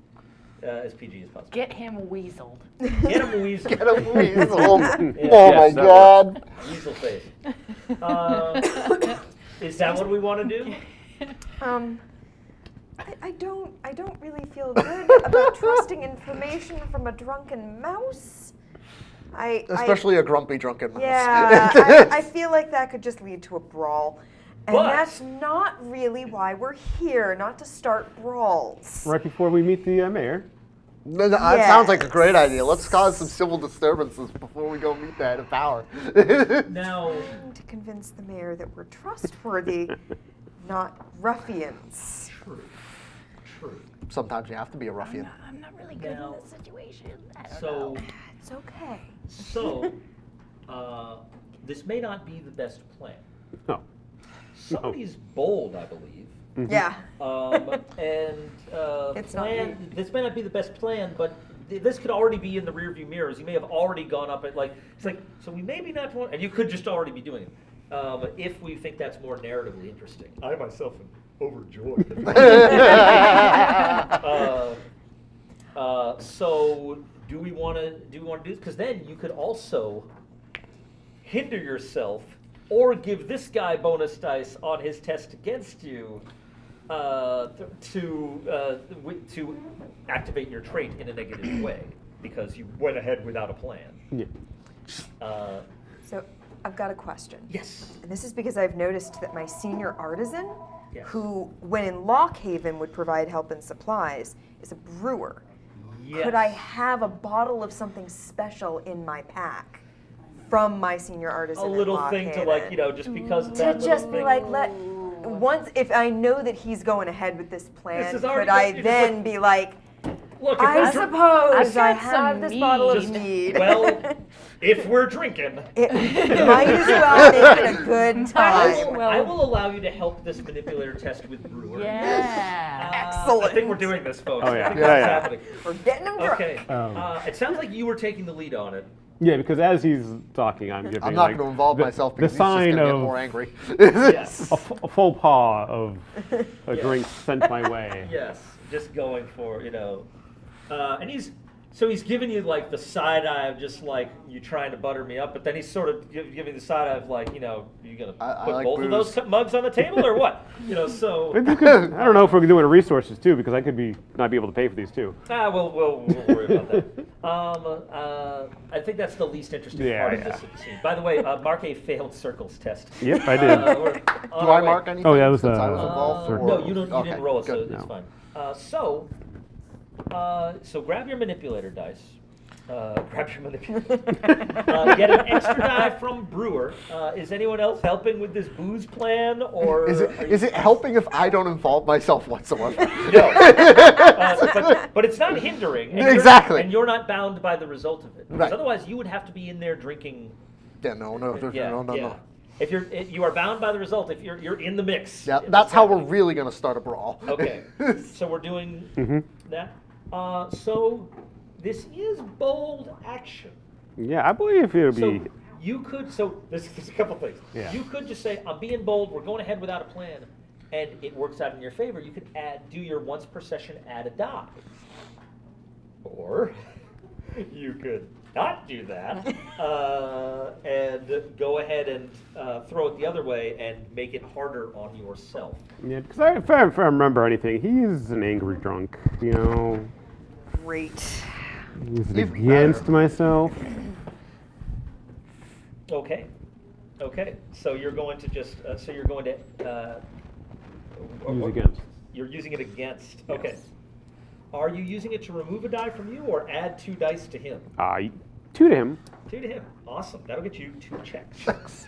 as PG as possible. Get him weaseled. Get him weasel. Get him weasel. Yeah. Oh my Yes, that god. Weasel face. Is that what we want to do? I don't really feel good about trusting information from a drunken mouse. Especially a grumpy drunken mouse. Yeah, I feel like that could just lead to a brawl. And But- that's not really why we're here, not to start brawls. Right before we meet the mayor. No, that sounds like a great Yes. idea. Let's cause some civil disturbances before we go meet the head of power. Now, Trying to convince the mayor that we're trustworthy, not ruffians. true. Sometimes you have to be a ruffian. I'm not really good Now, in this situation. I don't So, know. It's okay. This may not be the best plan. No. Somebody's bold, I believe. Yeah. It's not me. This may not be the best plan, but this could already be in the rearview mirrors. You may have already gone up at it's like, so we maybe not want, and you could just already be doing it. If we think that's more narratively interesting. I myself am overjoyed. So do we want to do this? Because then you could also hinder yourself or give this guy bonus dice on his test against you to activate your trait in a negative way because you went ahead without a plan. Yeah. So I've got a question. Yes. And this is because I've noticed that my senior artisan, Yes. who, when in Lockhaven, would provide help and supplies, is a brewer. Yes. Could I have a bottle of something special in my pack from my senior artisan? A in little thing to Lockhaven? just because of To that little just be thing. like, once, if I know that he's going ahead with this plan, This is already could I you're just then like, be like, Look, if I we're suppose I got have some this bottle of mead. mead. well, if we're drinking, it might as well make it a good I time. will, I will allow you to help this manipulator test with brewer. Yeah. Excellent. I think we're doing this, folks. Oh, yeah. I think Yeah, that's yeah. happening. We're getting him drunk. Okay. Um, It sounds like you were taking the lead on it. Yeah, because as he's talking, I'm giving I'm not like, going to involve the, myself the because he's just sign going to get of more angry. Yes. a faux pas of a Yes. drink sent my way. Yes. Just going for, and he's giving you like the side eye of just like you trying to butter me up, but then he's sort of giving the side eye of like, you gonna I put like both booze. of those mugs on the table or what? So Maybe we could, I don't know if we're doing resources too, because I could not be able to pay for these too. we'll worry about that. I think that's the least interesting Yeah, part of yeah. this scene. By the way, mark a failed circles test. Yep, I did. We're on Do our I way. mark anything? Oh, yeah, it was, since I was involved? Sure. No, you Okay, didn't roll it, so good. it's No. fine. So grab your manipulator dice. Grab your manipulator. Get an extra die from Brewer. Is anyone else helping with this booze plan, or Is it helping if I don't involve myself whatsoever? No. But it's not hindering. And Exactly. And you're not bound by the result of it. Because Right. otherwise, you would have to be in there drinking. Yeah, no. Yeah. If you are bound by the result, if you're in the mix. Yeah, It's that's how we're happening. really going to start a brawl. Okay. So we're doing that. So this is bold action. Yeah, I believe it would So be. you could. So there's a couple things. Yeah. You could just say, "I'm being bold. We're going ahead without a plan," and it works out in your favor. You could do your once per session add a die, or you could not do that and go ahead and throw it the other way and make it harder on yourself. Yeah, because if I remember anything, he's an angry drunk. You know, Great. he's Even against better. myself. Okay. So you're going to just. So you're going to. Use against. You're using it against. Okay. Are you using it to remove a die from you or add 2 dice to him? 2 to him, 2 to him. Awesome. That'll get you 2 checks.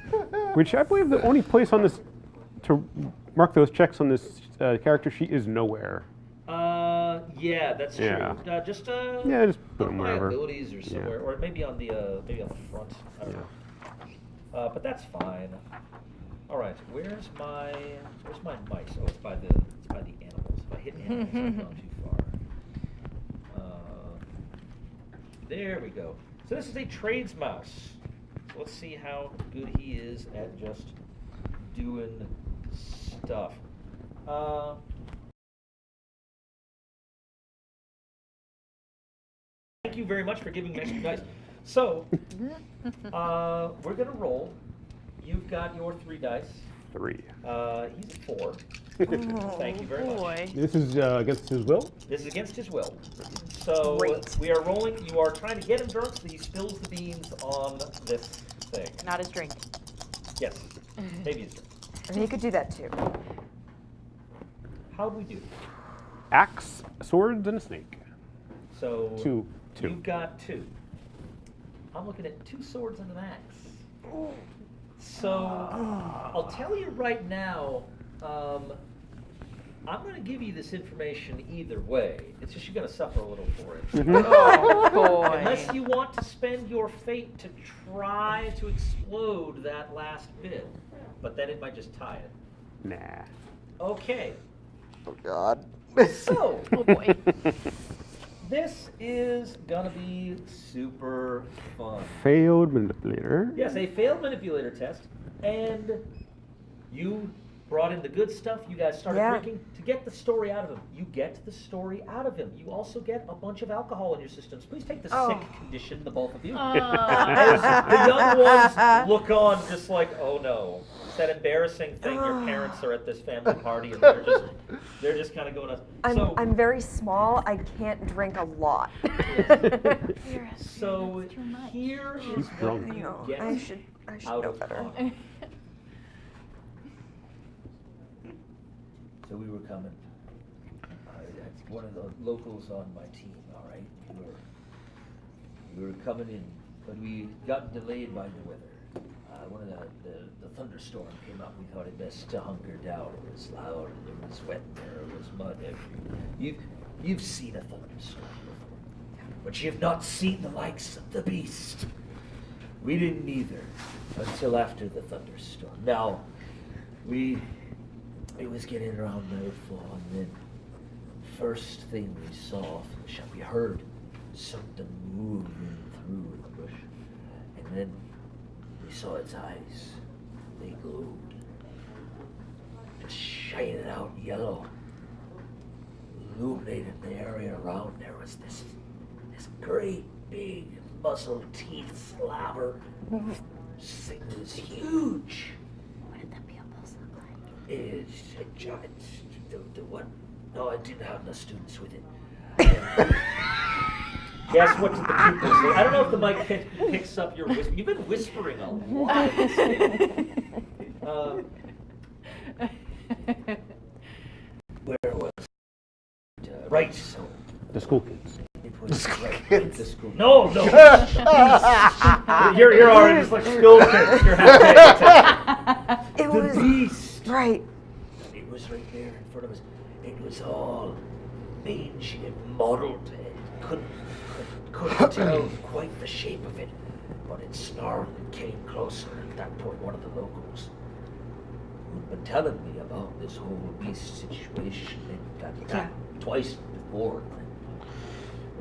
which I believe the only place on this to mark those checks on this character sheet is nowhere. Yeah, that's true. Yeah. Just Yeah, just put on 'em my wherever. abilities or somewhere, or maybe on the front. I don't know. But that's fine. All right. Where's my mice? Oh, it's by the animals. If I hit animals, I've gone too far. There we go. So this is a trades mouse. So let's see how good he is at just doing stuff. Thank you very much for giving me extra dice. So, we're going to roll. You've got your 3 dice. 3. He's a 4. Thank you very much. Boy. This is against his will. This is against his will. So Great. we are rolling. You are trying to get him drunk so he spills the beans on this thing. Not his drink. Yes. Maybe he's drunk. And he could do that too. How'd we do? Axe, swords, and a snake. So 2. you've got 2. I'm looking at 2 swords and an axe. So I'll tell you right now, I'm going to give you this information either way. It's just you're going to suffer a little for it. Oh boy. Unless you want to spend your fate to try to explode that last bit. But then it might just tie it. Nah. Okay. Oh, God. So, Oh boy. this is going to be super fun. Failed manipulator. Yes, a failed manipulator test. And you brought in the good stuff. You guys started Yeah. drinking to get the story out of him. You get the story out of him. You also get a bunch of alcohol in your systems. Please take the sick condition, the both of you. As the young ones look on just like, oh no. It's that embarrassing thing. Your parents are at this family party and they're just kind of going, I'm very small. I can't drink a lot. So here is what drunk. you No, get I should out know of better. Connor. So we were coming. That's one of the locals on my team, all right? We were coming in, but we got delayed by the weather. One of the thunderstorm came up. We thought it best to hunker down. It was loud, and it was wet, and there was mud everywhere. You've seen a thunderstorm before, but you've not seen the likes of the beast. We didn't either until after the thunderstorm. Now, it was getting around nightfall, and then first thing we saw from the shop, we heard something moving through the bush, and then we saw its eyes. They glowed, just shining out yellow, illuminating the area around. There was this great big muscle teeth slaver. This thing was huge. What did the pupils look like? It's a giant. The one. No, I didn't have enough students with it. Guess what the pupils say? I don't know if the mic picks up your whisper. You've been whispering a lot. Where was it? Right, so The school kids. it was right, the school. No. you're already just like school kids. You're half It the was beast. right. It was right there in front of us. It was all mangy and mottled. Couldn't tell quite the shape of it, but it snarled and came closer. At that point, one of the locals who'd been telling me about this whole beast situation and got attacked twice before.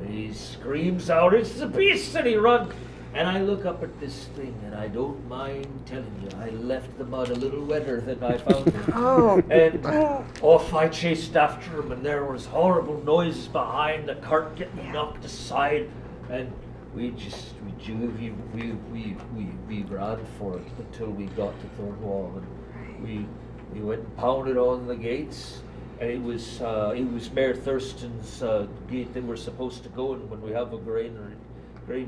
He screams out, "It's the beast!" and he runs. And I look up at this thing, and I don't mind telling you, I left the mud a little wetter than I found it. Oh. And off I chased after him, and there was horrible noises behind, the cart getting knocked aside, and we ran for it until we got to Thornwall, and we went and pounded on the gates. And it was Mayor Thurston's gate that we're supposed to go in when we have a grain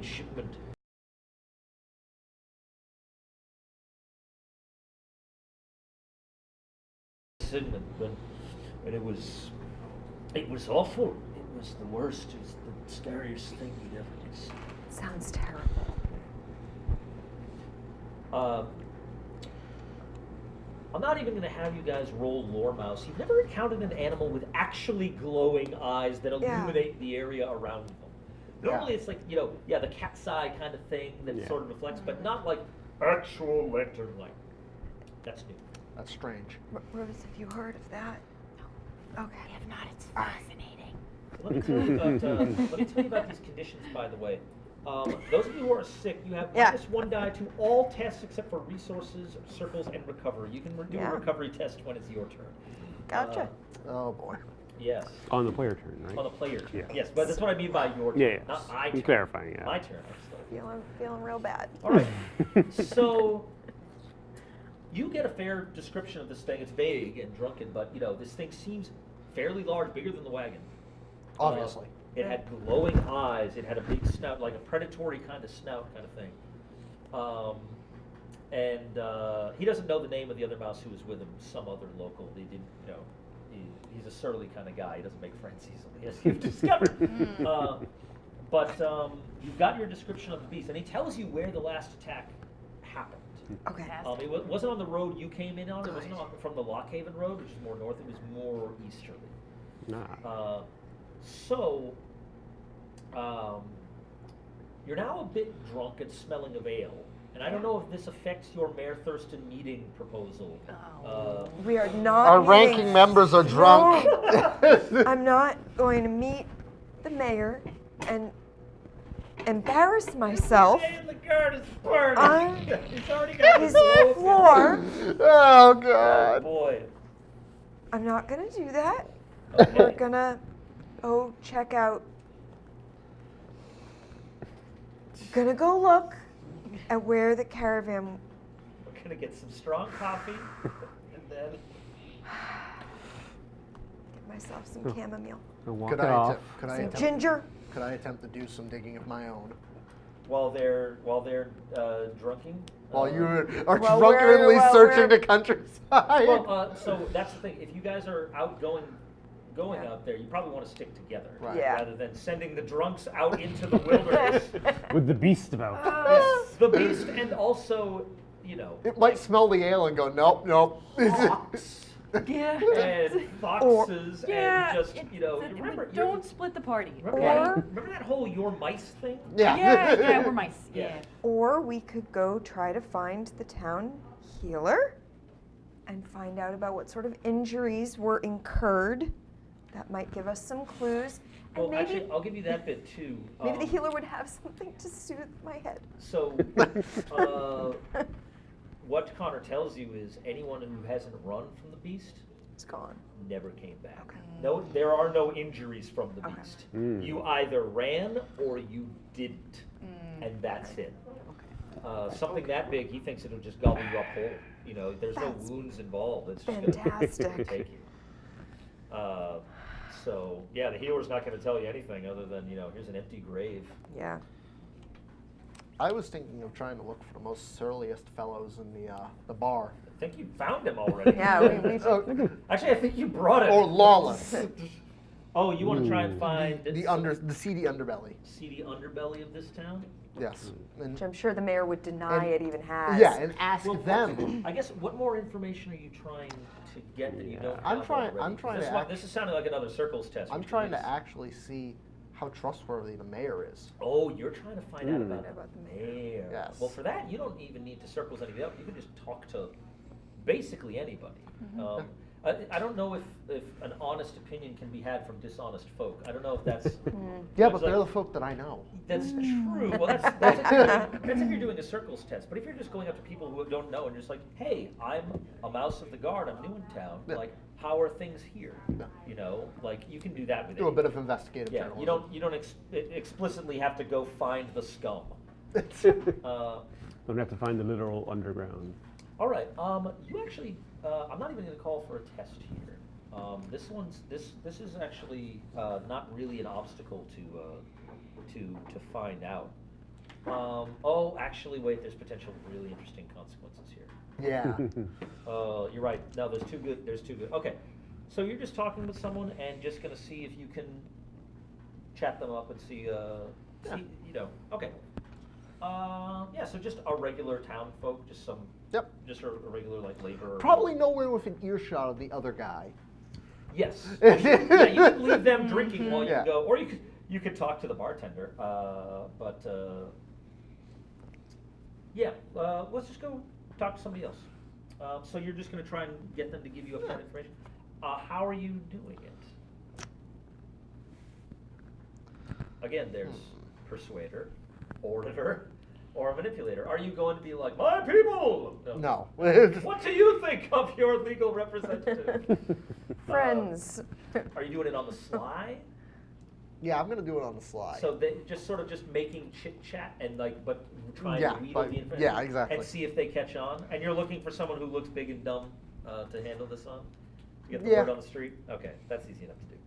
shipment. And it was awful. It was the worst. It was the scariest thing you'd ever seen. Sounds terrible. I'm not even going to have you guys roll lore mouse. You've never encountered an animal with actually glowing eyes that illuminate the area around them. Normally it's like, the cat's eye kind of thing that sort of reflects, but not like actual lantern light. That's new. That's strange. Rose, have you heard of that? No. Okay. If not, it's fascinating. Let me tell you about these conditions, by the way. Those of you who are sick, you have -1 die to all tests except for resources, circles, and recovery. You can do a recovery test when it's your turn. Gotcha. Oh boy. Yes. On the player turn, right? On the player turn. Yeah. Yes, but that's what I mean by your turn, Yeah. not my I'm turn. clarifying, yeah. My turn. Feeling real bad. All right. So you get a fair description of this thing. It's vague and drunken, but this thing seems fairly large, bigger than the wagon. Obviously. It had glowing eyes. It had a big snout, like a predatory kind of snout kind of thing. And he doesn't know the name of the other mouse who was with him, some other local. He didn't, he's a surly kind of guy. He doesn't make friends easily, as you've discovered. But you've got your description of the beast, and he tells you where the last attack happened. Okay. It wasn't on the road you came in on. It wasn't from the Lockhaven Road, which is more north. It was more easterly. Nah. You're now a bit drunk and smelling of ale. And I don't know if this affects your Mayor Thurston meeting proposal. We are not. Our meeting- ranking members are drunk. No. I'm not going to meet the mayor and embarrass myself The guard is burning. on He's already got his smoke. floor. Oh Oh God. boy. I'm not going to do that. Okay. We're going to check out. Gonna go look at where the caravan. We're gonna get some strong coffee, and then Get myself some chamomile. I'll walk Could it off. Some ginger. Could I attempt to do some digging of my own? while they're drunking. While you are Well, drunkenly we're- searching the countryside. Well, so that's the thing. If you guys are going Yeah. out there, you probably want to stick together Right. Yeah. rather than sending the drunks out into the wilderness. With the beast about. Yes, the beast, and also, It might smell the ale and go, nope, nope. hawks Yeah. and foxes Yeah. and just, Don't remember split the party. remember that whole your mice thing? Yeah, we're mice. Yeah. Or we could go try to find the town healer and find out about what sort of injuries were incurred. That might give us some clues. And Well, maybe, actually, I'll give you that bit too. maybe the healer would have something to soothe my head. So, what Connor tells you is anyone who hasn't run from the beast It's gone. never came back. Okay. No, there are no injuries from the Okay. beast. Mm. You either ran or you didn't, and that's it. Something that big, he thinks it'll just gobble you up whole. There's no That's wounds involved. It's just fantastic. gonna take you. So yeah, the healer's not going to tell you anything other than here's an empty grave. Yeah. I was thinking of trying to look for the most surliest fellows in the bar. I think you found him already. Yeah, we've Actually, I think you brought him. Or lawless. Oh, you want to try and find the seedy underbelly. seedy underbelly of this town? Yes. And, which I'm sure the mayor would deny and- it even has. yeah, and ask Well, them. I guess what more information are you trying to get that you don't I'm have trying- already? I'm trying this to one- act- This is sounding like another circles test. I'm which trying means- to actually see how trustworthy the mayor is. Oh, you're trying to find out about the the mayor. Yes. Well, for that, you don't even need to circles anybody up. You can just talk to basically anybody. I don't know if an honest opinion can be had from dishonest folk. I don't know if that's. Yeah, it's but they're like- the folk that I know. That's true. Well, that's if you're doing a circles test. But if you're just going up to people who don't know and you're just like, hey, I'm a mouse of the guard. I'm new in town. Yeah. Like, how are things here? Yeah. Like you can do that with Do a anybody. bit of investigative Yeah, journalism. you don't explicitly have to go find the scum. Don't have to find the literal underground. All right. You actually, I'm not even going to call for a test here. This is actually not really an obstacle to find out. Oh, actually, wait. There's potential really interesting consequences here. Yeah. You're right. No, there's two good. Okay, so you're just talking with someone and just going to see if you can chat them up and see. Okay. Yeah. So just a regular town folk, just some. Yep. Just a regular like labor. Probably nowhere within earshot of the other guy. Yes. Yeah, you can leave them drinking while you Yeah. go, or you could talk to the bartender. Let's just go talk to somebody else. So you're just going to try and get them to give you up that information. How are you doing it? Again, there's persuader, orator, or manipulator. Are you going to be like, my people? No. What do you think of your legal representative? Friends. Are you doing it on the sly? Yeah, I'm gonna do it on the slide. So they just making chit chat and but trying Yeah, to wheedle but- the information. yeah, exactly. And see if they catch on. And you're looking for someone who looks big and dumb to handle this on. To get the Yeah. word on the street. Okay, that's easy enough to do.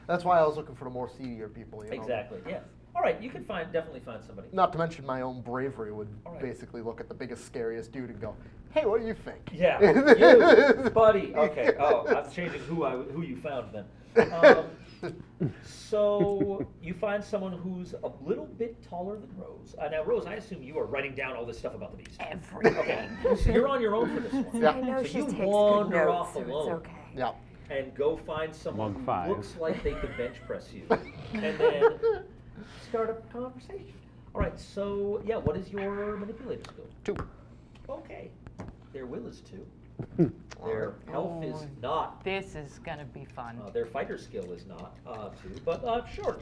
That's why I was looking for the more seedier people. You know? Exactly. Yeah. All right, you can definitely find somebody. Not to mention my own bravery would All right. basically look at the biggest, scariest dude and go, "Hey, what do you think?" Yeah, you, buddy. Okay. Oh, I'm changing who you found then. So you find someone who's a little bit taller than Rose. Now, Rose, I assume you are writing down all this stuff about the beast. Everything. Okay. So you're on your own for this one. Yeah. I know So she you takes good wander notes, off so it's alone. okay. Yeah. And go find someone Log who 5. looks like they could bench press you, and then start a conversation. All right. So yeah, what is your manipulator skill? 2. Okay. Their will is 2. Their health is not. This is gonna be fun. Their fighter skill is not 2, but sure.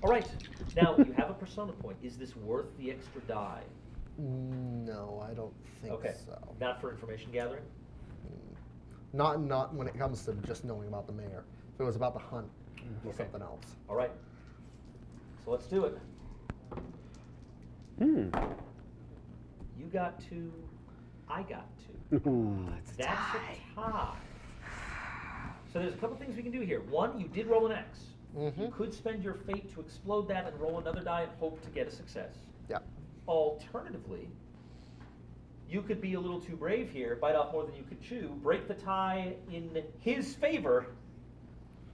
All right. Now you have a persona point. Is this worth the extra die? No, I don't think Okay. so. Not for information gathering. Not when it comes to just knowing about the mayor. If it was about the hunt, it'd be Okay. something else. All right. So let's do it. You got 2. I got 2. That's a tie. So there's a couple things we can do here. One, you did roll an X. You could spend your fate to explode that and roll another die and hope to get a success. Yeah. Alternatively, you could be a little too brave here, bite off more than you could chew, break the tie in his favor,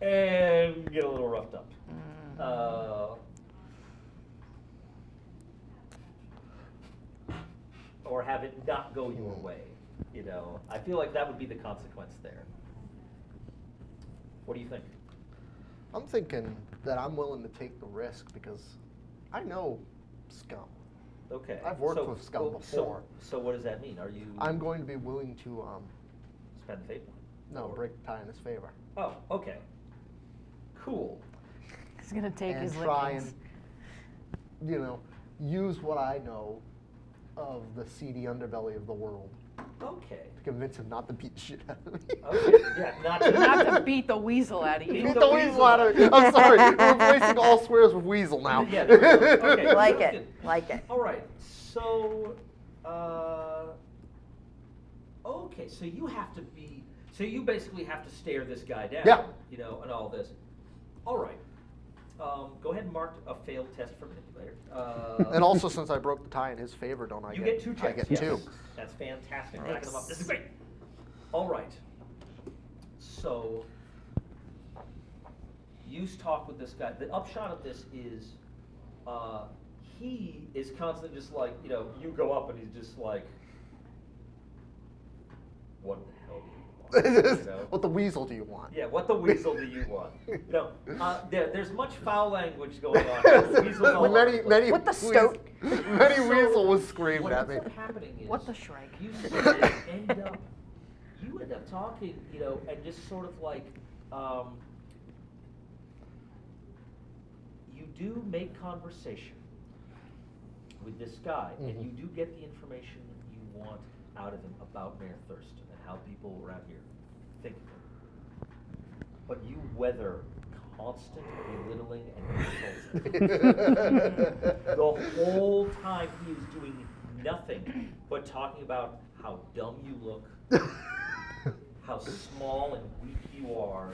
and get a little roughed up. Or have it not go your way. I feel like that would be the consequence there. What do you think? I'm thinking that I'm willing to take the risk because I know scum. Okay. I've worked with scum before. So what does that mean? Are you I'm going to be willing to spend the fate point? no Or- break the tie in his favor Oh, okay. Cool. He's gonna take and his try lickings. and use what I know of the seedy underbelly of the world Okay. to convince him not to beat the shit out of me. Okay. Yeah. Not to beat the weasel out of you. Beat the weasel out of me. I'm sorry, we're replacing all swears with weasel now. Yeah. There we go. Okay. Like sounds it. good. Like it. All right. So, okay. So you have to be. So you basically have to stare this guy down. Yeah. You know, and all this. All right. Go ahead and mark a failed test for manipulator. And also, since I broke the tie in his favor, don't I you get? get 2 I checks. get yes. 2. That's fantastic. Racking them up. This is great. All right. So you talk with this guy. The upshot of this is he is constantly just like, you know, you go up and he's just like, what the hell do you want? You know? What the weasel do you want? Yeah, what the weasel do you want? You know, there's much foul language going on. Weasels all over the place. Many What the stoat? Many So, weasel was screamed what at ends me. up happening is What the shrike? you sort of end up talking, you know, and just sort of like you do make conversation with this guy, and you do get the information you want out of him about Mayor Thurston and how people around here think of him. But you weather constant belittling and insulting. The whole time he is doing nothing but talking about how dumb you look, how small and weak you are,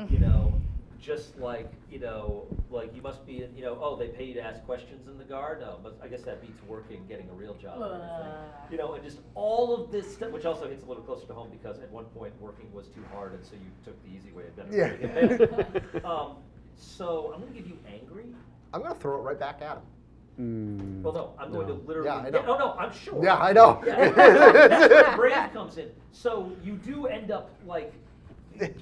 you know, just like, you know, like you must be, you know, oh, they pay you to ask questions in the Guard? No, but I guess that beats working, getting a real job and everything. You know, and just all of this stuff, which also hits a little closer to home because at one point working was too hard and so you took the easy way of better. So I'm going to give you angry. I'm going to throw it right back at him. Well, no, I'm going to literally. Yeah, I know. Oh, no, I'm sure. Yeah, I know. Yeah, that's where Brave comes in. So you do end up like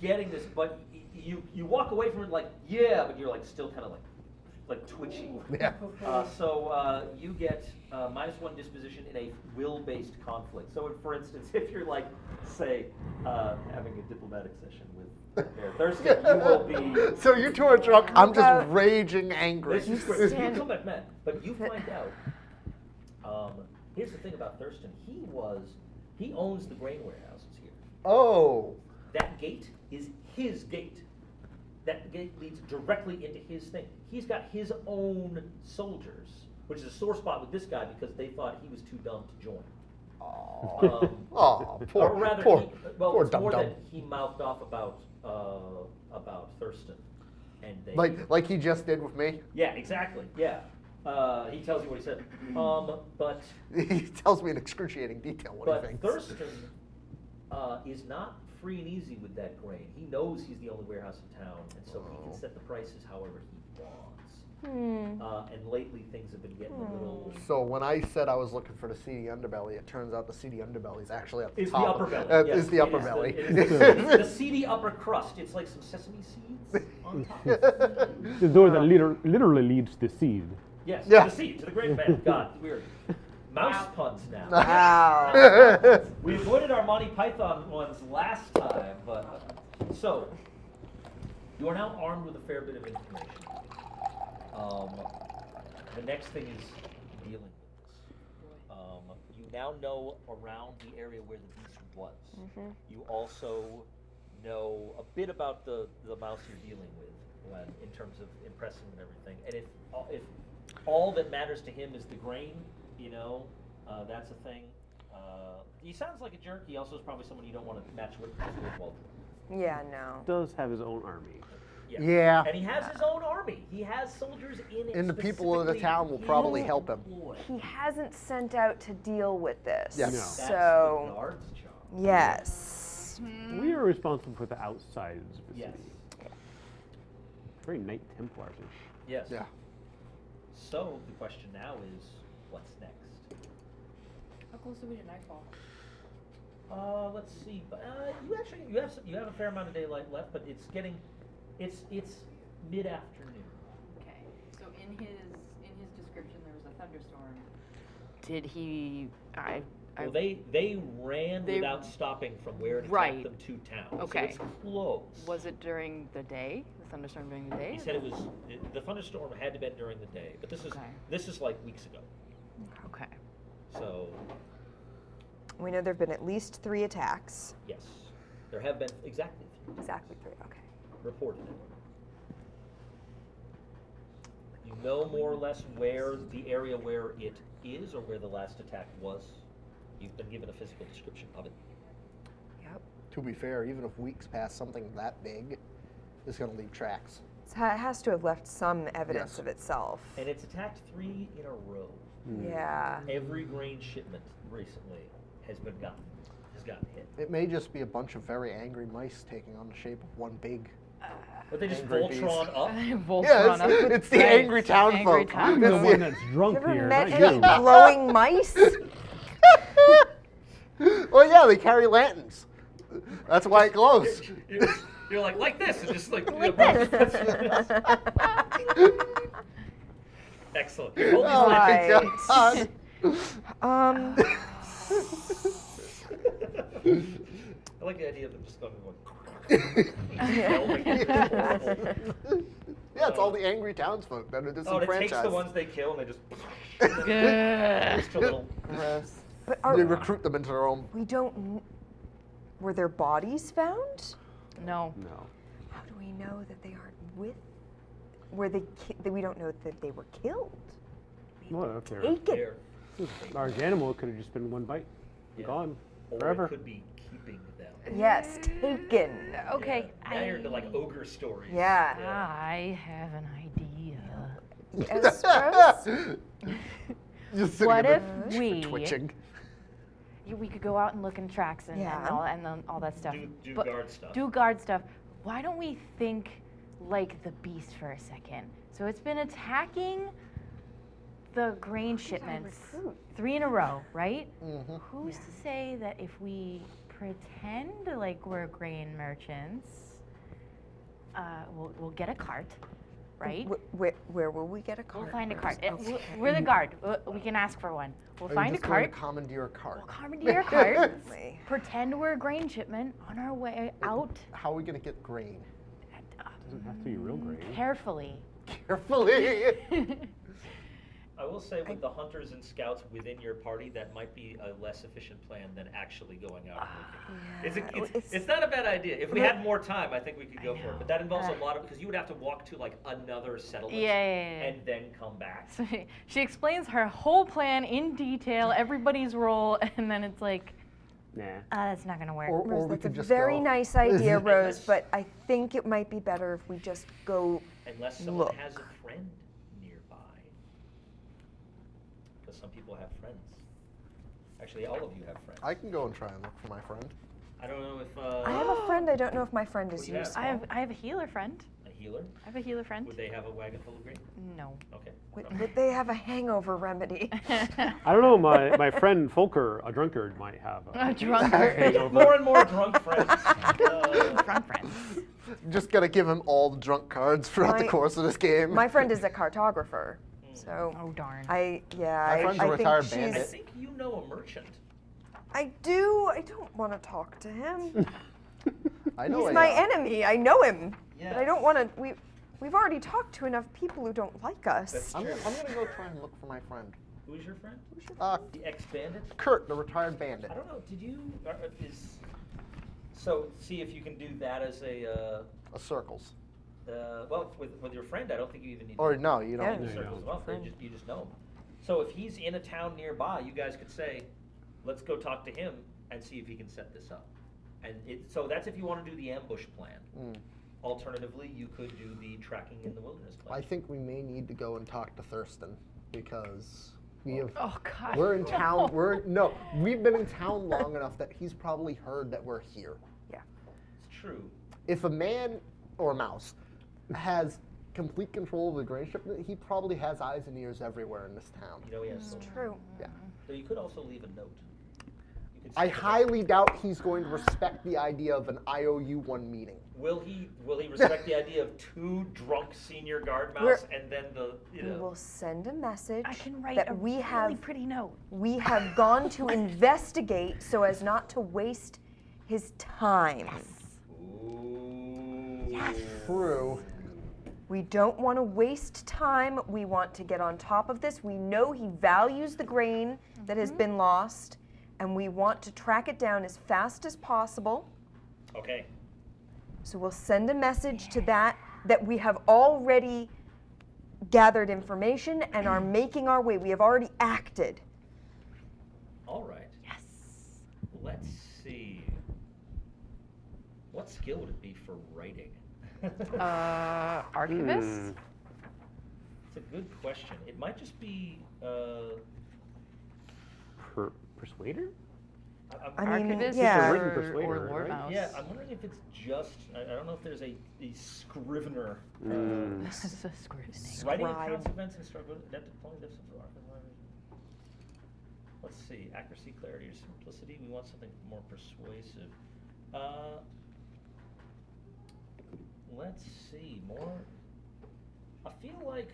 getting this, but you walk away from it like, yeah, but you're like still kind of like twitchy. Yeah. So you get -1 disposition in a will-based conflict. So for instance, if you're like, say, having a diplomatic session with Mayor Thurston, you will be. So you two are drunk. I'm just raging angry. This is great. You come back mad, but you find out. Here's the thing about Thurston. He owns the grain warehouses here. Oh. That gate is his gate. That gate leads directly into his thing. He's got his own soldiers, which is a sore spot with this guy because they thought he was too dumb to join. Oh, poor, Or rather, poor, it's poor dumb more dumb. that he mouthed off about Thurston, and they Like he just did with me. yeah, exactly, yeah. He tells you what he said, but He tells me in excruciating detail what he but thinks. Thurston is not free and easy with that grain. He knows he's the only warehouse in town, and so he can set the prices however he wants. And lately things have been getting a little. So when I said I was looking for the seedy underbelly, it turns out the seedy underbelly is actually at the It's top. the upper belly. Yes, Is the it upper is belly. It's the seedy upper crust. It's like some sesame seeds on top. The door that literally leads to seed. Yes, Yeah. to the seed, to the great man. God, weird. Mouse puns now. Wow. We avoided our Monty Python ones last time, but so you are now armed with a fair bit of information. The next thing is dealing with this. You now know around the area where the beast was. You also know a bit about the mouse you're dealing with, in terms of impressing and everything. And if all that matters to him is the grain, you know, that's a thing. He sounds like a jerk. He also is probably someone you don't want to match with Thornwall. Yeah, no. Does have his own army. Yeah. And he has his own army. He has soldiers in it. And the people of the town will probably help him. He hasn't sent out to deal with this. Yes. No. That's the So, guard's job. yes. We are responsible for the outsides of the Yes. city. Very Knight Templars-ish. Yes. Yeah. So the question now is, what's next? How close are we to nightfall? Let's see. You have a fair amount of daylight left, but it's mid-afternoon. Okay. So in his description, there was a thunderstorm. Did he? Well, they ran They- without stopping from where it attacked Right. them to town. Okay. So it's close. Was it during the day? The thunderstorm during the day? He said the thunderstorm had to be during the day, but this is like weeks ago. Okay. So We know there have been at least 3 attacks. yes, there have been exactly 3 Exactly 3, okay. reported. You know more or less where the area where it is, or where the last attack was. You've been given a physical description of it. Yep. To be fair, even if weeks pass, something that big is going to leave tracks. It has to have left some evidence Yes. of itself. And it's attacked 3 in a row. Yeah. Every grain shipment recently has gotten hit. It may just be a bunch of very angry mice taking on the shape of one big. But they just Angry bees. Voltron up. Voltron up. It's the Right. angry town Angry folk. town I'm the It's one that's drunk You ever here, met not any you. glowing mice? Well, yeah, they carry lanterns. That's why it glows. You're like this, and just like Excellent. Here, hold these Oh my Right. God. I like the idea of them just going Yeah, it's all the angry townsfolk that are Oh, disenfranchised. and it takes the ones they kill and they just Good. extra little. Gross. But They recruit them into their own. we don't. Were their bodies found? No. No. How do we know that they aren't with? Were they? We don't know that they were killed. Well, if they're Taken. There. large animal, it could have just been one bite. Yeah. Gone. Or Forever. it could be keeping them. Yes, taken. Okay. Yeah. Now you're into like ogre stories. Yeah. I have an idea. Yes, Rose? Just sitting What in if the- we twitching? we could go out and look in tracks and, Yeah. and all that stuff. Do But- guard stuff. Do guard stuff. Why don't we think like the beast for a second? So it's been attacking the grain shipments recruit? 3 in a row, right? Mhm. Who's to say that if we pretend like we're grain merchants, we'll get a cart, right? Where will we get a cart? We'll find a Rose? cart. Okay. We're the guard. We can ask for one. We'll Are you find a just going cart. to commandeer a cart? We'll commandeer a cart. Wait. Pretend we're a grain shipment on our way out. How are we going to get grain? Doesn't have to be real grain. Carefully. Carefully. I will say with the hunters and scouts within your party, that might be a less efficient plan than actually going out and looking. It's not a bad idea. If we had more time, I think we could go for it. But that involves a lot of, because you would have to walk to like another settlement Yeah. and then come back. So she explains her whole plan in detail, everybody's role, and then it's like, Nah. that's not gonna work. Or Rose, we that's could a just very go. nice idea, Rose, but I think it might be better if we just go. Unless someone Look. has a friend nearby. Because some people have friends. Actually, all of you have friends. I can go and try and look for my friend. I don't know if I have a friend. I don't know if my friend What is do you have? useful. I have a healer friend. a healer. I have a healer friend. Would they have a wagon full of grain? No. Okay. Would they have a hangover remedy? I don't know. My friend Folker, a drunkard, might have A drunkard. hangover. More and more drunk friends. Drunk friends. Just gotta give him all the drunk cards throughout the My- course of this game. My friend is a cartographer, so Oh darn. I friend's a I retired think I bandit. she's. think you know a merchant. I do. I don't want to talk to him. I know He's a, my enemy. I know him, but I Yes. don't want to. We've already talked to enough people who don't like us. That's I'm true. gonna go try and look for my friend. Who's your friend? The ex-bandit? Kurt, the retired bandit. I don't know. Did you? So see if you can do that as a. Circles. Well, with your friend, I don't think you even need. Or to no, you Yeah. don't. do No, you circles don't. well. You just know him. So if he's in a town nearby, you guys could say, "Let's go talk to him and see if he can set this up." And so that's if you want to do the ambush plan. Mm. Alternatively, you could do the tracking in the wilderness plan. I think we may need to go and talk to Thurston because we have. Oh god. We're in town. We've been in town long enough that he's probably heard that we're here. It's true. If a man or a mouse has complete control of the grain shipment, he probably has eyes and ears everywhere in this town. You know he has. It's True. Yeah. So you could also leave a note. You could I say, highly doubt he's going to respect the idea of an IOU1 meeting. Will he respect the idea of 2 drunk senior guard mouse We're- and then the We will send a message I can write that a we really have pretty note. we have gone to investigate so as not to waste his time. Ooh. True. We don't want to waste time. We want to get on top of this. We know he values the grain that has been lost, and we want to track it down as fast as possible. Okay. So we'll send a message to that we have already gathered information and are making our way. We have already acted. All right. Yes. Let's see. What skill would it be for writing? Archivist? It's a good question. It might just be. Persuader? I mean, Archivist yeah. Written or persuader, Lord right? Mouse? Yeah, I'm wondering if it's just. I don't know if there's a scrivener. This is a scrivening. Writing Scribe. accounts, events, and struggle. Let's see. Accuracy, clarity, or simplicity. We want something more persuasive. Let's see. More. I feel like.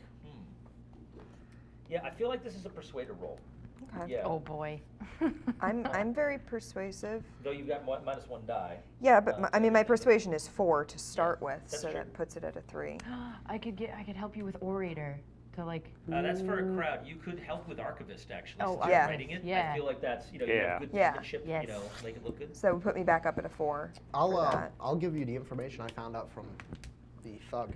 Yeah, I feel like this is a persuader roll. Okay. Yeah. Oh boy. I'm very persuasive. Though you've got minus 1 die. Yeah, but I mean, my persuasion is 4 to start with, that's so true. that puts it at a 3. I could help you with orator to like. That's for a crowd. You could help with archivist actually. Oh, since you're yeah. writing it. I Yeah. feel like that's you Yeah. have good Yeah. penmanship. Yes. Make it look good. So put me back up at a 4. for that. I'll give you the information I found out from the thug.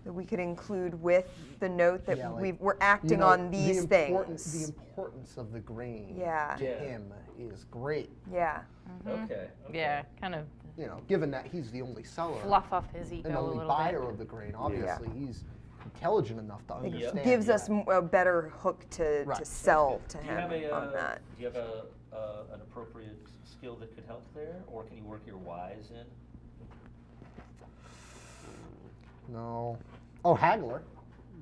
That we could include with the note that Yeah, like, we're acting You know, on these the things. importance of the grain Yeah. to Yeah. him is great. Yeah. Okay. Yeah, kind of You know, given that he's the only seller fluff off his ego and a only little buyer bit. of the grain, obviously he's intelligent enough to It understand. gives us that. a better hook to Right. sell to Do you have him on that. Do you have an appropriate skill that could help there, or can you work your wise in? No. Oh, haggler.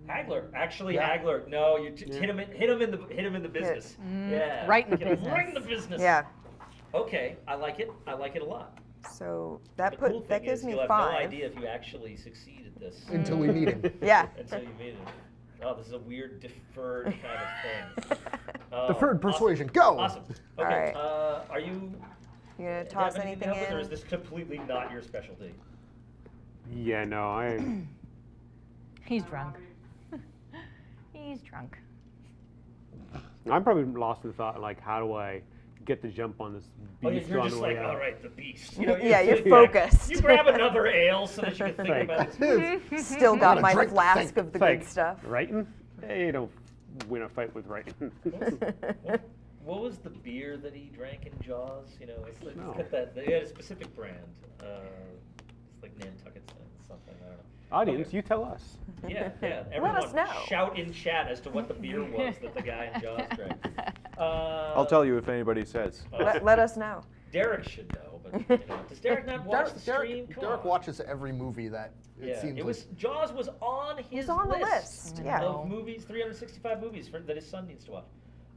Haggler, actually, Yeah. haggler. No, you hit him in the business. Yeah, Right in the Hit him business. Right in the business. Yeah. Okay, I like it. I like it a lot. So that The cool thing that gives is me you'll have 5. no idea if you actually succeed at this Until we meet him. Yeah. until you meet him. Oh, this is a weird deferred kind of thing. Deferred persuasion. Awesome. Go. Awesome. All Okay. right. Are you? You gonna do you toss have anything to help with, or in? is this completely not your specialty? Yeah, no, I. He's drunk. He's drunk. I'm probably lost in thought, like, how do I get the jump on this Oh, beast you're on just the way like, out? all right, the beast. Yeah, you're you- focused. You grab another ale so that you can think Right. about this. Still got Wanna my drink, flask think. of the It's like, good stuff. Writing? Hey, you don't win a fight with writing. What was the beer that he drank in Jaws? You know, it's like No. it's got that. They had a specific brand. It's like Nantucket something. I don't know. Audience, Okay. you tell us. Yeah, yeah. Everyone us know. shout in chat as to what the beer was that the guy in Jaws drank. I'll tell you if anybody says. Let us know. Derek should know, but you know, does Derek not watch the stream? Come Derek on. watches every movie that it Yeah, seems it was like. Jaws was on his on the list, yeah. of movies, 365 movies that his son needs to watch.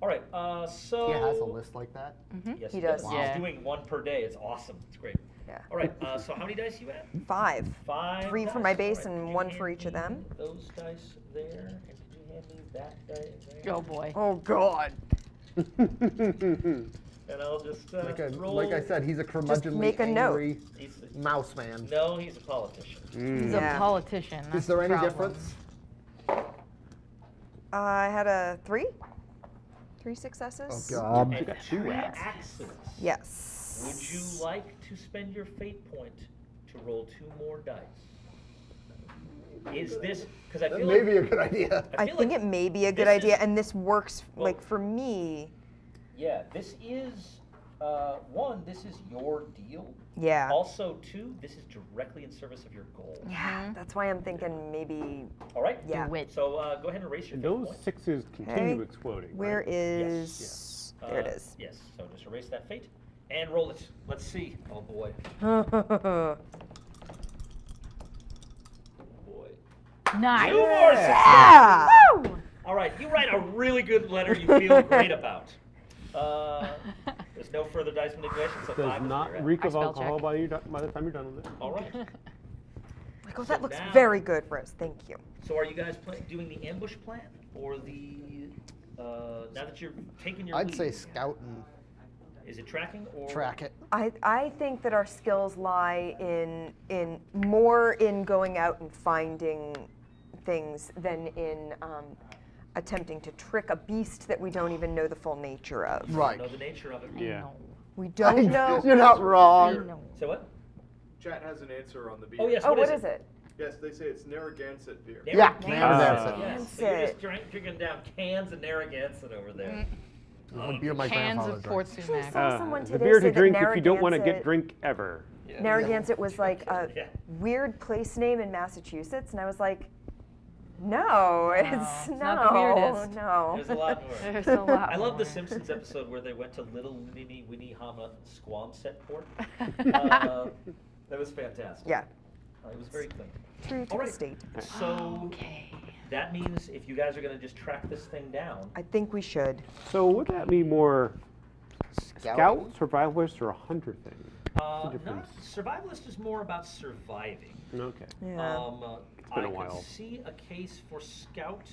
All right, so He has a list like that. Yes, He does. Yeah. He's doing one per day. It's awesome. It's great. Yeah. All right, so how many dice you at? 5. 5. 3 for dice. my All base right, and could you 1 for hand each of me them. Those dice there, and could you hand me that die there? Oh boy. Oh God. And I'll just roll. Like I said, he's a curmudgeonly, make a note. angry He's mouse man. no, he's a politician. He's Yeah. a politician. That's Is there the any problem. difference? I had a 3. 3 successes. Oh God. And got 3 2 axes. axes. Yes. Would you like to spend your fate point to roll 2 more dice? Is this because I That feel may like be a good idea. I feel think like it may be a good this idea, is- and this works well- like for me. yeah, this is one. This is your deal. Yeah. Also, 2, this is directly in service of your goal. Yeah. That's why I'm thinking maybe. All right. Yeah. Do it. So go ahead and erase your And fate those point. 6s continue Okay. exploding. Where right? is? There it is. Yes. So just erase that fate and roll it. Let's see. Oh boy. Yeah. Boy. Nice. 2 more successes. Yeah. Woo! All right. You write a really good letter you feel great about. There's no further dice manipulation. So 5 Does is where not you're at. reek I of spell alcohol check. by the time you're done with it. All right. Like, oh, that looks now- very good, Rose. Thank you. So are you guys doing the ambush plan or the now that you're taking your I'd lead, say scout and is it tracking or track it. I think that our skills lie in more in going out and finding things than in attempting to trick a beast that we don't even know the full nature of. Right. know the nature of it? Yeah. No. We don't know. You're not wrong. No. So what? Chat has an answer on the beer. Oh yes. Oh, what what is is it? Yes, they say it's Narragansett beer. Yeah, Narragansett. Narragansett. Yes. So you're Narragansett. just drinking down cans of Narragansett over there. What beer my Cans grandfather of drank. Port Sumac. Saw someone the today beer say to that drink if you don't want to get Narragansett- drink ever. Yeah. Narragansett was like a Yeah. weird place name in Massachusetts, and I was like, no, it's not the weirdest. no. There's a lot more. There's a lot I love the more. Simpsons episode where they went to Little Ninny Winnie Hama Squamset Port. That was fantastic. Yeah, It was very clean. true to All the right. state. So Okay. that means if you guys are going to just track this thing down, I think we should. So would that be more Scouting? scout, survivalist, or a hunter thing? not difference? survivalist is more about surviving. Okay. Yeah. been a I while. could see a case for scout.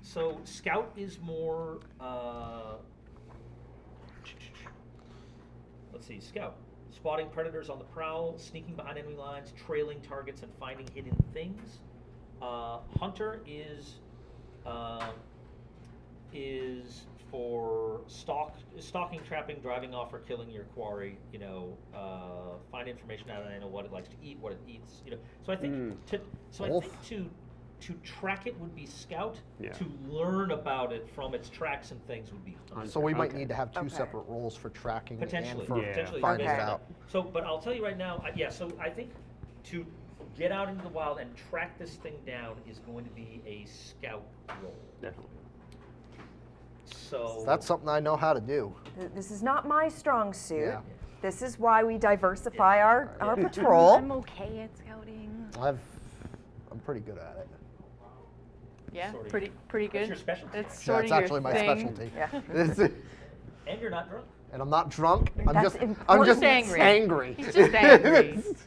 So scout is more. Let's see, scout. Spotting predators on the prowl, sneaking behind enemy lines, trailing targets, and finding hidden things. Hunter is for stalking, trapping, driving off, or killing your quarry. Find information out of it, what it likes to eat, what it eats. So I think to track it would be scout. Yeah. To learn about it from its tracks and things would be hunter. So we might Okay. need to have two Okay. separate roles for tracking Potentially, and for Yeah. potentially. finding Okay. it out. So, but I'll tell you right now, so I think to get out into the wild and track this thing down is going to be a scout role. Definitely. So That's something I know how to do. This is not my strong suit. Yeah. This is why we diversify our patrol. I'm okay at scouting. I'm pretty good at it. Yeah, Sort of. pretty good. That's your specialty. It's Yeah, sort it's of your actually my thing. specialty. Yeah. and you're not drunk. And I'm not drunk. I'm That's just important. angry. He's just angry. That's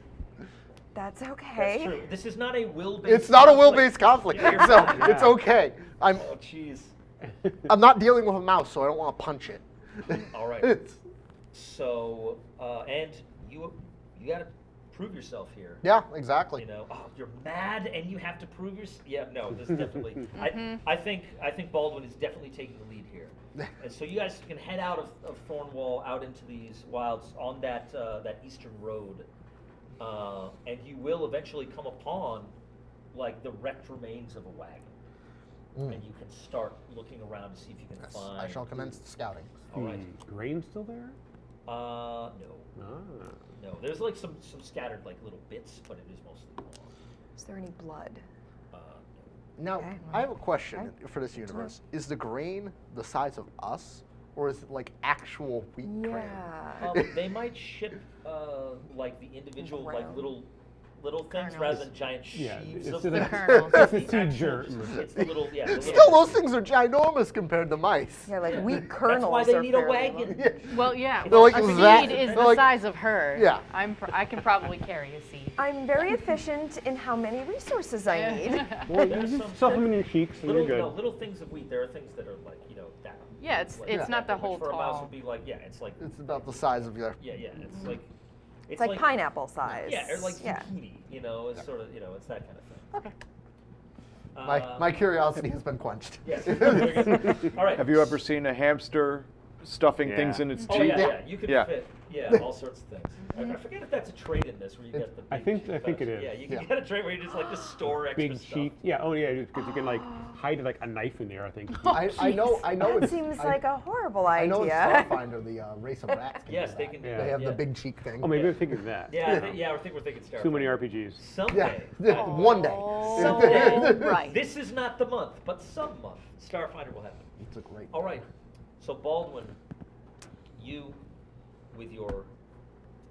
That's okay. true. This is not a will-based. It's not a conflict. will-based conflict, Yeah, you're so fine. it's okay. Oh, jeez. I'm not dealing with a mouse, so I don't want to punch it. All right. So, and you got to prove yourself here. Yeah, exactly. You're mad and you have to prove yourself. Yeah, no, this is definitely. I think Baldwin is definitely taking the lead here. And so you guys can head out of Thornwall out into these wilds on that eastern road, and you will eventually come upon like the wrecked remains of a wagon, and you can start looking around to see if you can Yes, find. I shall commence the scouting. All right. Grain still there? No. Ah. No, there's like some scattered like little bits, but it is mostly gone. Is there any blood? Now, Okay. I have a question Okay. for this universe. Is the grain the size of us, or is it like actual wheat grain? Yeah. They might ship like the individual like Round. little things Kernels. rather than giant Yeah, sheaves it's of the them. kernels. It's the The seed actual- germ. It's the little the Still, little- those things are ginormous compared to mice. Yeah, like wheat That's kernels. why they are need a fairly wagon. low. Well, yeah. They're like a seed that- is they're the like- size of her. Yeah. I can probably carry a seed. I'm very efficient in how many resources I need. Well, There's you some- just stuff them in your cheeks and little you're good. no, little things of wheat. There are things that are like that. Yeah, it's Like it's that, not the which whole for a mouse tall. would be like it's like It's about the size of your. yeah it's like It's like pineapple size. Yeah, or like yeah. zucchini. It's sort of it's that kind of thing. Okay. My curiosity has been quenched. Yes. Very good. All right. Have you ever seen a hamster stuffing Yeah. things in its Oh cheek? yeah. You could Yeah. fit all sorts of things. I forget if that's a trait in this where you get the. I big think- cheek I think it pouch. is. Yeah, you can Yeah. get a trait where you just store extra Big stuff. cheek. Yeah. Oh yeah, because you can like hide like a knife in there. I think. I know. That it's, seems I, like a horrible I know idea. it's Starfinder, the race of rats. Can Yes, do they that. can do Yeah. that. They have yeah. the big cheek thing. Oh, maybe Yeah. I'm thinking of that. Yeah, I think we're thinking Starfinder. Too many RPGs. Someday. Yeah. One day. Someday. Right. This is not the month, but some month, Starfinder will happen. It's a great. All right. So Baldwin, you, with your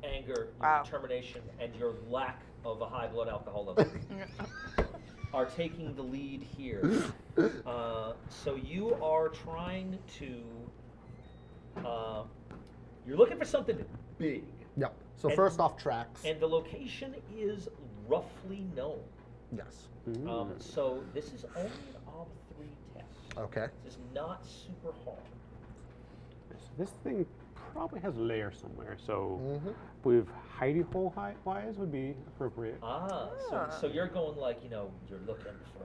anger, your Wow. determination, and your lack of a high blood alcohol level, are taking the lead here. So you are trying to. You're looking for something big, Yep. So And- first off, tracks. and the location is roughly known. Yes. So this is only an OB3 test. Okay. This is not super hard. So this thing probably has a layer somewhere. So Mm-hmm. with hidey hole wise would be appropriate. So you're going like, you're looking for.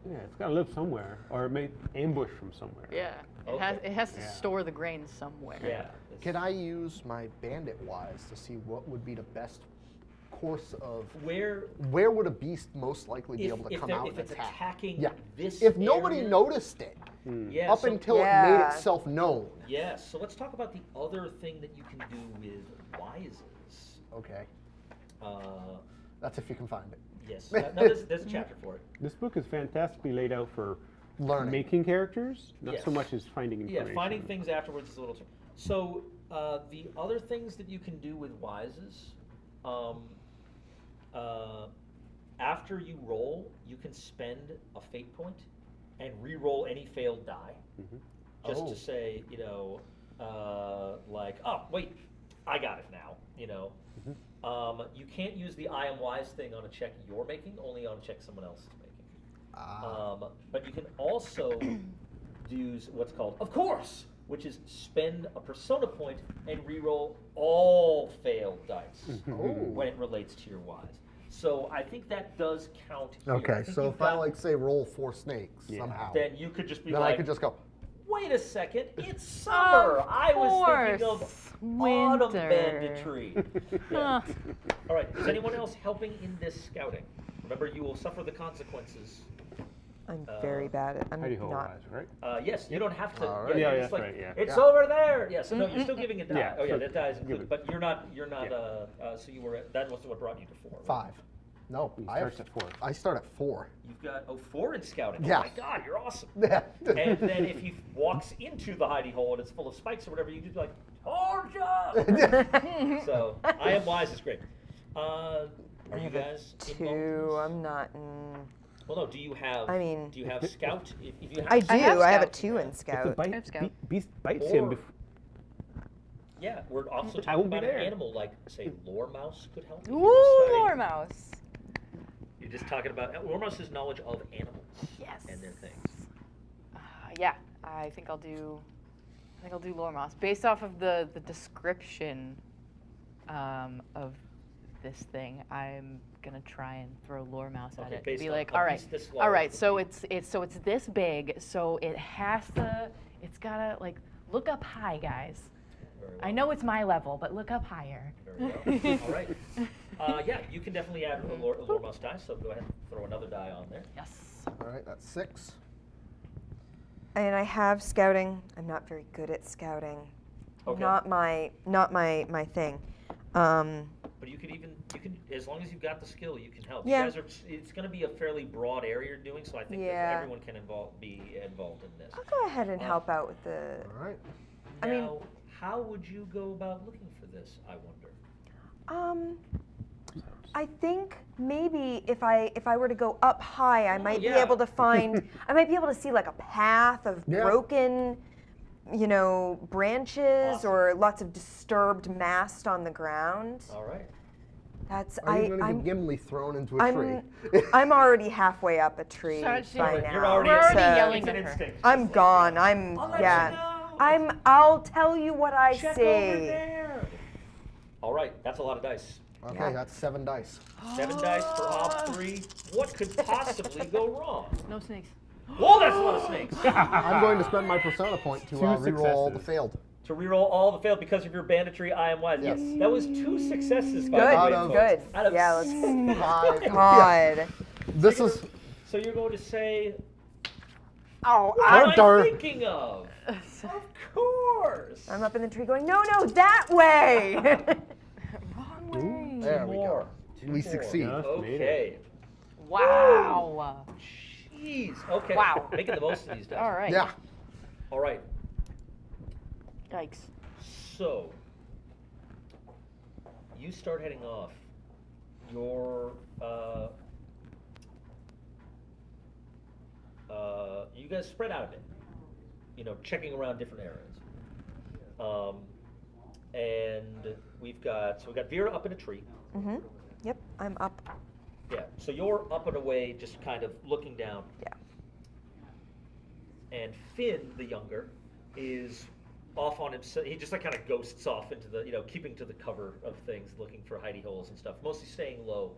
Yeah, it's got to live somewhere, or it may ambush from somewhere. Yeah. Okay. It has to Yeah. store the grain somewhere. Yeah. it's- Can I use my bandit wise to see what would be the best course of Where would a beast most likely be able to come out if and it's attack? attacking Yeah. this If nobody area- noticed it, Yeah. up so, until it Yeah. made itself known. Yes. So let's talk about the other thing that you can do with wises. Okay, Uh, that's if you can find it. yes. No, there's a chapter for it. This book is fantastically laid out for Learning. making characters, not Yes. so much as finding information. Yeah, finding things afterwards is a little. So the other things that you can do with wises, after you roll, you can spend a fate point and re-roll any failed die, just Oh. to say, like, oh wait, I got it now. You can't use the I am wise thing on a check you're making, only on a check someone else is making. But you can also use what's called, of course, which is spend a persona point and re-roll all failed dice when it relates to your wise. So I think that does count here. I Okay, think so you've if I got- like say roll 4 snakes somehow, then you could just be then like, I could just go. wait a second, it's summer. I was thinking of course. autumn Winter. banditry. Yeah. All right, is anyone else helping in this scouting? Remember, you will suffer the consequences. I'm very bad at. I'm Hidey hole not. wise, right? Yes, you don't have to. All right. Yeah, you're that's just right, yeah. It's Yeah. over there. Yeah, so no, you're still giving a die. Yeah, Oh yeah, so that die is give included. it. But you're not. Yeah. So you were. That was what brought you to 4. 5. No, He I starts at 4. I start at 4. You've got 4 in scouting. Yeah. Oh my God, you're awesome. Yeah. And then if he walks into the hidey hole and it's full of spikes or whatever, you just be like, Torja! So I am wise is great. Are you guys involved in 2. this? I'm not. Well, no. Do you have? I mean- do you have scout? If you have, I do. I have I have a scout. 2 in If the scout. bite, Scout. beast bites Or- him, Yeah, we're also I talking won't be about an there. animal like, say, lore mouse could help. if you're Ooh, deciding- lore mouse. You're just talking about lore mouse's knowledge of animals. Yes. And their things. Yeah, I think I'll do lore mouse based off of the description of this thing. I'm gonna try and throw lore mouse at Okay, it. based Be on like, a all right, beast this all large right. would So be- it's this big. So it's gotta like look up high, guys. Very I well. know it's my level, but look up higher. Very well. All right. Yeah, you can definitely add a lore mouse die. So go ahead and throw another die on there. Yes. All right, that's 6. And I have scouting. I'm not very good at scouting. Okay. Not my thing. But you can as long as you've got the skill, you can help. Yeah. You guys are. It's going to be a fairly broad area you're doing, so I think that Yeah. everyone can be involved in this. I'll go ahead and help out with the. All right. I mean- Now, how would you go about looking for this? I wonder. I think maybe if I were to go up high, I might yeah. be able to find. I might be able to see like a path of Yeah. broken, branches Awesome. or lots of disturbed mast on the ground. All right. That's Are you going to I'm get Gimli thrown into a tree? I'm already halfway up a tree Start by shooting. now. You're already, We're already so yelling it's an at her. instinct. I'm Just like, gone. I'm I'll let yeah. you know. I'll tell you what I Check see. over there. All right, that's a lot of dice. Okay, Yeah. that's 7 dice. 7 dice for all 3. What could possibly go wrong? No snakes. Whoa, that's a lot of snakes. I'm going to spend my persona point to 2 reroll all the successes. failed. To reroll all the failed because of your banditry, I am wise. Yes. That was 2 successes. By Good, the way, Out of- folks. good. Out of Yeah, let's. 5. Yeah. God. This is So you're going to say, Oh, what am I Darn. thinking of? Of course. I'm up in the tree going, no, that way. Wrong way. there we More. go. Two We more. succeed. Just made it. Okay. Wow. Jeez. Okay. Wow. Making the most of these dice. All right. Yeah. All right. Yikes. So, you start heading off. Your, you guys spread out a bit. Checking around different areas. And we've got Vera up in a tree. Mhm. Yep, I'm up. Yeah. So you're up and away, just kind of looking down. Yeah. And Finn, the younger, is off on himself. He just like kind of ghosts off into the, keeping to the cover of things, looking for hidey holes and stuff, mostly staying low.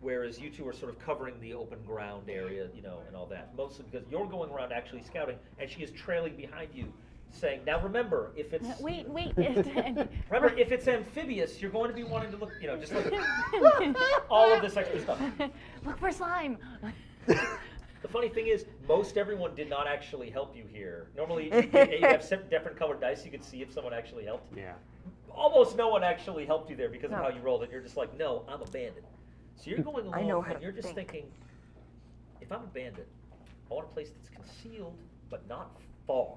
Whereas you two are sort of covering the open ground area, and all that. Mostly because you're going around actually scouting, and she is trailing behind you, saying, "Now remember, if it's Wait. remember if it's amphibious, you're going to be wanting to look, just like all of this extra stuff." Look for slime. The funny thing is, most everyone did not actually help you here. Normally, you have some different colored dice. You could see if someone actually helped. Yeah. Almost no one actually helped you there because No. of how you rolled it. You're just like, no, I'm abandoned. So you're going I know along how and to you're just think. thinking, if I'm abandoned, I want a place that's concealed but not far.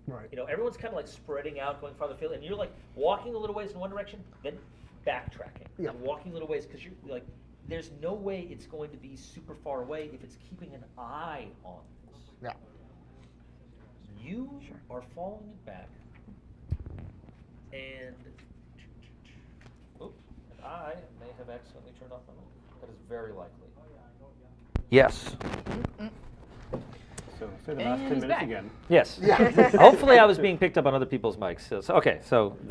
Right. You know, everyone's kind of like spreading out, going farther afield, and you're like walking a little ways in one direction, then backtracking, Yeah. and walking a little ways because you're like, there's no way it's going to be super far away if it's keeping an eye on this. Yeah. You are following it back, and oops, and I may have accidentally turned off my mic. That is very likely. Yes. So say the last 10 he's minutes back. again. Yes. Yeah. Hopefully, I was being picked up on other people's mics.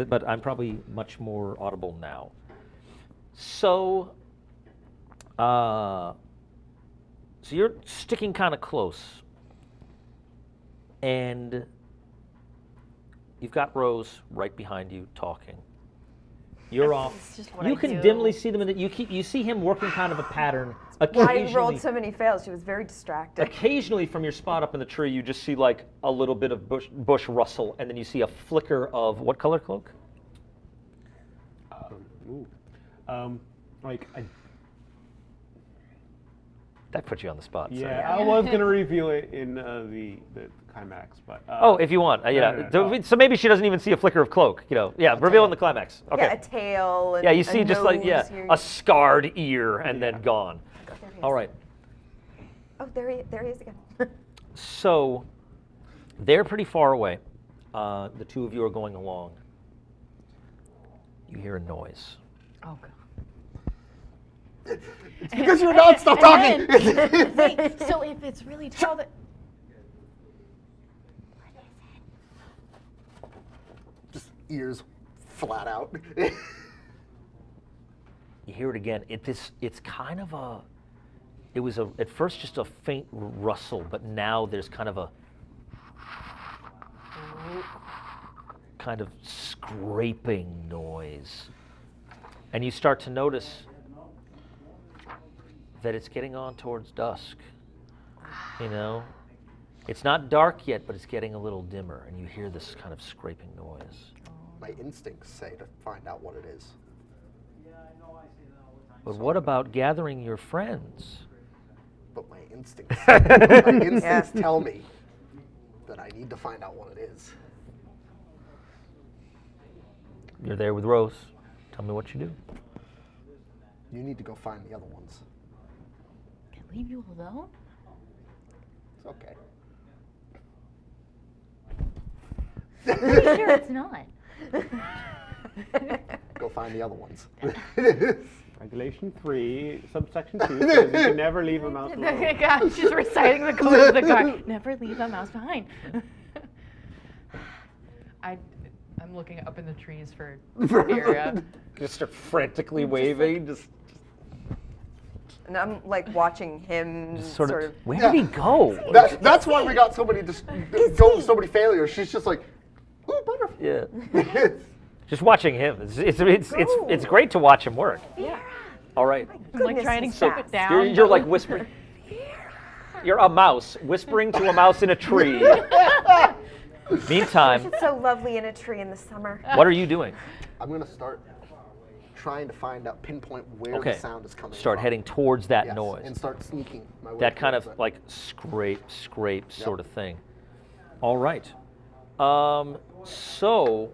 But I'm probably much more audible now. So, so you're sticking kind of close, and you've got Rose right behind you talking. You're off. It's just what You I can do. dimly see them. You see him working kind of a pattern. I Occasionally, rolled so many fails. She was very distracted. occasionally, from your spot up in the tree, you just see like a little bit of bush rustle, and then you see a flicker of what color cloak? Like, That put you on the spot. sorry. yeah, I was gonna reveal it in the climax, but Oh, if you want, yeah. no. So maybe she doesn't even see a flicker of cloak. You know, yeah. Reveal in the climax. Okay. Yeah, a tail. And Yeah, you a see just like nose here. a scarred ear and then gone. There he is. All right. Oh, there he is again. So they're pretty far away. The two of you are going along. You hear a noise. Oh god. It's because you're not stop talking. Wait, so if it's really tall, that Just ears flat out. You hear it again. It's kind of a. It was at first just a faint rustle, but now there's kind of a kind of scraping noise, and you start to notice that it's getting on towards dusk. You know, it's not dark yet, but it's getting a little dimmer, and you hear this kind of scraping noise. My instincts say to find out what it is. But what about gathering your friends? But my instincts tell me that I need to find out what it is. You're there with Rose. Tell me what you do. You need to go find the other ones. can I leave you alone? It's okay. Pretty sure it's not. Go find the other ones. Regulation 3, subsection 2 says you can never leave a mouse alone. God, she's reciting the code of the car. Never leave a mouse behind. I'm looking up in the trees for Vera. Just start frantically waving. Just And I'm like watching him sort of. Where Yeah. did he go? That's why we got so many so many failures. She's just like, ooh, butterfly. Yeah. Just watching him. It's great to watch him work. Yeah. All right. I'm like trying to he's keep fast. it down. You're like whispering. You're a mouse whispering to a mouse in a tree. Meantime, It's so lovely in a tree in the summer. what are you doing? I'm gonna start trying to pinpoint where Okay. the sound is coming Start from. heading towards that Yes, noise. and start sneaking my way. That kind of towards it. like scrape sort of thing. All right. So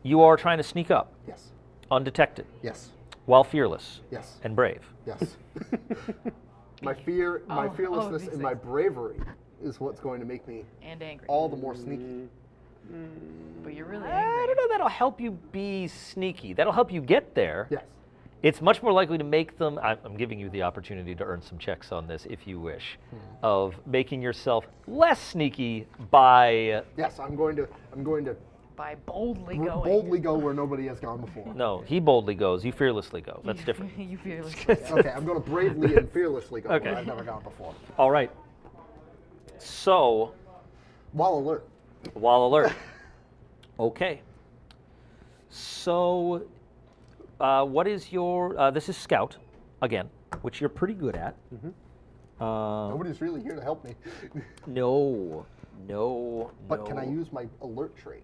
you are trying to sneak up Yes. undetected Yes. while fearless Yes. and brave. Yes. My fearlessness, these and my bravery is what's going to make me And angry. all the more sneaky. But you're really I angry. don't know. That'll help you be sneaky. That'll help you get there. Yes. It's much more likely to make them. I'm giving you the opportunity to earn some checks on this, if you wish, of making yourself less sneaky by. Yes. I'm going to By boldly going. boldly go where nobody has gone before. No, he boldly goes. You fearlessly go. That's different. You fearless. Okay. I'm going to bravely and fearlessly go Okay. where I've never gone before. All right. So, While alert. while alert. Okay. So, what is your? This is Scout. again, which you're pretty good at. Nobody's really here to help me. No. But can I use my alert trait?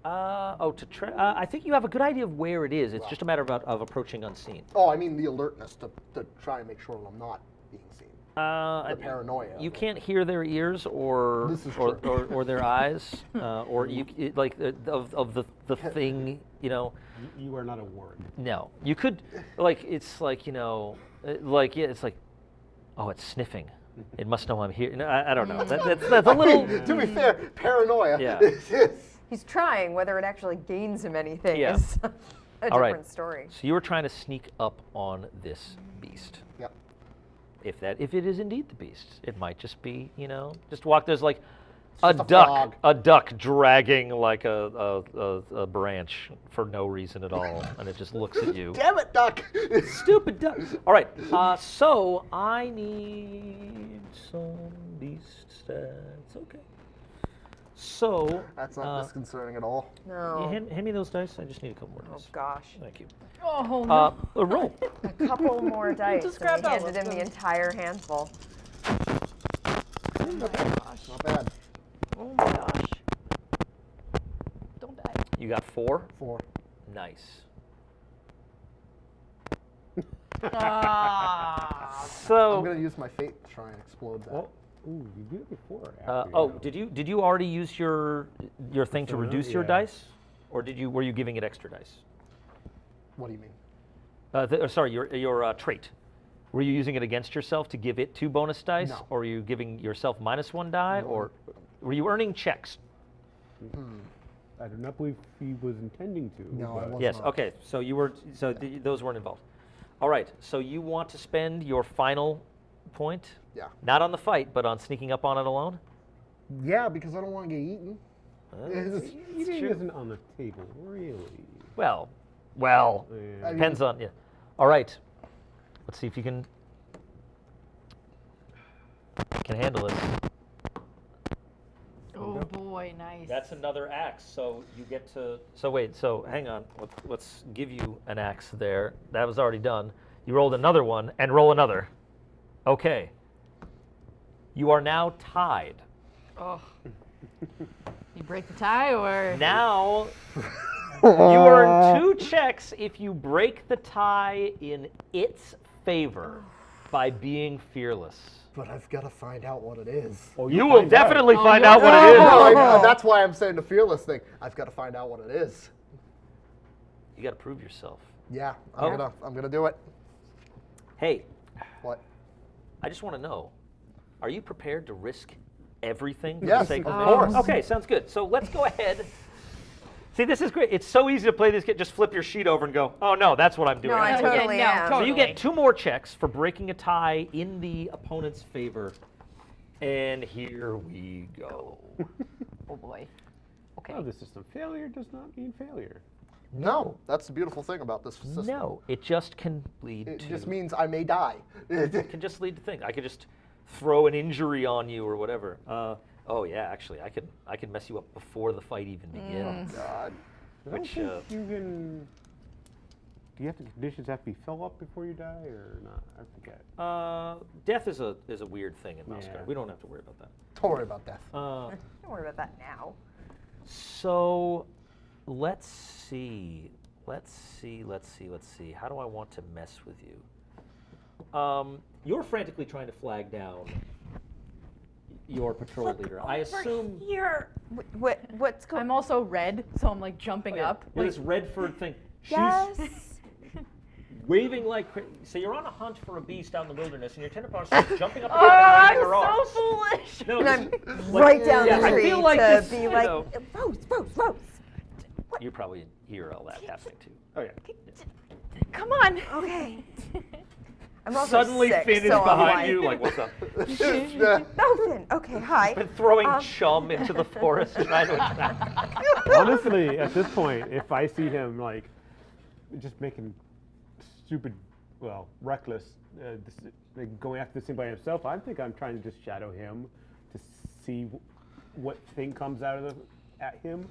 I think you have a good idea of where it is. It's just a matter of approaching unseen. Oh, I mean the alertness to try and make sure I'm not being seen. The paranoia. You can't hear their ears or This is or their eyes or of the thing, you know. You are not a ward. No, you could it's like it's like, oh, it's sniffing. It must know I'm here. No, I don't know. That's a little. To be fair, paranoia. Yeah. He's trying. Whether it actually gains him anything Yeah. is a All right. different story. So you were trying to sneak up on this beast. Yep. If it is indeed the beast, it might just be, just walk. There's like just a duck dragging like a branch for no reason at all, and it just looks at you. Damn it, duck! Stupid duck. All right. So I need some beast stats. Okay. So That's not disconcerting at all. No. hand me those dice. I just need a couple more Oh dice. gosh. Thank you. Oh no. Roll. A couple more dice. Just and grab we that handed one. him the entire handful. Not bad. Oh my gosh. Don't die. You got 4. 4. Nice. Ah. So. I'm gonna use my fate to try and explode that. Well, ooh, you did it before. Did you already use your thing to reduce your yeah. dice, or were you giving it extra dice? What do you mean? Your trait. Were you using it against yourself to give it 2 bonus dice, No. or were you giving yourself -1 die, or were you earning checks? I do not believe he was intending to. No, I but- wasn't. Yes. Okay. So you were. So those weren't involved. All right. So you want to spend your final point, Yeah. not on the fight, but on sneaking up on it alone. Yeah, because I don't want to get eaten. Eating isn't on the table, really. Well, Yeah. depends on you. All right. Let's see if you can handle this. Oh boy, nice. That's another axe. So you get to. So wait. So hang on. Let's give you an axe there. That was already done. You rolled another one and roll another. Okay. You are now tied. Oh. You break the tie or? Now you earn 2 checks if you break the tie in its favor by being fearless. But I've got to find out what it is. Oh, You will definitely find out what No, it is. that's why I'm saying the fearless thing. I've got to find out what it is. You got to prove yourself. Yeah, Oh. I'm gonna do it. Hey, What? I just want to know, are you prepared to risk everything for Yes, the sake of of course. Okay, sounds good. So let's go ahead. See, this is great. It's so easy to play this game. Just flip your sheet over and go, oh no, that's what I'm doing. No, I totally am. So you get 2 more checks for breaking a tie in the opponent's favor. And here we go. Oh boy. Okay. Oh, the system failure does not mean failure. No, that's the beautiful thing about this system. No, it just can lead It to. just means I may die. It can just lead to things. I could just throw an injury on you or whatever. Oh yeah, actually, I could mess you up before the fight even begins. God. I don't Which, think you can. Do you have the conditions have to be filled up before you die, or not? I forget. Death is a weird thing in Mouse Yeah. Guard. We don't have to worry about that. Don't worry about death. Don't worry about that now. So, let's see. How do I want to mess with you? You're frantically trying to flag down your patrol leader. I assume Here. What's going? I'm also red, so I'm like jumping up. You're this Redford thing. She's Yes. waving like so. You're on a hunt for a beast out in the wilderness, and your tender partner starts jumping up and Oh, down I'm her arms. so foolish. No, And I'm this- right down yeah, the I street feel like to this, be you like, know- Rose. You probably hear all that happening too. Oh yeah. Come on. Okay. I'm also Suddenly, sick, Finn is so I'm behind like, you, like, what's up? Oh, Finn. Okay, hi. Been throwing chum into the forest, trying to attack. Honestly, at this point, if I see him like just making stupid, reckless, like going after this thing by himself, I think I'm trying to just shadow him to see what thing comes out of at him.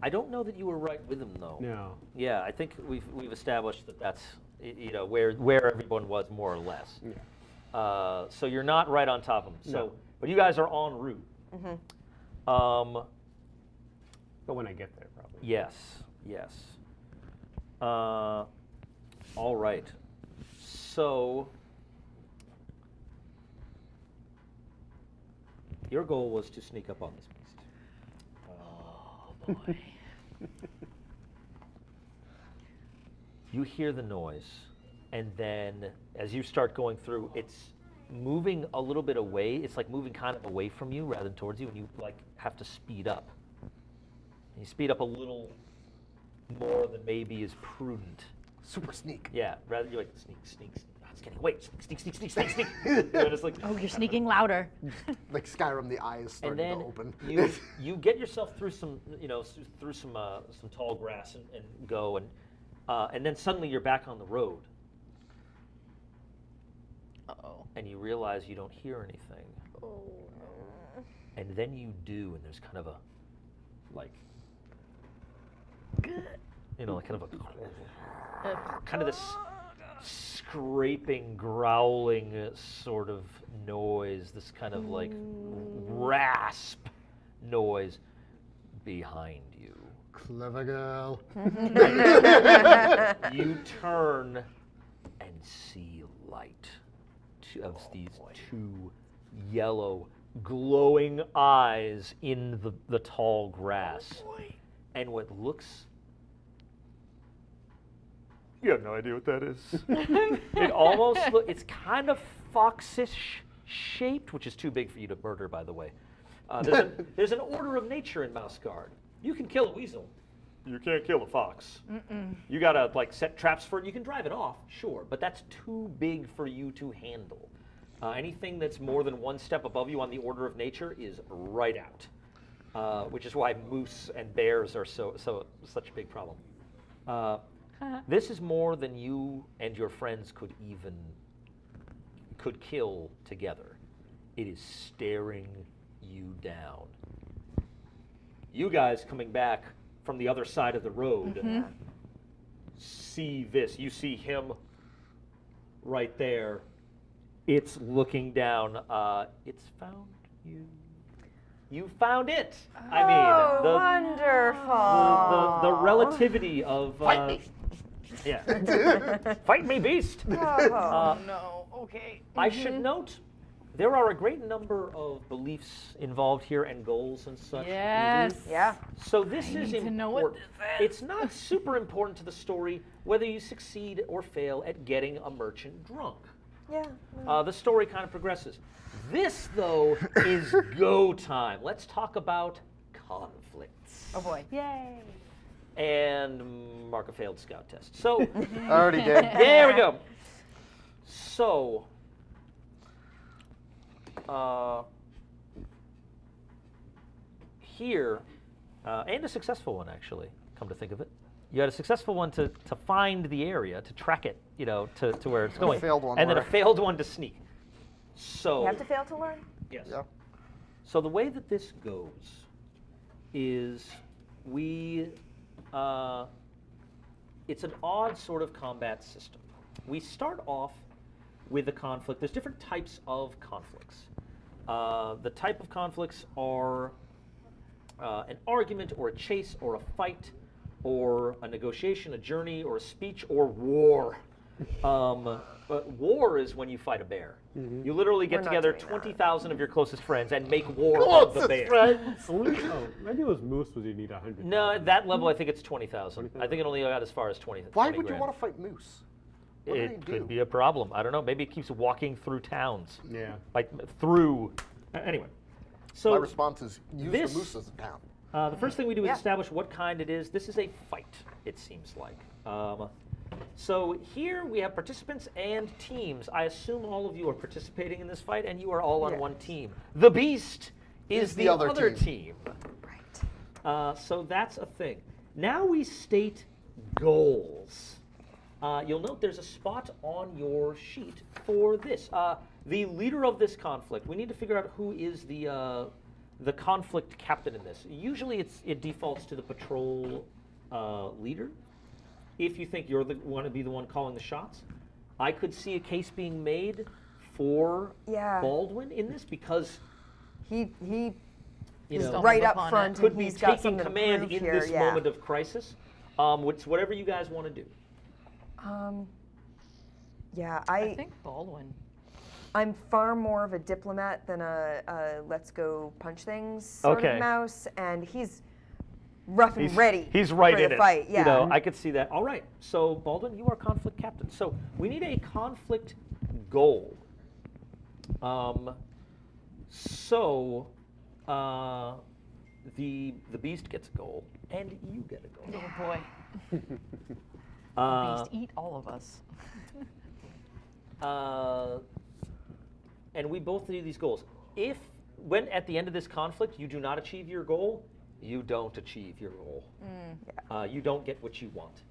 I don't know that you were right with him though. No. Yeah, I think we've established that that's you know, where everyone was more or less. Yeah. So you're not right on top of them. So, No. but you guys are en route. But when I get there, probably. Yes, yes. All right. So your goal was to sneak up on this beast. Oh boy. You hear the noise, and then as you start going through, it's moving a little bit away. It's like moving kind of away from you rather than towards you, and you like have to speed up. And you speed up a little more than maybe is prudent. Super sneak. Yeah, rather you're like sneak, sneak, sneak. Oh, it's getting away. Sneak, sneak, sneak, sneak, sneak. You know, just like, Oh, you're sneaking louder. Like Skyrim, the eye is and starting then to open. you get yourself through some, you know, through some tall grass and go, and then suddenly you're back on the road. Uh-oh. And you realize you don't hear anything. Oh, And then you do, and there's kind of a, like, you know, like kind of this scraping, growling sort of noise, this kind of like rasp noise behind you. Clever girl. You turn and see light of these two yellow, glowing eyes in the tall grass. And what looks... You have no idea what that is. It almost it's kind of foxish shaped, which is too big for you to murder, by the way. There's an order of nature in Mouse Guard. You can kill a weasel. You can't kill a fox. You gotta like set traps for it. You can drive it off, sure, but that's too big for you to handle. Anything that's more than one step above you on the order of nature is right out, which is why moose and bears are such a big problem. This is more than you and your friends could kill together. It is staring you down. You guys coming back from the other side of the road see this. You see him right there. It's looking down. It's found you. You found it. I mean, Wonderful. the relativity of Fight me. yeah. Fight me, beast. no. Okay. I should note there are a great number of beliefs involved here and goals and such. Yes. Yeah. So this is need to know what important. It's not super important to the story whether you succeed or fail at getting a merchant drunk. Yeah. The story kind of progresses. This, though, is go time. Let's talk about conflicts. Oh boy. Yay. And mark a failed scout test. So, Already did. there we go. So, here, and a successful one actually, come to think of it. You had a successful one to find the area, to track it, you know, to where it's going. failed one and then a where- failed one to sneak. So, You have to fail to learn. yes. Yeah. So the way that this goes is it's an odd sort of combat system. We start off with a conflict. There's different types of conflicts. The type of conflicts are an argument or a chase or a fight or a negotiation, a journey or a speech or war. But war is when you fight a bear. You literally get We're not together doing that. 20,000 of your closest friends and make war on the bear. Oh, maybe it was moose was you need 100. No, at that level, I think it's 20,000. I think it only got as far as 20. Why 20 would you grand. want to fight moose? What do they It do? could be a problem. I don't know. Maybe it keeps walking through towns. Yeah. Like through. Anyway. So My response is use this- the moose as a town. the first thing we do is Yeah. establish what kind it is. This is a fight, it seems like. So here we have participants and teams. I assume all of you are participating in this fight, and you are all on Yes. one team. The beast is the other other team. team. Right. So that's a thing. Now we state goals. You'll note there's a spot on your sheet for this. The leader of this conflict. We need to figure out who is the conflict captain in this. Usually it defaults to the patrol leader. if you think you're want to be the one calling the shots, I could see a case being made for Yeah. Baldwin in this because He you is know, right up up on front, could and be he's got taking something command to prove in here. this yeah. moment of crisis. It's whatever you guys want to do. Yeah, I think Baldwin. I'm far more of a diplomat than a let's go punch things sort Okay. of mouse, and he's rough and He's- ready. He's right for in the it. fight. Yeah. You know, I could see that. All right. So Baldwin, you are conflict captain. So we need a conflict goal. The beast gets a goal, and you get a goal. Oh boy. Beast, eat all of us. And we both need these goals. When at the end of this conflict you do not achieve your goal, you don't achieve your goal. You don't get what you want.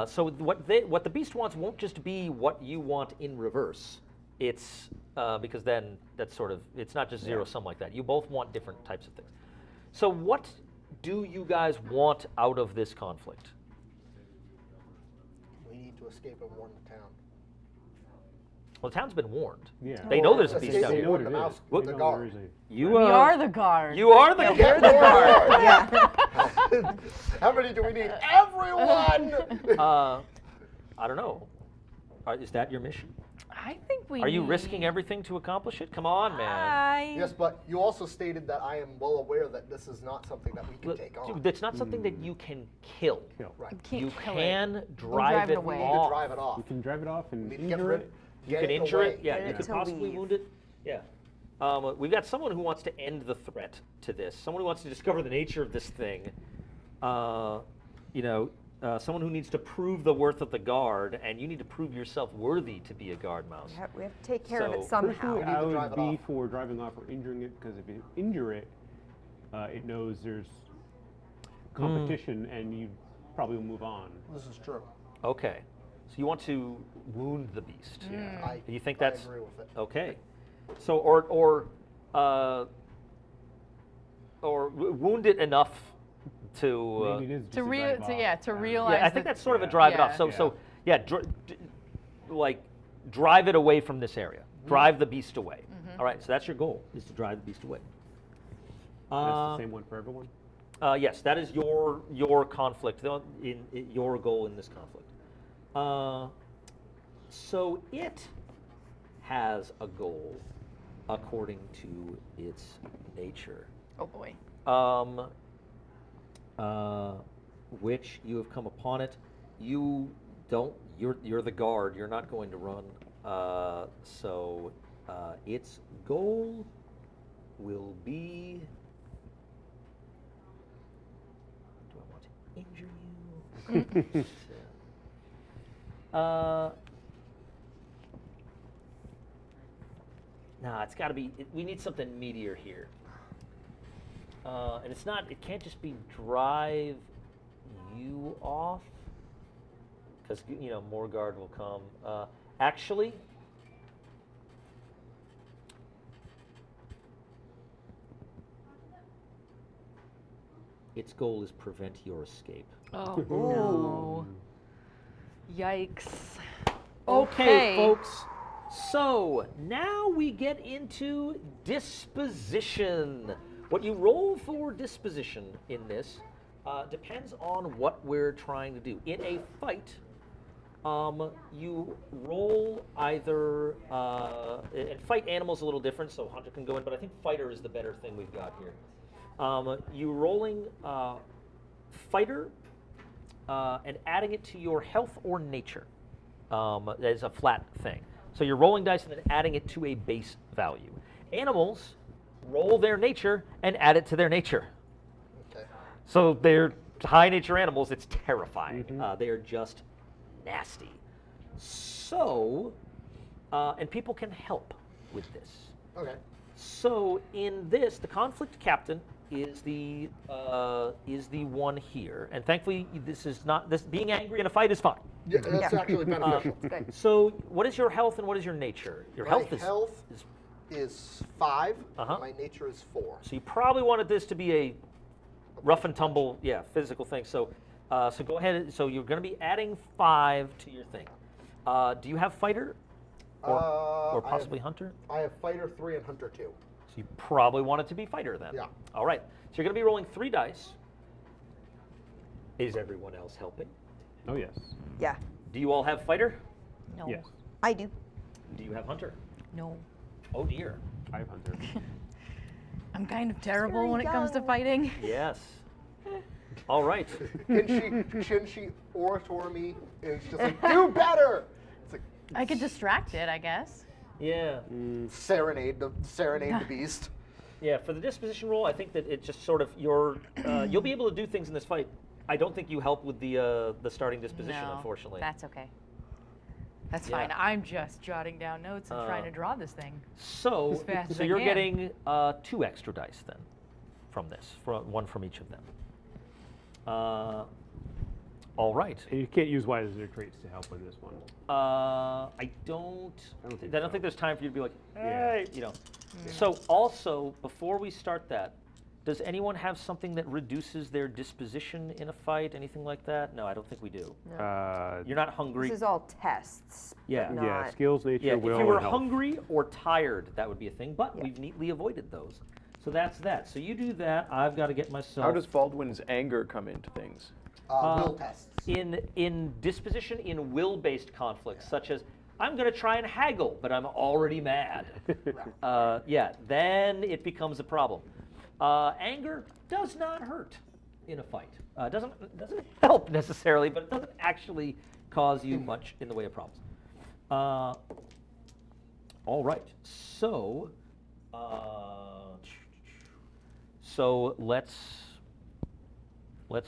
So what the beast wants won't just be what you want in reverse. It's because then that's sort of, it's not just zero sum like that. You both want different types of things. So what do you guys want out of this conflict? We need to escape and warn the town. Well, the town's been warned. Yeah. They know there's a beast Escape down and here. warn They the know mouse, what it the is. guard. You We are the guard. You are the You're the guard. Yeah. How many do we need? Everyone! I don't know. Is that your mission? I think we Are you need- risking everything to accomplish it? Come on, man. Yes, but you also stated that I am well aware that this is not something that we can take on. That's not something that you can kill. Right. Can't You kill can it. drive it away. We need to off. drive it off. You can drive it off and We need to get injure rid. it. You could injure away. it. Yeah, Get you it could to possibly leave. wound it. Yeah. We've got someone who wants to end the threat to this. Someone who wants to discover the nature of this thing. Someone who needs to prove the worth of the guard, and you need to prove yourself worthy to be a guard mouse. We have to take care of it So- somehow. Personally, need I to would drive it be off. for driving off or injuring it, because if you injure it, it knows there's competition, and you probably will move on. This is true. Okay. So you want to wound the beast. I, You think I that's agree with it. okay? So wound it enough to. Maybe it is just To a real, drive to off. yeah, to I don't know. realize. Yeah, I think that- that's sort of a Yeah. drive it off. Yeah. So drive it away from this area. Drive the beast away. All right. So that's your goal: is to drive the beast away. That's the same one for everyone. Yes, that is your conflict, in your goal in this conflict. So it has a goal according to its nature, Oh boy. which you have come upon it. You're the guard. You're not going to run. So its goal will be. Do I want to injure you? Nah, it's got to be. We need something meatier here. And it's not. It can't just be drive you off, because more guard will come. Actually, its goal is prevent your escape. Oh no. Yikes. Okay, folks. So now we get into disposition. What you roll for disposition in this depends on what we're trying to do. In a fight, you roll either, and fight animals a little different, so hunter can go in, but I think fighter is the better thing we've got here. You rolling fighter and adding it to your health or nature. That is a flat thing. So you're rolling dice and then adding it to a base value. Animals roll their nature and add it to their nature. Okay. So they're high nature animals. It's terrifying. They are just nasty. So, and people can help with this. Okay. So in this, the conflict captain is the one here, and thankfully this is not this being angry in a fight is fine. Yeah, that's actually beneficial. Good. So what is your health and what is your nature? Your My health health is is 5. Uh-huh. My nature is 4. so you probably wanted this to be a rough and tumble, physical thing. So So go ahead. So you're going to be adding 5 to your thing. Do you have fighter or possibly hunter? I have fighter 3 and hunter 2. So you probably want it to be fighter then. Yeah. All right. So you're going to be rolling 3 dice. Is everyone else helping? Oh yes. Yeah, Do you all have fighter? No. Yes. I do. Do you have hunter? No. Oh dear. I have hunter. I'm kind of terrible Scary when it comes to gun. fighting. Yes. All right. Can she orator me? And it's just like, do better! It's like, I could distract it, I guess. Yeah. serenade the beast. Yeah. For the disposition roll, I think that it just sort of you'll be able to do things in this fight. I don't think you help with the starting disposition, No, unfortunately. That's okay. That's Yeah. fine. I'm just jotting down notes and trying to draw this thing. So, as fast as so I you're can. getting 2 extra dice then from this, one from each of them. All right. And you can't use wiser traits to help with this one. I don't think think there's time for you to be like, Yeah. hey, you know. So also, before we start that, does anyone have something that reduces their disposition in a fight? Anything like that? No, I don't think we do. You're not hungry. This is all tests. Yeah. but Yeah, not- skills, nature, Yeah, will, if you were and health. hungry or tired, that would be a thing. But Yeah. we've neatly avoided those. So that's that. So you do that. I've got to get myself. How does Baldwin's anger come into things? Will tests. in disposition in will-based conflicts, such as I'm going to try and haggle, but I'm already mad. Yeah, then it becomes a problem. Anger does not hurt in a fight. Doesn't help necessarily, but it doesn't actually cause you much in the way of problems. All right, so let's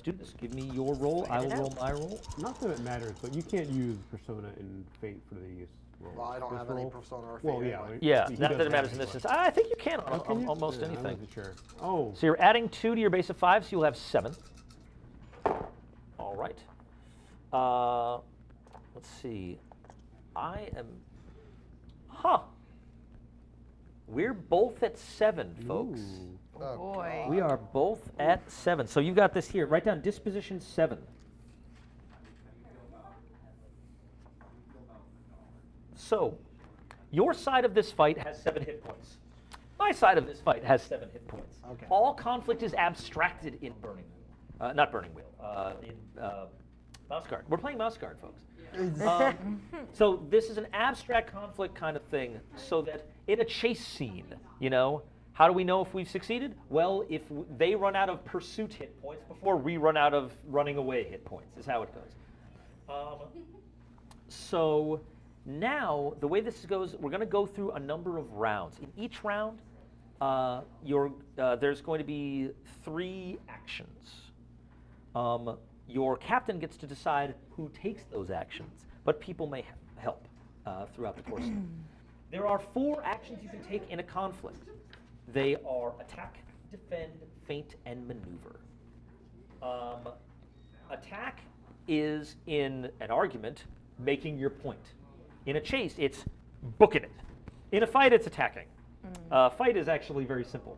do this. Give me your roll. I will roll my roll. Not that it matters, but you can't use Persona and Fate for these rolls. Well, I don't This have any roll- Persona or Well, Fate yeah. anyway. Yeah, he not that doesn't it matters have in this any. instance. I think you can on, Oh, can you? almost Yeah, I anything. wasn't sure. Oh, So you're adding 2 to your base of 5, so you'll have 7. All right. Let's see. We're both at 7, folks. ooh. Oh, Boy. We are both at 7. So you've got this here. Write down disposition 7. So your side of this fight has 7 hit points. My side of this fight has 7 hit points. Okay. All conflict is abstracted in Burning Wheel. Not Burning Wheel. In Mouse Guard. We're playing Mouse Guard, folks. So this is an abstract conflict kind of thing, so that in a chase scene, you know, how do we know if we've succeeded? Well, if they run out of pursuit hit points before we run out of running away hit points, is how it goes. So now, the way this goes, we're going to go through a number of rounds. In each round, there's going to be 3 actions. Your captain gets to decide who takes those actions, but people may help throughout the course. There are 4 actions you can take in a conflict. They are attack, defend, feint, and maneuver. Attack is, in an argument, making your point. In a chase, it's booking it. In a fight, it's attacking. Fight is actually very simple.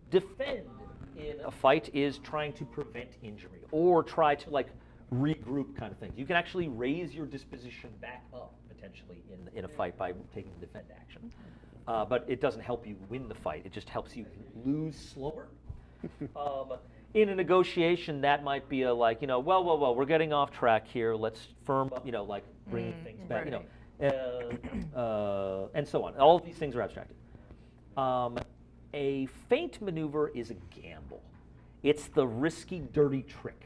Defend in a fight is trying to prevent injury or try to like regroup kind of things. You can actually raise your disposition back up potentially in a fight by taking the defend action. But it doesn't help you win the fight. It just helps you lose slower. In a negotiation, that might be a like, you know, well, we're getting off track here. Let's firm up, you know, like bringing things back, you know, and so on. All of these things are abstracted. A feint maneuver is a gamble. It's the risky, dirty trick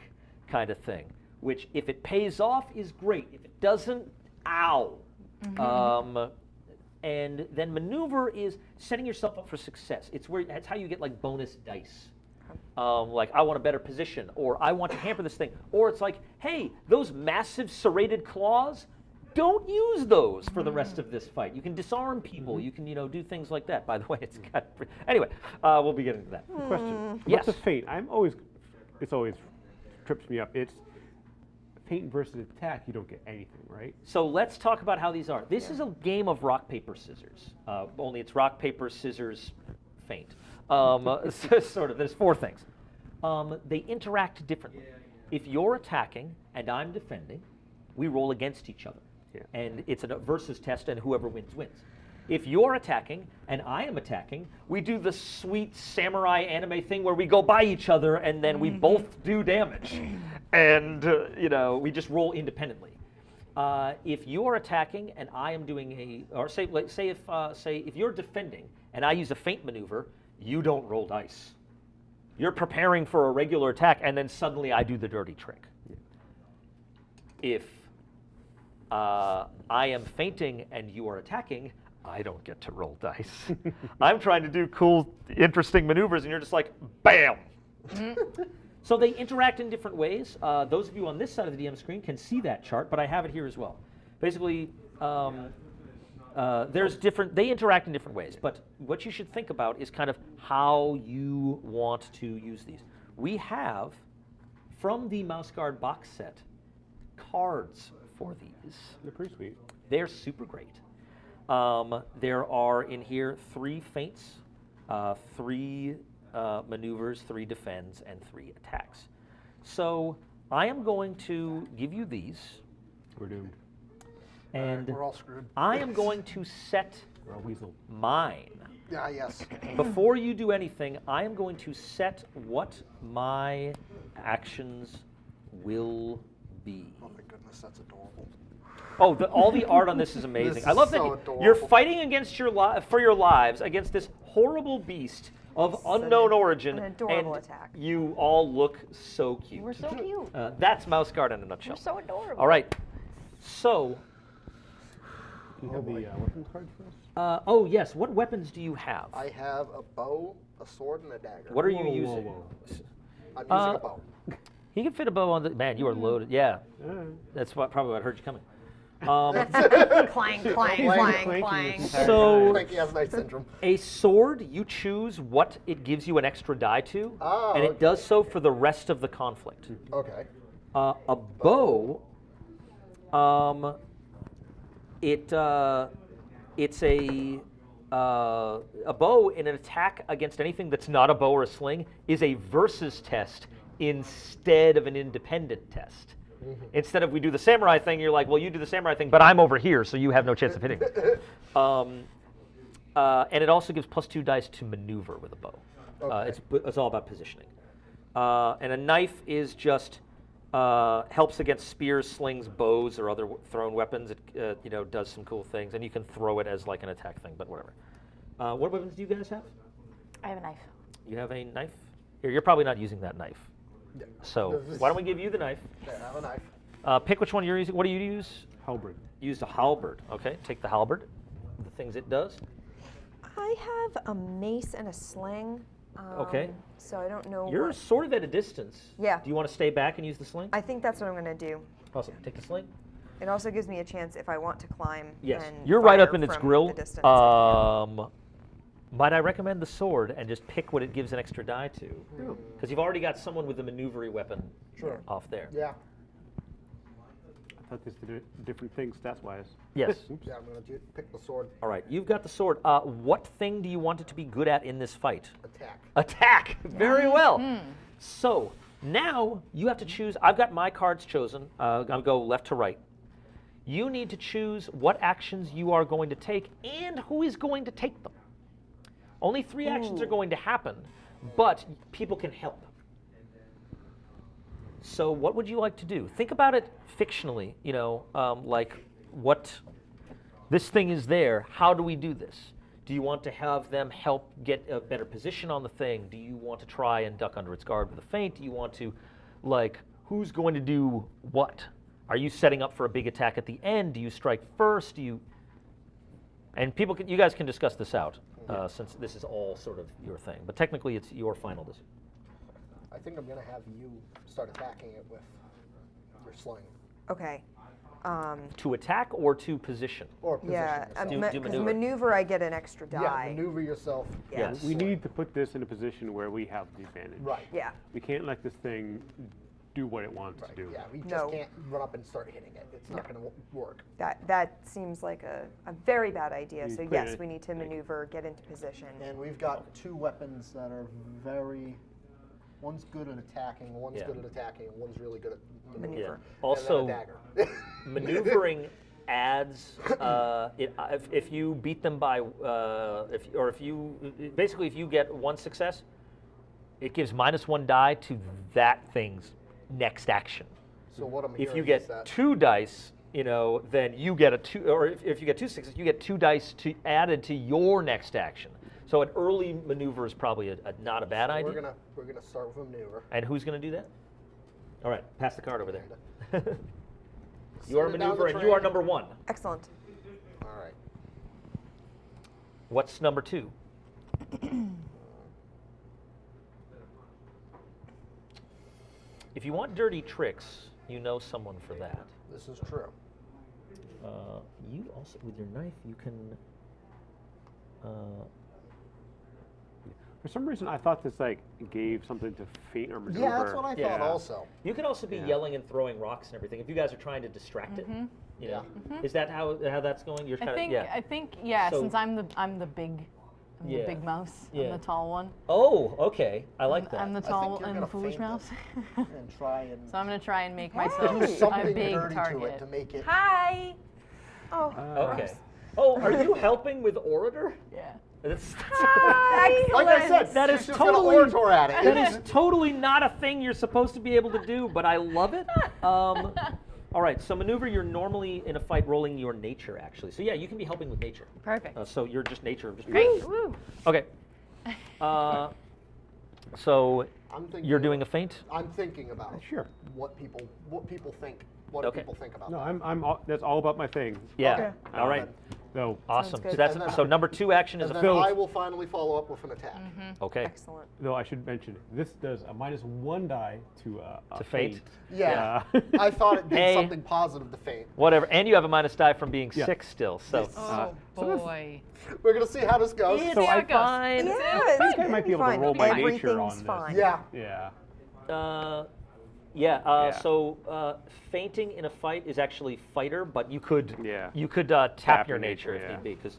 kind of thing, which if it pays off is great. If it doesn't, ow. And then maneuver is setting yourself up for success. It's how you get like bonus dice. Like I want a better position, or I want to hamper this thing, or it's like, hey, those massive serrated claws, don't use those for the rest of this fight. You can disarm people. You can, you know, do things like that. By the way, it's got. Anyway, we'll be getting to that. Question. Yes. What's a feint? It's always trips me up. It's feint versus attack. You don't get anything, right? So let's talk about how these are. This is a game of rock, paper, scissors. Only it's rock, paper, scissors, feint. Sort of. There's 4 things. They interact differently. if you're attacking and I'm defending, we roll against each other. Yeah. And it's a versus test, and whoever wins, wins. If you're attacking and I am attacking, we do the sweet samurai anime thing where we go by each other and then we both do damage. And, we just roll independently. If you're attacking and I am doing if you're defending and I use a feint maneuver, you don't roll dice. You're preparing for a regular attack, and then suddenly I do the dirty trick. If I am feinting and you are attacking, I don't get to roll dice. I'm trying to do cool, interesting maneuvers, and you're just like, bam! So they interact in different ways. Those of you on this side of the DM screen can see that chart, but I have it here as well. Basically, they interact in different ways, but what you should think about is kind of how you want to use these. We have, from the Mouse Guard box set, cards for these. They're pretty sweet. They're super great. There are in here 3 feints, 3 maneuvers, 3 defends, and 3 attacks. So I am going to give you these. We're doomed. And We're all screwed. I am going to set We're a weasel. mine. Yeah, yes. Before you do anything, I am going to set what my actions will be. Oh my goodness, that's adorable. Oh, all the art on this is amazing. This I love is that so you're adorable. fighting against for your lives against this horrible beast of unknown origin, an adorable and attack. you all look so cute. We're so cute. That's Mouse Guard in a nutshell. We're so adorable. All right. So, You have the weapons cards for us? yes. What weapons do you have? I have a bow, a sword, and a dagger. What are you Whoa, whoa, using? whoa. I'm using a bow. He can fit a bow on the man. You are loaded. Yeah, that's probably what hurt you coming. Clang, clang, clang, clanky clang. is- So, Cranky has night syndrome. a sword, you choose what it gives you an extra die to, Oh, and it does so for the rest of the conflict. Okay. A bow, it's a bow in an attack against anything that's not a bow or a sling is a versus test instead of an independent test. Instead of we do the samurai thing, you're like, well, you do the samurai thing, but I'm over here, so you have no chance of hitting me. And it also gives +2 dice to maneuver with a bow. Okay. It's all about positioning. And a knife is just helps against spears, slings, bows, or other thrown weapons. It does some cool things, and you can throw it as like an attack thing, but whatever. What weapons do you guys have? I have a knife. You have a knife? Here, you're probably not using that knife. Yeah. So why don't we give you the knife? There, I have a knife. Pick which one you're using. What do you use? Halberd. Used a halberd. Okay, take the halberd. The things it does. I have a mace and a sling. Okay. So I don't know. You're what- sort of at a distance. Yeah. Do you want to stay back and use the sling? I think that's what I'm going to do. Awesome. Take the sling. It also gives me a chance if I want to climb. Yes. and You're right up fire in its from grill. the distance. Might I recommend the sword and just pick what it gives an extra die to? Because you've already got someone with a maneuvery weapon Sure. off there. Yeah. I thought this did different things stats-wise. Yes. Yeah, I'm going to pick the sword. All right. You've got the sword. What thing do you want it to be good at in this fight? Attack. Attack. Very well. So now you have to choose. I've got my cards chosen. I'll go left to right. You need to choose what actions you are going to take and who is going to take them. Only 3 actions are going to happen, but people can help. So what would you like to do? Think about it fictionally, like what this thing is there. How do we do this? Do you want to have them help get a better position on the thing? Do you want to try and duck under its guard with a feint? Do you want to, who's going to do what? Are you setting up for a big attack at the end? Do you strike first? And you guys can discuss this out, since this is all sort of your thing. But technically, it's your final decision. I think I'm going to have you start attacking it with your sling. Okay. To attack or to position? Or position Yeah, yourself. Do because maneuver. maneuver I get an extra Yeah, die. maneuver yourself. Yeah. Yes. We need to put this in a position where we have the advantage. Right. Yeah. We can't let this thing do what it wants Right. to do. Yeah, we just No. can't run up and start hitting it. It's not going to work. That seems like a very bad idea. You So put yes, it- we need to maneuver, get into position. And we've got 2 weapons that are very One's good at attacking, one's Yeah. good at attacking, and one's really good at Yeah. maneuver. Also, and then a dagger. maneuvering adds if you beat them by if you get one success, it gives -1 die to that thing's next action. So what I'm If hearing you is get that 2 dice, then you get a 2, or if you get 2 successes, you get 2 dice added to your next action. So an early maneuver is probably not a bad idea. we're gonna start with a maneuver. And who's going to do that? All right, pass the card over there. You are Send it down the maneuver, and you are train. number 1. Excellent. All right. What's number 2? If you want dirty tricks, you know someone for that. This is true. You also, with your knife, you can. For some reason, I thought this like gave something to feint or maneuver. Yeah, that's what I thought Yeah. also. You can also be Yeah. yelling and throwing rocks and everything. If you guys are trying to distract it, you know, is that how that's going? You're kind of I think yeah. So- Since I'm the big Yeah. big mouse. Yeah. I'm the tall one. Oh, okay. I like that. I'm the I think tall you're and the gonna foolish feint mouse. And try and So I'm gonna try and make do myself a something big dirty to it target. to make it. Hi. Oh, Okay. Oh, are you helping with orator? Yeah. That's, Like I said, That is she's just gonna totally- orator at it. that is totally not a thing you're supposed to be able to do, but I love it. All right, so maneuver, you're normally in a fight rolling your nature, actually. So yeah, you can be helping with nature. Perfect. So you're just nature. Just Great. Woo. Okay. So I'm thinking you're doing a feint? I'm thinking about Sure. what people think. What Okay. do people think about No, that? that's all about my thing. Yeah. Okay. All right. So, Awesome. good. So that's And then- so number 2 action is And a then feint. I will finally follow up with an attack. Okay. excellent. though I should mention, this does a -1 die to a To feint? Yeah, Yeah. I thought it did Hey. something positive to feint. Whatever. And you have a minus die from being Yeah. 6 still. So Oh sometimes- boy. We're gonna see how this goes. Yeah. So there I it goes. fine. Yeah, I think I might be able fine. to roll my nature Everything's on this. fine. Yeah. Yeah. Yeah. So fainting in a fight is actually fighter, but you could Yeah. tap your nature if yeah. need be. Because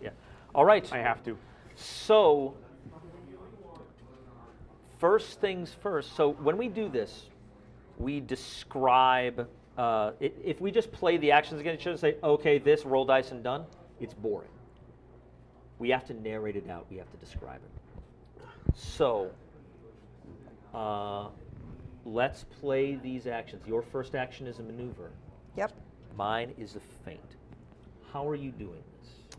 All right. I have to. So first things first. So when we do this, we describe. If we just play the actions against each other and say, "Okay, this roll dice and done," it's boring. We have to narrate it out. We have to describe it. So. Let's play these actions. Your first action is a maneuver. Yep. Mine is a feint. How are you doing this?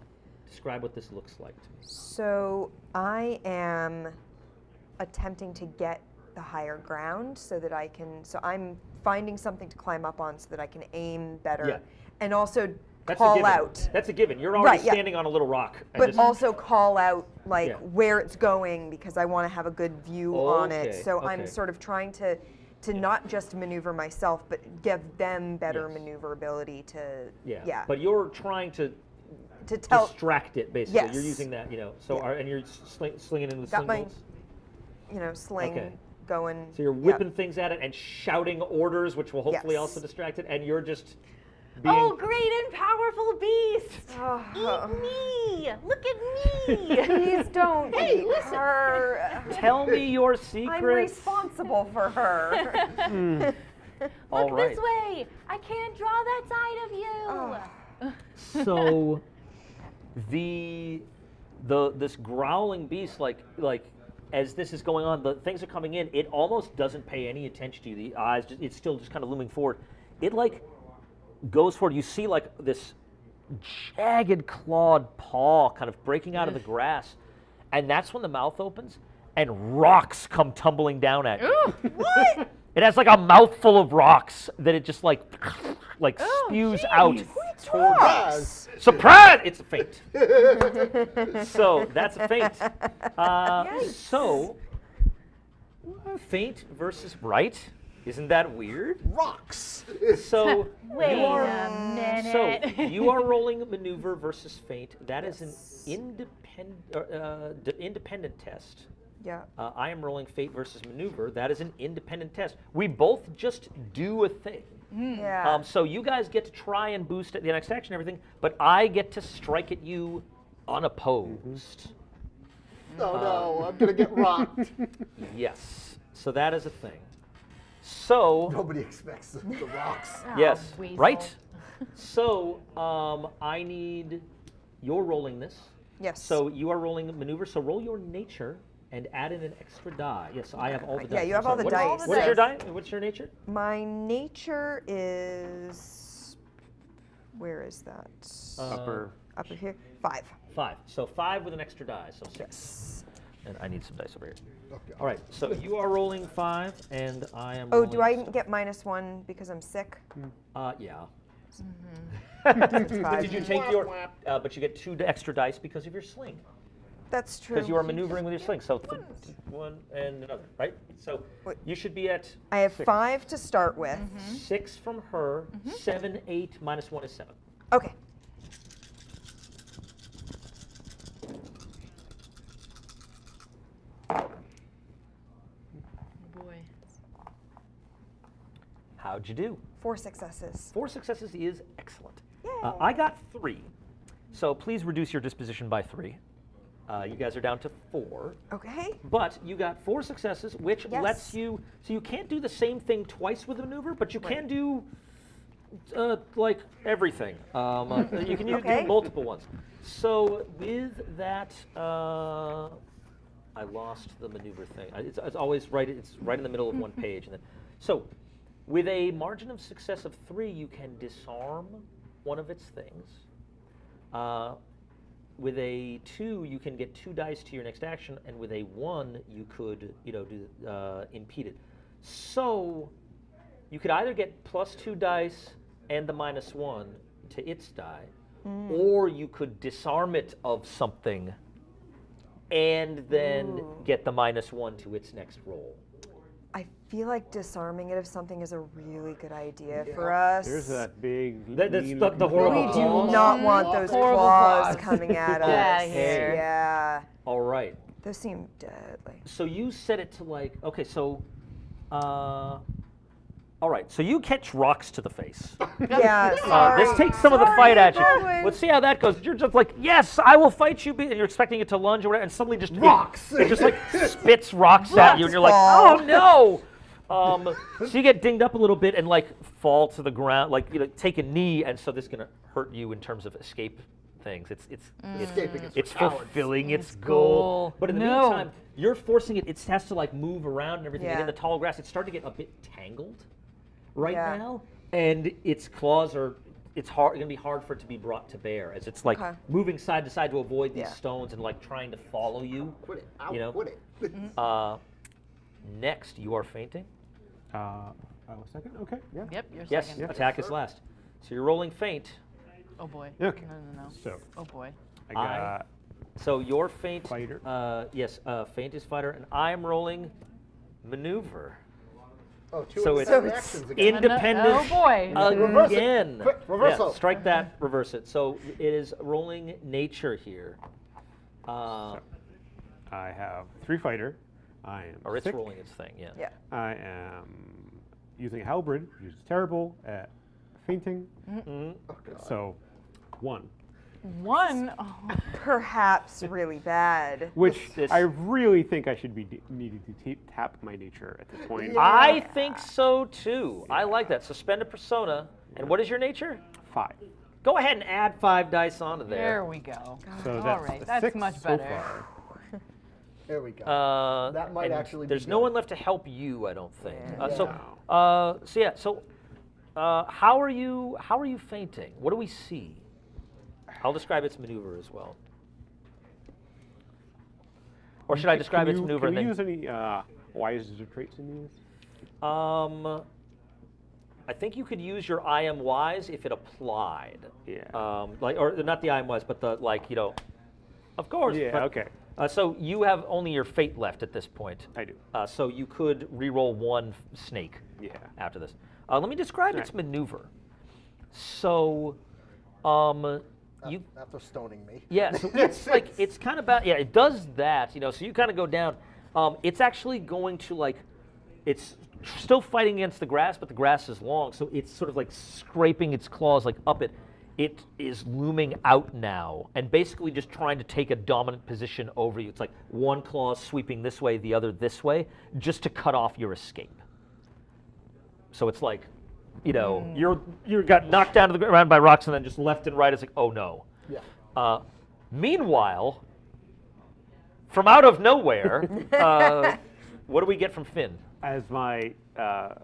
Describe what this looks like to me. So I am attempting to get the higher ground so that I can. So I'm finding something to climb up on so that I can aim better, Yeah. and also That's a call given. out. That's a given. You're already Right, yeah. standing on a little rock. and But just- also call out like Yeah. where it's going because I want to have a good view on it. Okay, So I'm okay. sort of trying to not just maneuver myself, but give them better Yes. maneuverability to yeah. But you're trying to to tell. distract it, basically. You're Yes. using that, So Yeah. and you're slinging in with Got sling my bolts? sling Okay. going. So you're Yep. whipping things at it and shouting orders, which will hopefully Yes. also distract it, and you're just being... Oh, great and powerful beast! Oh. Eat me! Look at me! Please don't Hey, eat listen. her. Tell me your I'm secrets. responsible for her. All Look right. this way! I can't draw that side of you! So this growling beast, like as this is going on, the things are coming in. It almost doesn't pay any attention to you. The eyes, it's still just kind of looming forward. It like goes forward. You see like this jagged clawed paw kind of breaking out of the grass, and that's when the mouth opens and rocks come tumbling down at you. Ooh, what? It has like a mouthful of rocks that it just like Oh, spews geez. out. Surprise! Surprise! It's a feint. So that's a feint. So feint versus right. Isn't that weird? Rocks. So Wait you are a minute. so you are rolling maneuver versus feint. That is an independent test. Yeah. I am rolling fate versus maneuver. That is an independent test. We both just do a thing. Yeah. So you guys get to try and boost at the next action and everything, but I get to strike at you unopposed. Oh no, I'm gonna get rocked. Yes. So that is a thing. So Nobody expects the rocks. yes, weasel. right. So I need you're rolling this. Yes. So you are rolling maneuver. So roll your nature and add in an extra die. Yes, I have all the dice. Yeah, you I'm have all sorry. the dice. What is your die? What's your nature? My nature is. Where is that? Upper. Up here. 5. 5. So 5 with an extra die. So 6. Yes. And I need some dice over here. Okay. All right. So you are rolling 5, and I am. Oh, rolling do I six. get -1 because I'm sick? Yeah. It's 5. Did you take your? But you get 2 extra dice because of your sling. That's true. Because you are maneuvering with your sling. So one and another, right? So Wait. you should be at I have 5 to start with. 6 from her. 7, 8 minus 1 is 7. Okay. Boy. How'd you do? 4 successes. 4 successes is excellent. Yay. I got 3. So please reduce your disposition by 3. You guys are down to 4. Okay. But you got 4 successes, which Yes. lets you. So you can't do the same thing twice with the maneuver, but you can do like everything. You can Okay. do multiple ones. So with that, I lost the maneuver thing. It's always right. It's right in the middle of one page, and then so with a margin of success of 3, you can disarm one of its things. With a 2, you can get 2 dice to your next action, and with a 1, you could, do impede it. So you could either get +2 dice and the -1 to its die, or you could disarm it of something and then get the -1 to its next roll. I feel like disarming it of something is a really good idea for us. There's that big. That's mean the looking horrible We claw. do claws. not want those Horrible claws claws. coming at us. Get outta here. Yeah. All right. Those seem deadly. So you set it to okay, so, all right, so you catch rocks to the face. Yeah, sorry. This takes some of the fight at you. Broadway. Let's see how that goes. You're just like, yes, I will fight you, and you're expecting it to lunge or whatever, and suddenly just Rocks. It just like spits rocks at you, and you're like, fall. oh no. So you get dinged up a little bit and like fall to the ground, like take a knee, and so this is gonna hurt you in terms of escape things. It's Escaping is it's for cowards. fulfilling its goal. goal. But in the No. meantime, you're forcing it. It has to like move around and everything. And Yeah. in the tall grass, it's starting to get a bit tangled right Yeah. now, and its claws are. It's hard. Going to be hard for it to be brought to bear as it's like Okay. moving side to side to avoid these Yeah. stones and like trying to follow you. Quit it. Ow, You know? quit it. Next, you are fainting. Second. Okay. Yeah. Yep, you're Yes, second. attack is last. So you're rolling faint. Oh boy. Okay. No. So Oh boy. I got. So your feint. Fighter. Yes, feint is fighter, and I'm rolling maneuver. Oh, 2 So independent it's actions again. independent. Oh boy. Reverse it. Again. Quick, reversal. Yeah, strike that, reverse it. So it is rolling nature here. I have 3 fighter. I am. Or it's sick. rolling its thing, yeah. Yeah. I am using a halberd, which is terrible at fainting. Mhm. So 1. 1. Oh. Perhaps really bad. Which This- I really think I should be needing to tap my nature at this point. I think so too. I like that. Suspend a persona. And what is your nature? 5. Go ahead and add 5 dice onto There there. we go. So All that's right, a that's 6 much so better. far. There we go. That might and actually be There's no good. one left to help you, I don't think. Yeah. So how are you fainting? What do we see? I'll describe its maneuver as well. Or should I describe its maneuver Can and we then? use any wise traits in these? I think you could use your I am wise if it applied. Yeah. Or not the I am wise, but the Of course. Yeah, but- okay. So you have only your fate left at this point. I do. So you could re-roll 1 snake. Yeah. After this, let me describe its Right. maneuver. So, After stoning me. yeah, so it's like it's kind of about it does that, So you kind of go down. It's actually going to it's still fighting against the grass, but the grass is long, so it's sort of like scraping its claws up it. it is looming out now and basically just trying to take a dominant position over you. It's like one claw sweeping this way, the other this way, just to cut off your escape. So it's like, you know, you got knocked down to the ground by rocks and then just left and right. It's like, oh no. Yeah. Meanwhile, from out of nowhere, what do we get from Finn? As my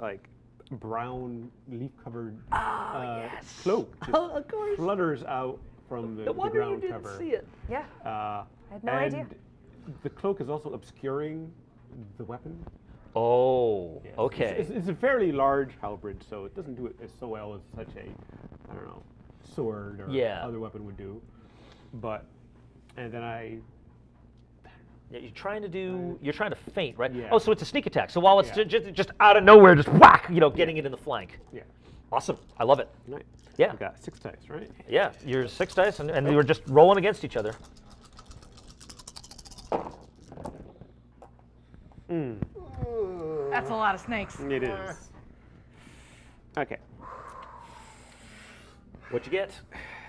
like brown leaf-covered yes. cloak just Of course. flutters out from the No wonder you ground didn't cover. see it. Yeah. I had no and idea. the cloak is also obscuring the weapon. Oh, Yes. okay. It's a fairly large halberd, so it doesn't do it as so well as such a, I don't know, sword or Yeah. other weapon would do. But, and then Yeah, you're trying to feint, right? Yeah. Oh, so it's a sneak attack. So while it's Yeah. just out of nowhere, just whack, you know, getting it in the flank. yeah, Awesome. I love it. nice. Yeah. We got 6 dice, right? Yeah, you're 6 dice, and we were just rolling against each other. That's a lot of snakes. It is. Okay, What'd you get?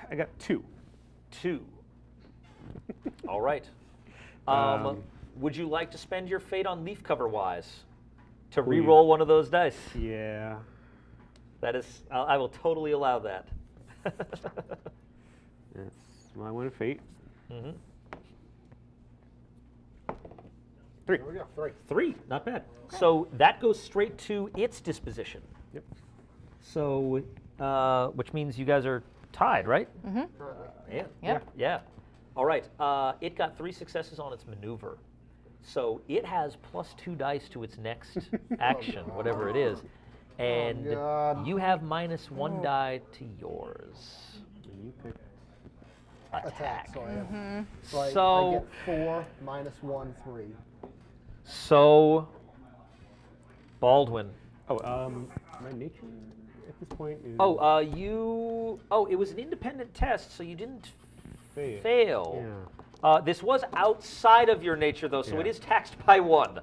I got 2. 2. All right. Um, Would you like to spend your fate on leaf cover wise to re-roll one of those dice? Yeah. That is, I will totally allow that. That's my one fate. Mm-hmm. 3. There we go. 3. 3, not bad. So that goes straight to its disposition. Yep. So, which means you guys are tied, right? Mm-hmm. Yeah. Yep. Yeah. All right. It got 3 successes on its maneuver. So it has +2 dice to its next action, whatever it is. And God. you have -1 die to yours. And you pick. Attack. So I have. Mm-hmm. So I So- get 4 minus 1, 3. So, Baldwin. Oh, my nature at this point is. It was an independent test, so you didn't fail. fail. Yeah. This was outside of your nature, though, so it Yeah. is taxed by 1.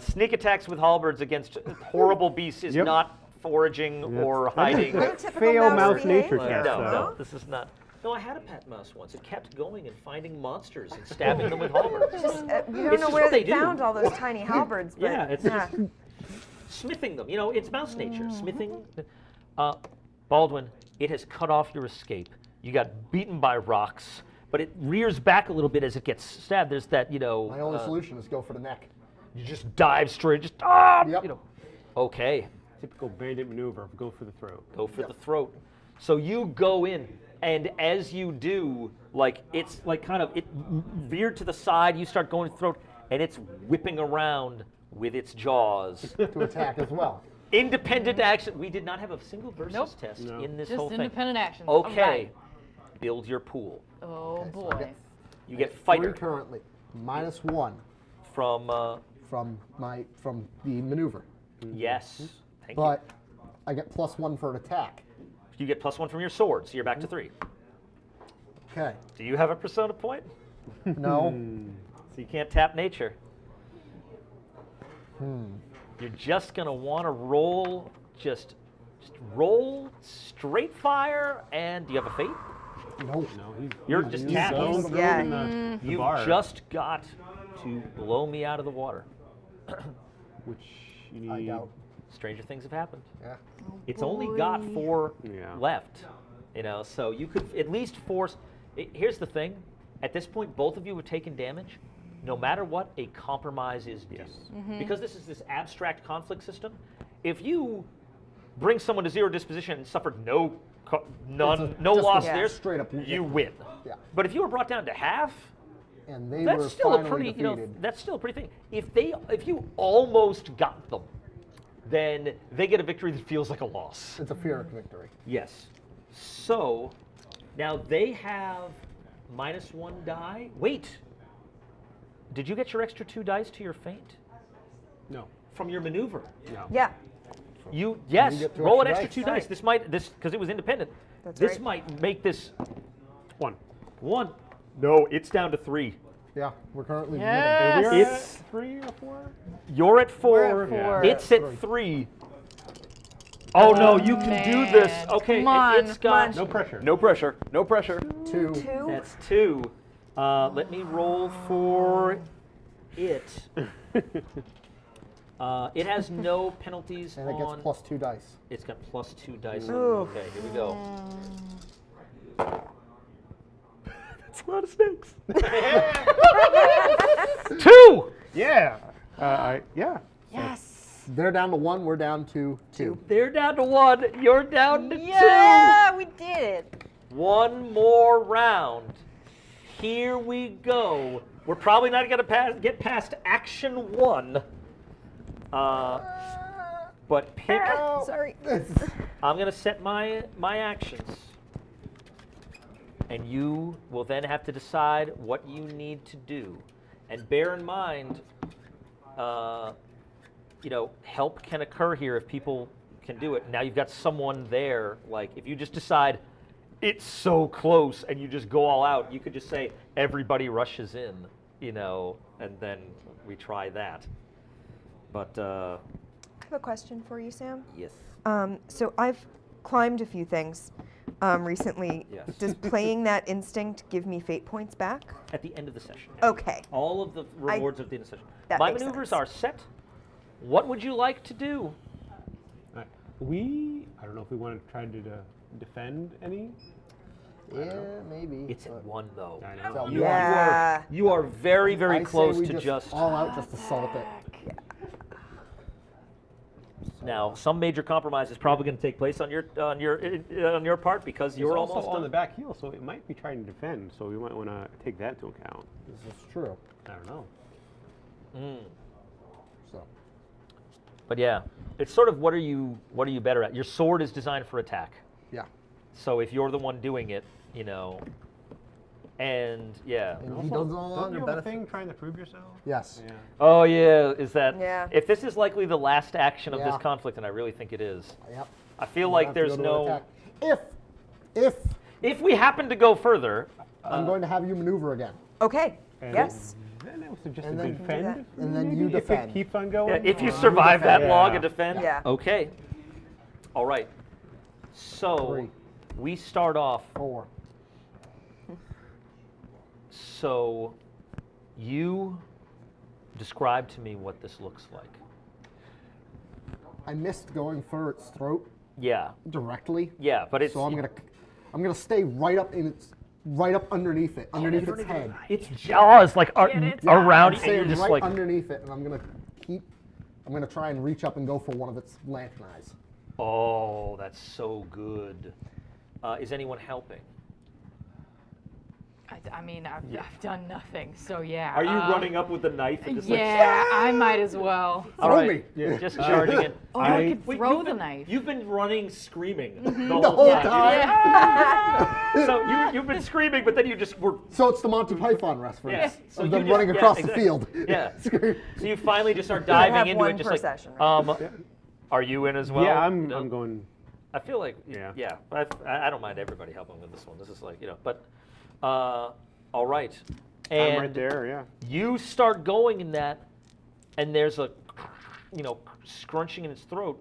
Sneak attacks with halberds against horrible beasts is Yep. not foraging or hiding. What a typical Fail mouse mouse nature behavior. test. No, this is not. No, I had a pet mouse once. It kept going and finding monsters and stabbing them with halberds. You don't It's know just where what they they do. found all those tiny halberds, but Yeah, it's just smithing them. You know, it's mouse nature. Smithing. Baldwin, it has cut off your escape. You got beaten by rocks, but it rears back a little bit as it gets stabbed. There's that, you know. My only solution is go for the neck. You just dive straight. Just Yep. you know. Okay, Typical bandit maneuver. Go for the throat. go for the throat. So you go in, and as you do, like it's like kind of it veered to the side. You start going to the throat, and it's whipping around with its jaws. To attack as well. Independent action. We did not have a single versus Nope. test No. in this Just whole thing. independent actions. Okay. Alright. Build your pool. Oh Okay, so I boy. get You get 3 fighter currently. Minus 1 from from the maneuver. yes. Thank But I get +1 for an attack. you. You get +1 from your sword, so you're back to 3. Okay. Do you have a persona point? No. So you can't tap nature. You're just gonna want to roll, just roll straight fire. And do you have a fate? Nope. No, he's. You're he's- just he's tapped. zoned He's- yeah. in the You bar, just got to blow me out of the water. which you I need. doubt. Stranger things have happened. Yeah. It's only got 4 Yeah. left, you know, so you could at least force. Here's the thing: at this point, both of you have taken damage. No matter what, a compromise is due. Yes. Because this is this abstract conflict system. If you bring someone to 0 disposition and suffered no Just loss a there, straight up you win. Yeah. But if you were brought down to half, And they that's were still a finally pretty, defeated. that's still a pretty thing. If you almost got them, then they get a victory that feels like a loss. It's a Pyrrhic victory. Yes. So now they have -1 die. Wait. Did you get your extra 2 dice to your feint No. from your maneuver? No. yeah, You yes. You get 2 Roll an extra extra 2 dice. dice. This might because it was independent. That's this right. might make this 1. 1. No, it's down to 3. Yeah, we're currently Yes. We're It's- at 3 or 4. You're at 4. We're at 4. It's Yeah. at 3. Oh no, you can do this. Okay, Come on, it's got No pressure. No pressure. No pressure. 2. Two. That's 2. Let me roll for it. It has no penalties And it gets on. plus 2 dice. It's got plus 2 dice. Oof. Okay, here we go. That's a lot of snakes. 2. Yeah. Yeah. Yes. They're down to 1, we're down to 2. They're down to 1. You're down to 2. Yeah, we did it. One more round. Here we go. We're probably not going to get past action 1. But pick. Sorry. I'm going to set my actions. And you will then have to decide what you need to do. And bear in mind, help can occur here if people can do it. Now you've got someone there. Like, if you just decide it's so close and you just go all out, you could just say everybody rushes in, and then we try that. But I have a question for you, Sam. yes. So I've climbed a few things recently. Yes. Does playing that instinct give me fate points back? At the end of the session. Okay. All of the rewards of the end of the session. That My makes maneuvers sense. are set. What would you like to do? I don't know if we want to try to defend any. Yeah, maybe. It's at 1 though. I know. So Yeah. You are very, very I say close we to just. all out just assault it. Now, some major compromise is probably going to take place on your part because It's you're also almost on done. the back heel, so it might be trying to defend. So we might want to take that into account. This is true. I don't know. So But yeah, it's sort of what are you better at? Your sword is designed for attack. yeah. So if you're the one doing it, and yeah. And he does it all Don't on you the have a benefit. thing trying to prove yourself? Yes. Yeah. Oh yeah, is that? Yeah. If this is likely the last action of this Yeah. conflict, and I really think it is, Yep. I feel We'll like have to there's go to an no. attack. If If we happen to go further, I'm going to have you maneuver again, Okay. And Yes. Then it was just And a then- defend. and then you Maybe defend. If it keeps on going. yeah, if you survive that Yeah. long and defend, Yeah. okay. All right. So 3, we start off. 4. So you describe to me what this looks like. I missed going for its throat Yeah. directly. Yeah, but it's So I'm gonna stay right up underneath it, underneath its head. its jaws like Get it? around you, and Stay you're just right like underneath it, and I'm gonna try and reach up and go for one of its lantern eyes. oh, that's so good. Is anyone helping? I mean, I've done nothing, so yeah. Are you running up with the knife and just Yeah, I might as well. All Throw right, me. Yeah. just charging it. Oh, I could Wait, throw you've the been- knife. You've been running, screaming The the whole whole time. time. So you've been screaming, but then you just were. So it's the Monty Python reference Yes. So of you them just- running yeah, across exactly. the field. Yeah. Scream. So you finally just start have diving into one it, just per like. session, right? Are you in as well? Yeah, I'm No. going. I feel like Yeah. I don't mind everybody helping with this one. This is like but all right. I'm And right there. Yeah. you start going in that, and there's a scrunching in its throat.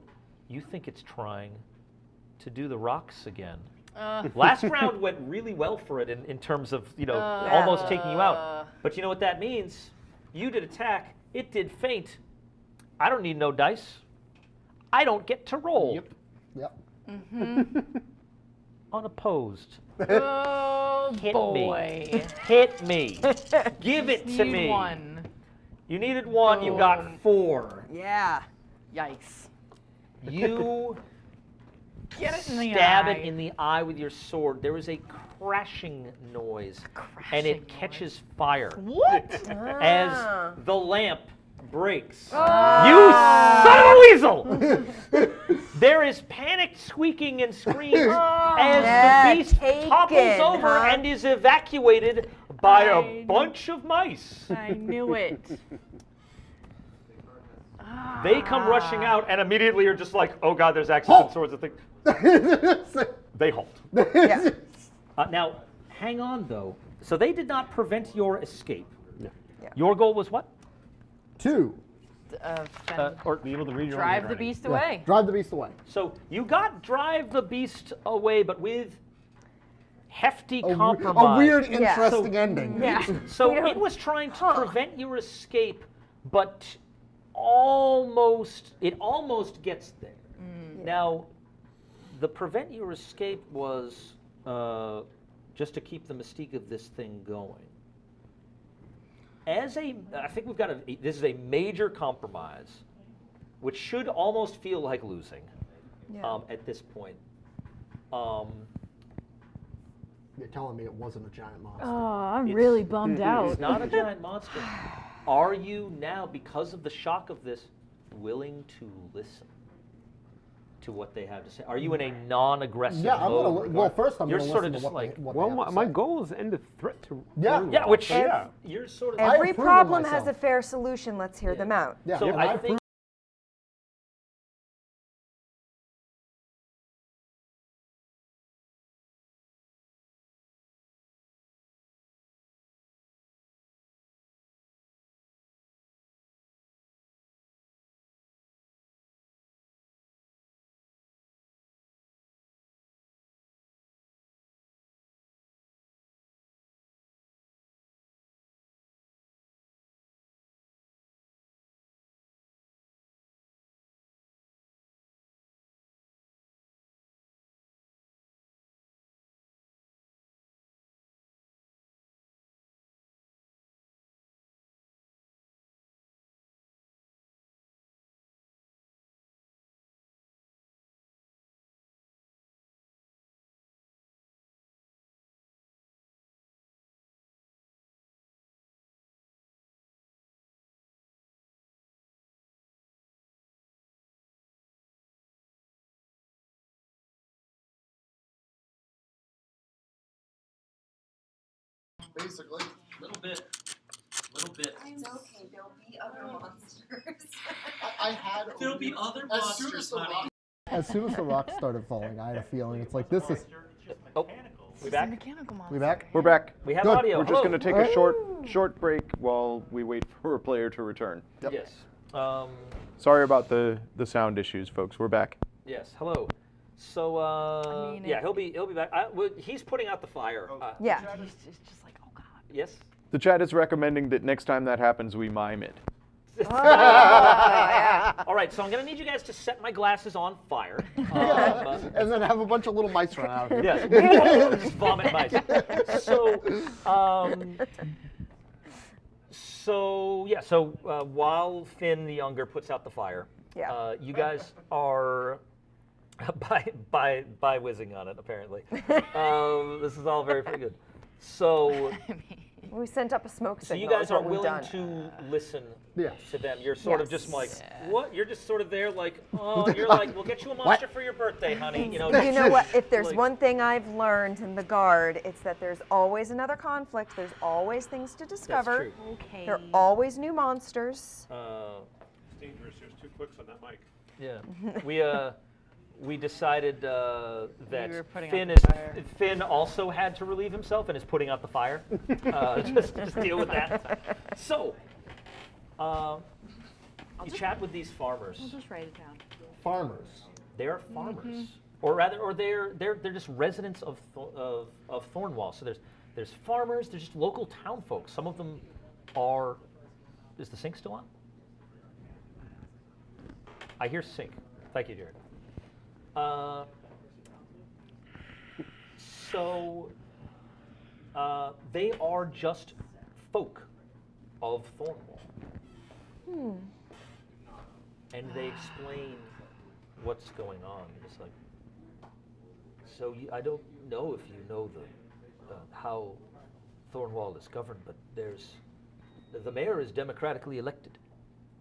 You think it's trying to do the rocks again. Last round went really well for it in terms of almost taking you out. But you know what that means? You did attack. It did feint. I don't need no dice. I don't get to roll. Yep. Unopposed. Oh Hit boy. me. Hit me. Give it to Need me. one. You needed 1. You got 4. Yeah. Yikes. You Get it in the stab eye. it in the eye with your sword. There is a crashing noise, and it Crashing catches fire What? as the lamp breaks. Oh. You son of a weasel! There is panicked squeaking and screams as Yeah, the beast topples taken, over huh? and is evacuated by a I- bunch of mice. I knew it. They come rushing out and immediately are just like, oh god, there's axes and swords and things. They halt. Yeah. Now, hang on though. So they did not prevent your escape. No. Yeah. Your goal was what? 2. Or Be able to read your own Drive the handwriting. beast Yeah, away. drive the beast away. so you got drive the beast away, but with hefty A compromise. weird, Yeah. interesting So- ending. Yeah. So We don't- it was trying to prevent your escape, but it almost gets there. Now, the prevent your escape was just to keep the mystique of this thing going. I think we've got this is a major compromise, which should almost feel like losing Yeah. at this point. You're telling me it wasn't a giant monster. Oh, I'm It's- really bummed out. It's not a giant monster. Are you now, because of the shock of this, willing to listen to what they have to say? Are you in a non-aggressive Yeah, I'm mode? gonna. Well, first I'm You're gonna sort listen of to just what like, they, what Well, they have to my say. goal is to end the threat to. Yeah. Thornwall. yeah, which Yeah. you're sort of. I Every approve of problem has myself. a fair solution. Let's hear them out. Yeah, So and I I think Basically. little bit. It's okay. There'll be other monsters. I had. There'll be other as soon as the rock, as soon as the rocks started falling, I had a feeling it's like this is. Oh, we back? Mechanical monster. We back? We're back. We have Good. audio. We're just Hello. going to take a short break while we wait for a player to return. Yep. Yes. Sorry about the sound issues, folks. We're back. Yes. Hello. So yeah, he'll be back. He's putting out the fire. Yeah. It's just like, oh god. Yes. The chat is recommending that next time that happens, we mime it. All right. So I'm gonna need you guys to set my glasses on fire. And then have a bunch of little mice run out. Yes. Just vomit mice. So while Finn the Younger puts out the fire, Yeah. you guys are by whizzing on it apparently. This is all very good. So We sent up a smoke so signal. you guys is are what we've willing done. to listen Yes. to them. You're sort of Yes. just like, what? You're just sort of there like, oh, you're like, we'll get you a monster for your birthday, honey. You know what? If there's like- one thing I've learned in the Guard, it's that there's always another conflict. There's always things to discover. true. Okay. There are always new monsters. It's dangerous. There's 2 clicks on that mic. Yeah, we decided that were putting Finn out the fire. Finn also had to relieve himself and is putting out the fire. Just deal with that. So, you chat with these farmers. I'll just write it down. Farmers. They're farmers, or rather, they're just residents of Thornwall. So there's farmers. There's just local town folks. Some of them are. Is the sync still on? I hear sync. Thank you, Jared. They are just folk of Thornwall. And they explain what's going on. It's like, so I don't know if you know how Thornwall is governed, but the mayor is democratically elected.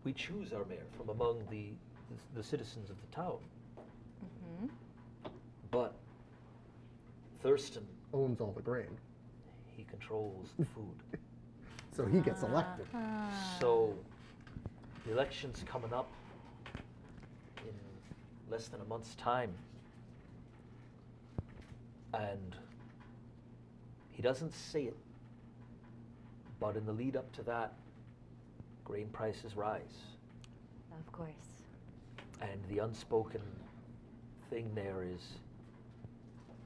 We choose our mayor from among the citizens of the town. But Thurston, Owns all the grain. he controls the food. So he gets elected. So the election's coming up in less than a month's time. And he doesn't say it, but in the lead up to that, grain prices rise. Of course. And the unspoken thing there is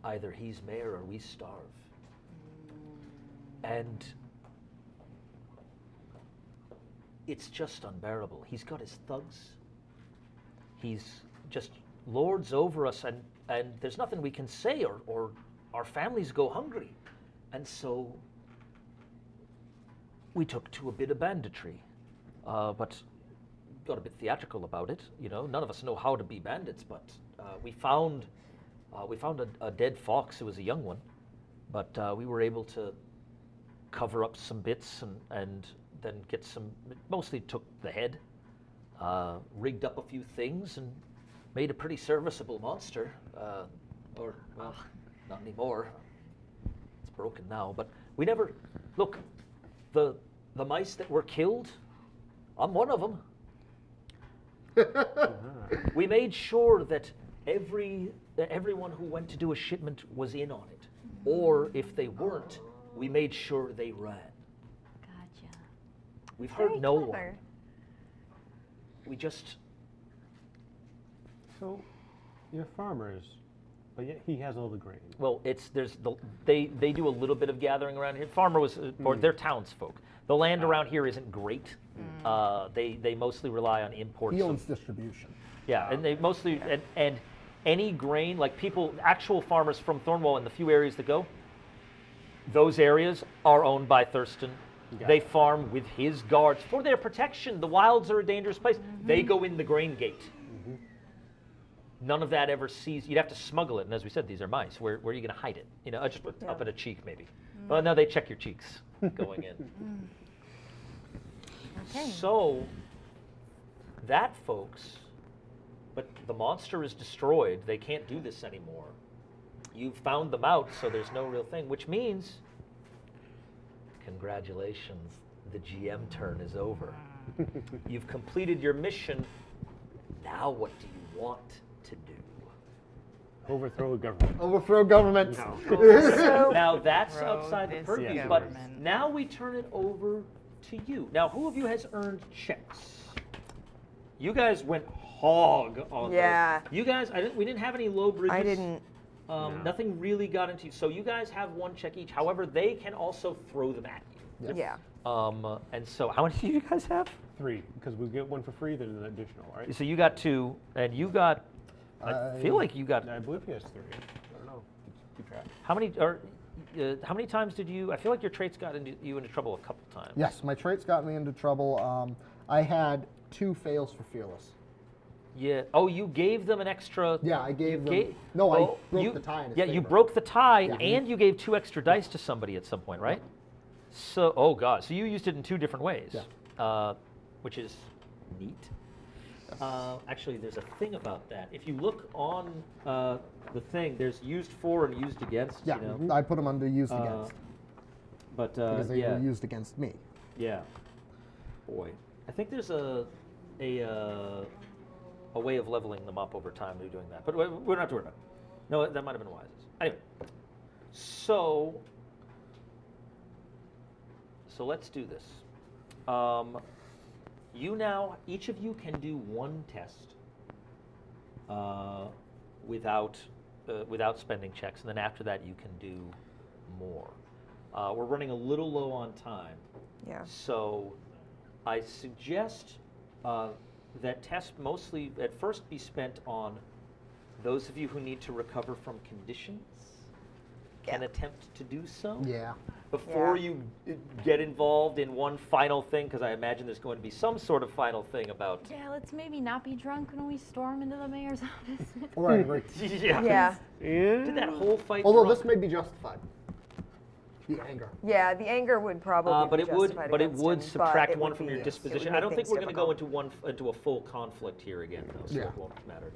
either he's mayor or we starve. And it's just unbearable. He's got his thugs. He's just lords over us, and there's nothing we can say, or our families go hungry. And so we took to a bit of banditry, but got a bit theatrical about it. You know, none of us know how to be bandits, but we found a dead fox. It was a young one, but we were able to cover up some bits and then get some. Mostly took the head, rigged up a few things, and made a pretty serviceable monster. Or well, not anymore. It's broken now. But we never look. The mice that were killed, I'm one of them. We made sure that everyone who went to do a shipment was in on it, or if they weren't, we made sure they ran. Gotcha. We've Very hurt no clever. one. We just So, you're farmers, but yet he has all the grain. well, they do a little bit of gathering around here. Farmer was or they're townsfolk. The land around here isn't great. They mostly rely on imports. He of- owns distribution. Yeah, and they mostly and any grain, like people, actual farmers from Thornwall and the few areas that go, those areas are owned by Thurston. They farm with his guards for their protection. The wilds are a dangerous place. They go in the grain gate. None of that ever sees. You'd have to smuggle it, and as we said, these are mice. Where are you going to hide it? You know, just up at a cheek maybe. Well, no, they check your cheeks going in. Okay. So, that, folks, but the monster is destroyed. They can't do this anymore. You've found them out, so there's no real thing, which means, congratulations, the GM turn is over. You've completed your mission. Now what do you want to do? Overthrow the government. Overthrow government. So, Now that's Overthrow outside the this purview, but government. now we turn it over to you. Now, who of you has earned checks? You guys went hog on Yeah. those. You guys, we didn't have any low bridges. I didn't. Nothing really got into you. So you guys have one check each. However, they can also throw them at you. Yeah. And so how many do you guys have? 3, because we get one for free, then an additional, right? So you got 2, and you got. I feel like you got. I believe he has 3. I don't know. Keep track. How many times did you? I feel like your traits got you into trouble a couple times. Yes, my traits got me into trouble. I had 2 fails for fearless. Yeah. Oh, you gave them an extra. Yeah, I gave them. Ga- No, I oh, broke you- the tie in his Yeah, you favor. broke the tie, Yeah. and you gave 2 extra dice to somebody at some point, right? So, oh god, so you used it in 2 different ways, which is neat. Actually, there's a thing about that. If you look on the thing, there's used for and used against. Yeah, You know? I put them under used against But because they yeah, were used against me. yeah. Boy, I think there's a way of leveling them up over time through doing that. But we're not to worry about it. No, that might have been wisest. Anyway, so let's do this. You now, each of you can do 1 test without spending checks, and then after that you can do more. We're running a little low on time. Yeah. So I suggest that test mostly at first be spent on those of you who need to recover from conditions can attempt to do so Yeah. before Yeah. you get involved in one final thing, because I imagine there's going to be some sort of final thing about. Yeah, let's maybe not be drunk when we storm into the mayor's office. Right. Yeah. Yeah. Did that whole fight Although drunk? this may be justified. The anger. Yeah, the anger would probably but be it would, justified but it against would him, subtract it one would from be- your it would disposition. I make don't think things we're going to go difficult. into a full conflict here again, though, so Yeah. it won't matter.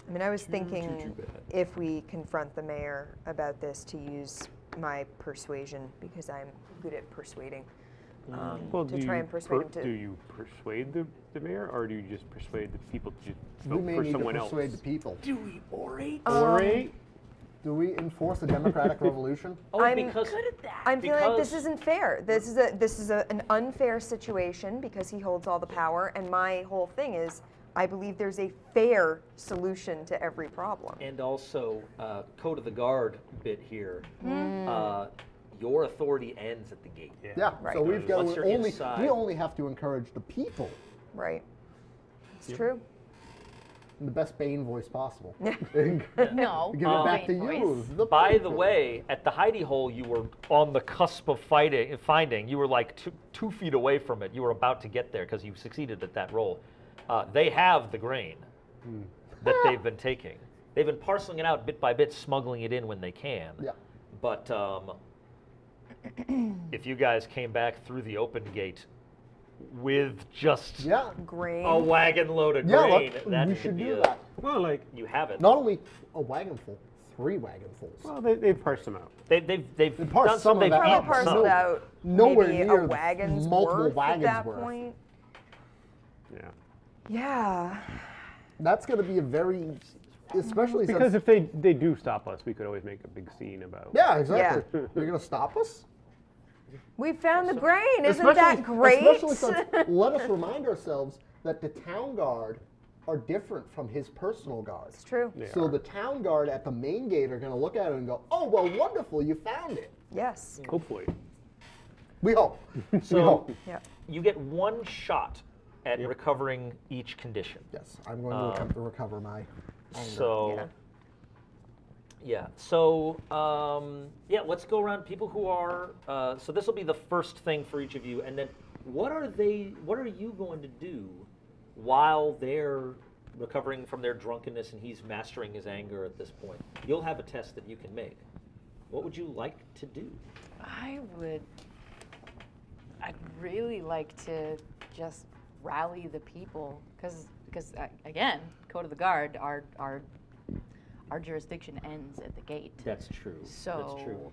I mean, I was thinking too bad. if we confront the mayor about this, to use my persuasion, because I'm good at persuading. Well, to try and persuade him to. do you persuade the mayor, or do you just persuade the people to We vote may for need to someone persuade else? the people. Do we orate? Orate? Do we enforce a democratic revolution? Oh, I'm because Good at that. I'm feeling like this because- isn't fair. This is an unfair situation because he holds all the power, and my whole thing is I believe there's a fair solution to every problem. And also, code of the guard bit here. Your authority ends at the gate. Yeah. Right. So we've got Once to you're only inside- we only have to encourage the people Right. It's true. in the best Bane voice possible. No. Give it back to Bane voice. you. The By the people. way, at the hidey hole, you were on the cusp of finding. You were like 2 feet away from it. You were about to get there because you succeeded at that roll. They have the grain that they've been taking. They've been parceling it out bit by bit, smuggling it in when they can. Yeah. But if you guys came back through the open gate with just Yeah. Grain. a wagon load of Yeah. grain, Look, that we could should be do a, that. Well, like, You have it. Not only a wagon full, 3 wagonfuls. well, they've parsed them out. They've parsed done some some. of They've that Probably out. eaten parceled some. out Nowhere maybe near a wagon's multiple worth wagons at that worth. point. Yeah. Yeah. That's going to be a very, especially Because since. if they do stop us, we could always make a big scene about. Yeah, exactly. You're going to stop us? We found the grain. Isn't that great? Especially since, let us remind ourselves that the town guard are different from his personal guards. It's true. They So are. the town guard at the main gate are going to look at it and go, "Oh, well, wonderful, you found it." Yes. Hopefully. We hope. We So hope. Yeah. you get 1 shot at recovering each condition. Yes, I'm going to attempt to recover my anger. So, yeah. So, let's go around people who are. So this will be the first thing for each of you, and then what are you going to do while they're recovering from their drunkenness and he's mastering his anger at this point? You'll have a test that you can make. What would you like to do? I'd really like to just rally the people, because again, code of the guard, our jurisdiction ends at the gate. That's true. That's So- true.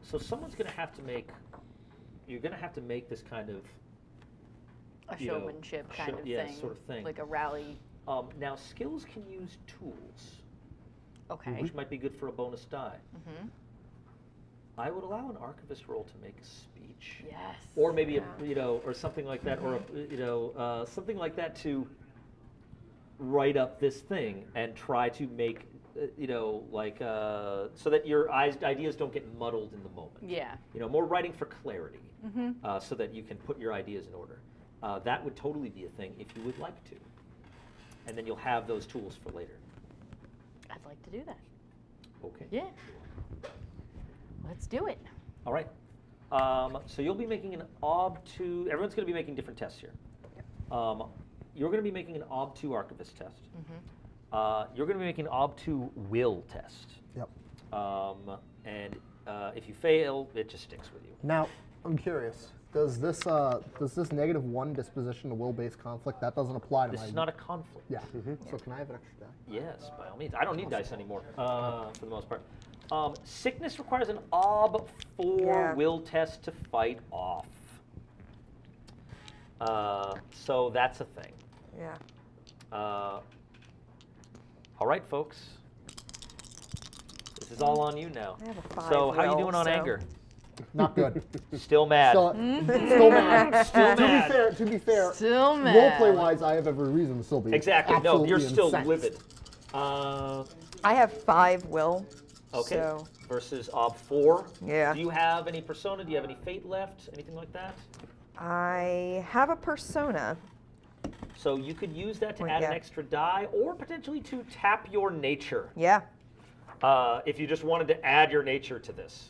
So someone's going to have to make. You're going to have to make this kind of. A you know, showmanship kind of yeah, thing. sort of thing. Like a rally. Now skills can use tools, Okay. which might be good for a bonus die. Mm-hmm. I would allow an archivist roll to make a speech, Yes. or maybe or something like that, or something like that to write up this thing and try to make so that your ideas don't get muddled in the moment. Yeah. More writing for clarity, Mm-hmm. so that you can put your ideas in order. That would totally be a thing if you would like to, and then you'll have those tools for later. I'd like to do that. Okay. Yeah. Let's do it. All right. So you'll be making an OB2. Everyone's going to be making different tests here. You're going to be making an OB2 archivist test. You're going to be making an OB2 will test. Yep. And if you fail, it just sticks with you. Now, I'm curious. Does this -1 disposition to will-based conflict, that doesn't apply to This my... is not a conflict. Yeah. So can I have an extra die? Yes, by all means. I don't need dice anymore, for the most part. Sickness requires an OB4 Yeah. will test to fight off. So that's a thing. Yeah. All right, folks. This is all on you now. I have a 5 So how you will, doing on so- anger? Not good. Still mad. Still mad. Still mad. To be fair, Still mad. roleplay-wise, I have every reason to still be Exactly. No, absolutely you're still incensed. livid. I have 5 will. Okay. So Versus OB4. Yeah. Do you have any persona? Do you have any fate left? Anything like that? I have a persona. So you could use that to Well, add an yeah. extra die, or potentially to tap your nature. Yeah. If you just wanted to add your nature to this.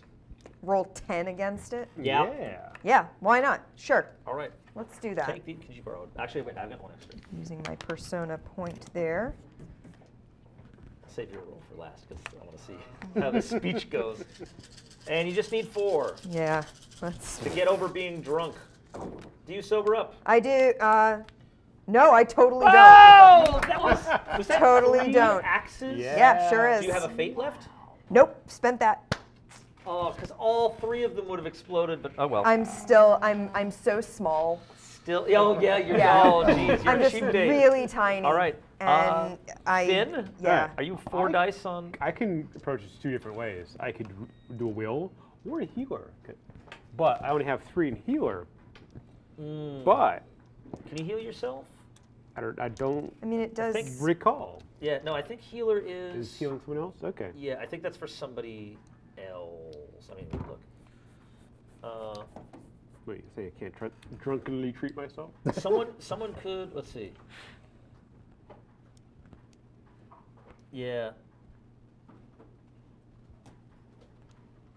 Roll 10 against it. Yeah. Yeah. Yeah. Why not? Sure. All right. Let's do that. Take the. Could you borrow it? Actually, wait. I've got one extra. Using my persona point there. Save your roll for last because I want to see how the speech goes. And you just need 4 Yeah. Let's. to get over being drunk. Do you sober up? I do. No, I totally don't. Oh, that was that Totally 3 don't. axes? Yeah, sure is. Do you have a fate left? Nope. Spent that. Oh, because all 3 of them would have exploded, but oh well. I'm so small. Still, oh yeah, you're Yeah. oh geez, you're I'm a just cheap date. really tiny. All right, And Finn, yeah. are you 4 dice on? I can approach this 2 different ways. I could do a will or a healer, but I only have 3 in healer. But Can you heal yourself? I don't I mean, it does. think- recall. Yeah, no, I think healer Is healing someone else? Okay. Yeah, I think that's for somebody else. I mean, look. Wait, you say I can't drunkenly treat myself? Someone could. Let's see. Yeah.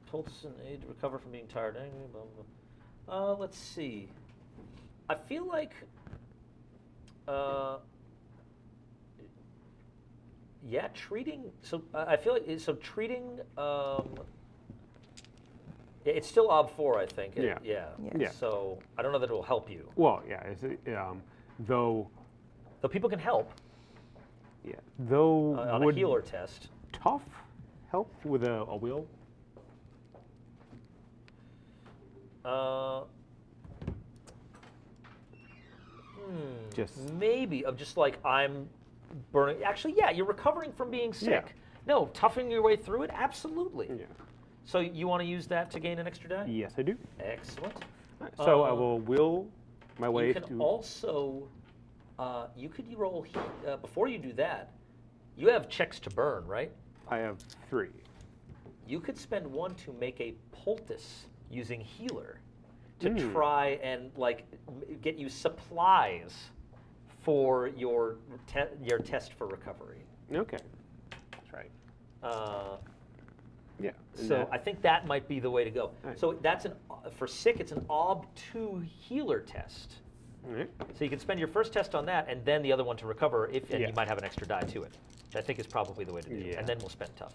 Told an aid to recover from being tired, angry, blah blah. Let's see. I feel like. Yeah, treating. So I feel like treating. It's still ob 4, I think. Yeah. Yeah. Yeah. So I don't know that it will help you. Well, yeah. Though People can help though on a would healer test. tough help with a will? Just Maybe of just like I'm burning. Actually, yeah, you're recovering from being sick. No, toughening your way through it, absolutely. yeah. So you want to use that to gain an extra die? Yes, I do. Excellent. So I will will my way You can to. also, you could roll, before you do that, you have checks to burn, right? I have 3. You could spend 1 to make a poultice using healer to try and like get you supplies for your test for recovery. Okay. That's right. Yeah. and So that- I think that might be the way to go. Right. So that's for sick, it's an ob 2 healer test. all right. So you can spend your first test on that, and then the other one to recover, and Yeah. you might have an extra die to it. I think is probably the way to do it. Yeah. And then we'll spend tough.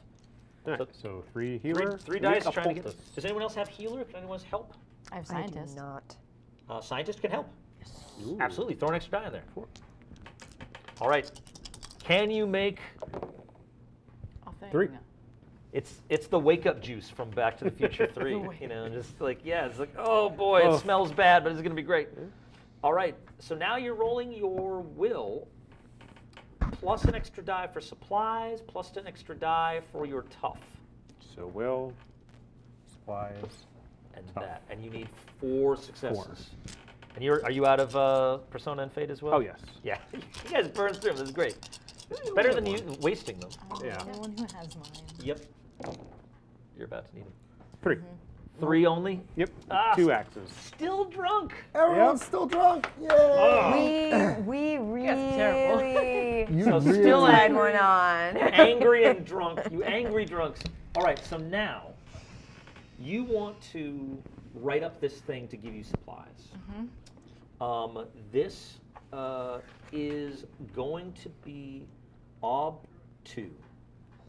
All right, so 3 Three, healer. three make dice a trying to get. poultice. Does anyone else have healer? Can anyone else help? I have I do scientist. not. Scientist can help. Ooh. Absolutely. Throw an extra die in there. 4. All right. Can you make? Oh, thing. 3. It's the wake up juice from Back to the Future 3. You know, just like it's like oh boy, Oh. it smells bad, but it's gonna be great. All right. So now you're rolling your will. Plus an extra die for supplies, plus an extra die for your tough. So will, supplies. And Tough. that. And you need 4 successes. And are you out of Persona and Fate as well? Oh yes. Yeah. You guys burned through them. This is great. It's better than you wasting them. Yeah. The one who has mine. Yep. You're about to need them. 3. 3 only? Yep. Ah, 2 axes. Still drunk. Everyone's still drunk. Yay! We That's terrible. really You So really still had one on. Angry and drunk. You angry drunks. All right, so now you want to write up this thing to give you supplies. This is going to be ob 2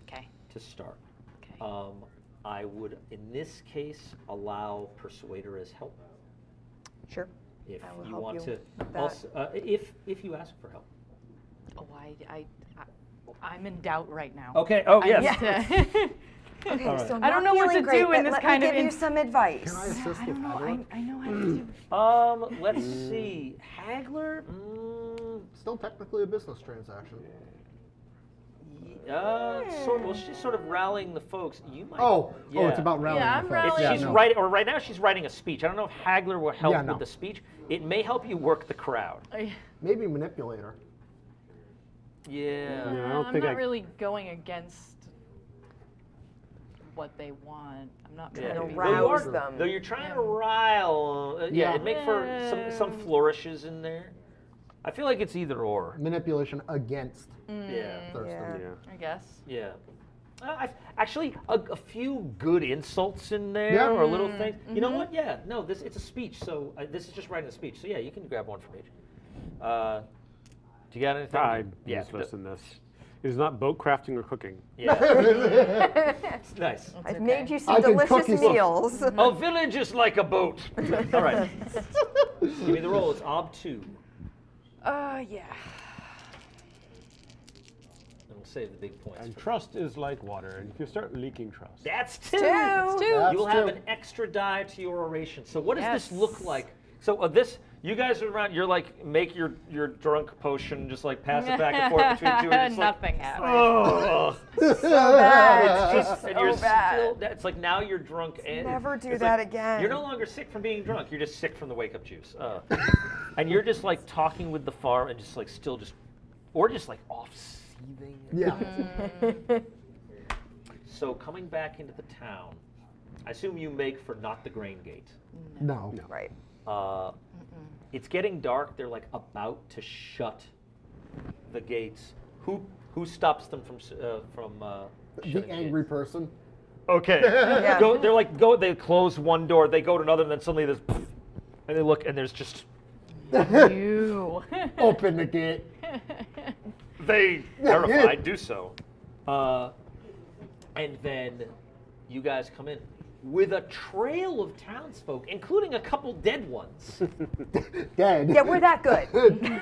Okay. to start. Okay. I would, in this case, allow Persuader as help. Sure. If I will you help want you to, with that. also, if you ask for help. Oh, I'm in doubt right now. Okay. Oh I yes. need to- Okay, right. so I'm I don't not know what feeling to great, do in but this let kind me of give you in- some advice. Can I assist I with don't know. Haggler? I know how to do. Let's see. Haggler. Still technically a business transaction. Well, she's sort of rallying the folks. You might. Oh, yeah. it's about rallying. Yeah, I'm the folks. rallying. Yeah, She's no. writing, or right now she's writing a speech. I don't know if Haggler will help Yeah, no. with the speech. It may help you work the crowd. Maybe manipulator. Yeah. Yeah, I don't I'm think not I- really going against what they want. I'm not trying To to be rouse rude. them. Though you're trying to Yeah. rile. Yeah. It'd make for some flourishes in there. I feel like it's either or. Manipulation against Yeah. Thurston. Yeah. I guess. Yeah. Actually, a few good insults in there, Yeah. or little things. You know what? Yeah. No, it's a speech, so this is just writing a speech. So yeah, you can grab one from each. Do you got anything? I'm Yeah, useless in this. It is not boat crafting or cooking. Yeah. Nice. I've okay. made you I some can delicious cook you some- meals. A village is like a boat. All right. Give me the roll. It's ob 2. Yeah. And we'll save the big points. And for trust is like water, and if you start leaking trust. That's 2. Two. That's You will have two. an extra die to your oration. So what does Yes. this look like? So You guys are around. You're like, make your drunk potion, just like pass it back and forth between two. And just Nothing like, happens. oh, So bad. it's just, and So you're bad. still. It's like now you're drunk and Never do it's that like, again. You're no longer sick from being drunk. You're just sick from the wake up juice. And you're just like talking with the farm and just like still just, or just like off seething. Yeah. So coming back into the town, I assume you make for not the grain gate. No. Right. It's getting dark. They're like about to shut the gates. Who stops them from shutting The angry gates? person. Okay. Yeah. They're like They close one door. They go to another, and then suddenly there's, and they look, and there's just You. Open the gate. they terrified do so, and then you guys come in with a trail of townsfolk, including a couple dead ones. Dead. Yeah, we're that good.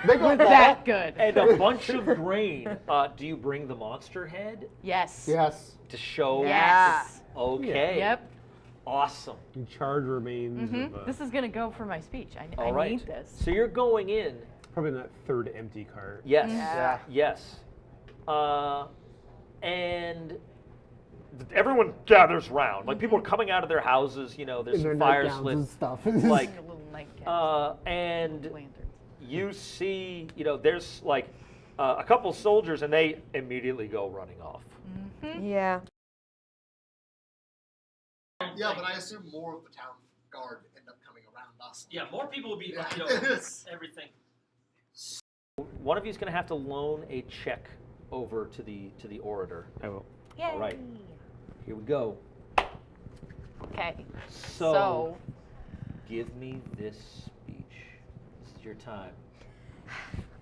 They go That good. And a bunch of grain. Do you bring the monster head Yes. Yes. to show? Yes. Okay. Yep. Awesome. Charred remains of This is gonna go for my speech. I All right. need this. So you're going in. probably that third empty cart. Yes. Yeah. Yes. And everyone gathers round. Like people are coming out of their houses. You know, there's In their some fires nightgowns lit. and stuff. Like, A little nightcap. and Lanterns. you see, there's like a couple soldiers, and they immediately go running off. Yeah. Yeah, but I assume more of the town guard end up coming around us. Yeah, more people will be, Yeah. everything. One of you is going to have to loan a check over to the orator. I will. Yay. All right. Here we go. Okay. So, give me this speech. This is your time.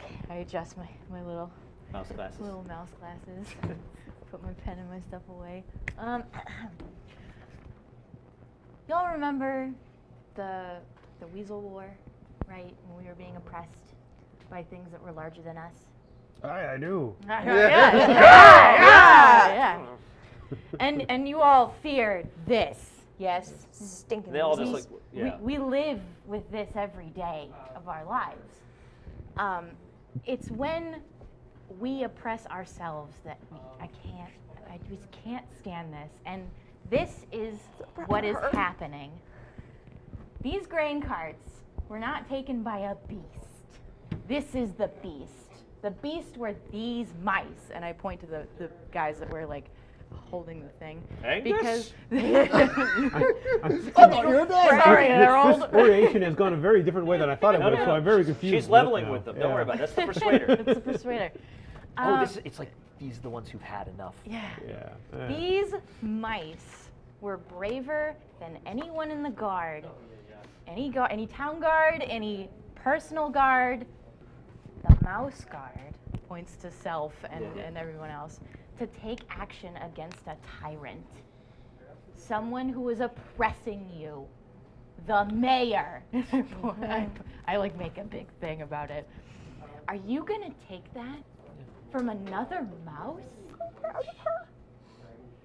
Okay, I adjust my little Mouse glasses. mouse glasses. Put my pen and my stuff away. Y'all remember the Weasel War, right? When we were being oppressed by things that were larger than us. I do. Yeah. And you all feared this, yes? Stinking. They all weasels. just like, yeah. We live with this every day of our lives. It's when we oppress ourselves that I just can't stand this. And this is what is happening. These grain carts were not taken by a beast. This is the beast. The beast were these mice. And I point to the guys that were like holding the thing. Angus? Because You're dead. sorry, Harold. This variation has gone a very different way than I thought it would, so I'm very confused. She's leveling now. with them. Yeah. Don't worry about it. That's the persuader. It's a persuader. It's like these are the ones who've had enough. Yeah. Yeah. These mice were braver than anyone in the guard. Any town guard, any personal guard. The mouse guard points to Self and everyone else to take action against a tyrant. Someone who is oppressing you. The mayor. I like make a big thing about it. Are you gonna take that from another mouse?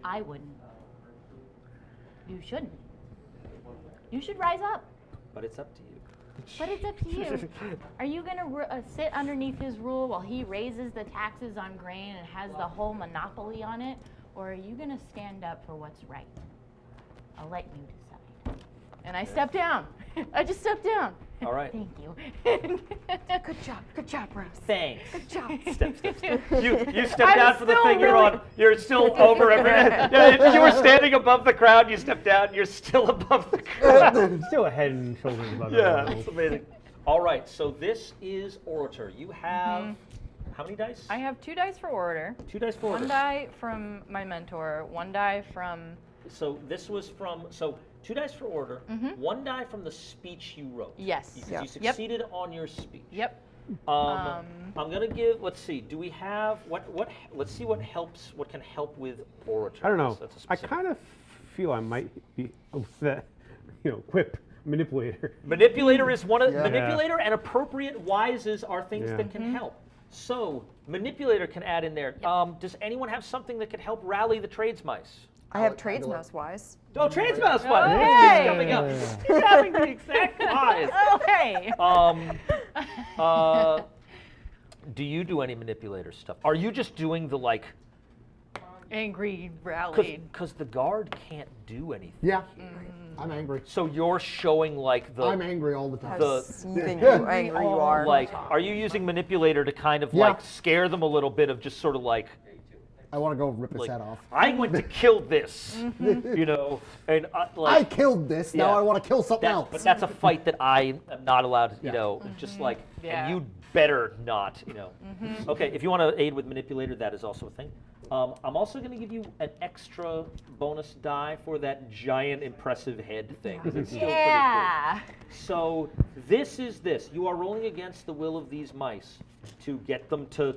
I wouldn't. You shouldn't. You should rise up. But it's up to you. But it's up to you. Are you going to sit underneath his rule while he raises the taxes on grain and has the whole monopoly on it? Or are you going to stand up for what's right? I'll let you decide. And I step down. I just step down. All right. Thank you. Good job, Rose. Thanks. Good job. Step. You step I'm down for the still thing you're really- on. You're still over every. You were standing above the crowd. You stepped down. You're still above the crowd. Still a head and shoulders above Yeah, everyone it's else. amazing. All right, so this is Orator. You have how many dice? I have 2 dice for order. 2 dice for One Orator. die from my mentor. 1 die from. So this was from 2 dice for Order. 1 die from the speech you wrote. Yes. You, Yep. you succeeded on your speech. Yep. I'm gonna give. Let's see. Do we have what? Let's see what helps. What can help with Orator? I don't know. That's a I specific- kind of feel I might be that, quip manipulator. Manipulator is one of Yeah. manipulator and appropriate wises are things Yeah. that can help. So manipulator can add in there. Does anyone have something that could help rally the trades mice? I have trades mouse wise. Oh, trades mouse one. Hey! He's coming up. He's having the exact wise. Oh, hey. Do you do any manipulator stuff? Are you just doing the like? Angry rallied. Because the guard can't do anything. Yeah, I'm angry. So you're showing like the. I'm angry all the time. How seething angry you are. Like, are you using manipulator to kind of Yeah. like scare them a little bit of just sort of like, I want to go rip his like head off. I went to kill this, you know, and I like killed this. Yeah. Now I want to kill something else. but that's a fight that I am not allowed to, you know, just like, Yeah. and you better not, you know. Okay, if you want to aid with manipulator, that is also a thing. I'm also going to give you an extra bonus die for that giant impressive head thing. 'Cause it's still pretty cool. Yeah. So this is this. You are rolling against the will of these mice to get them to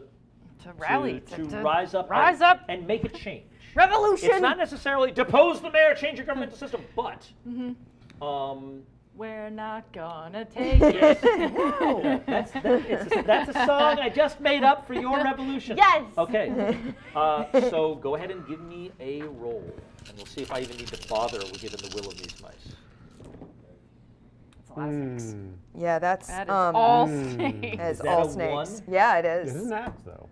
Rally. to rise up, Rise up. and make a change. Revolution. It's not necessarily depose the mayor, change your governmental system, but We're not gonna take it. no, that's a song I just made up for your revolution. Yes. Okay. So go ahead and give me a roll, and we'll see if I even need to bother with given the will of these mice. It's a lot of snakes. Yeah, that's That is all snakes. that is that all a snakes. one? Yeah, it This is. is an axe, though.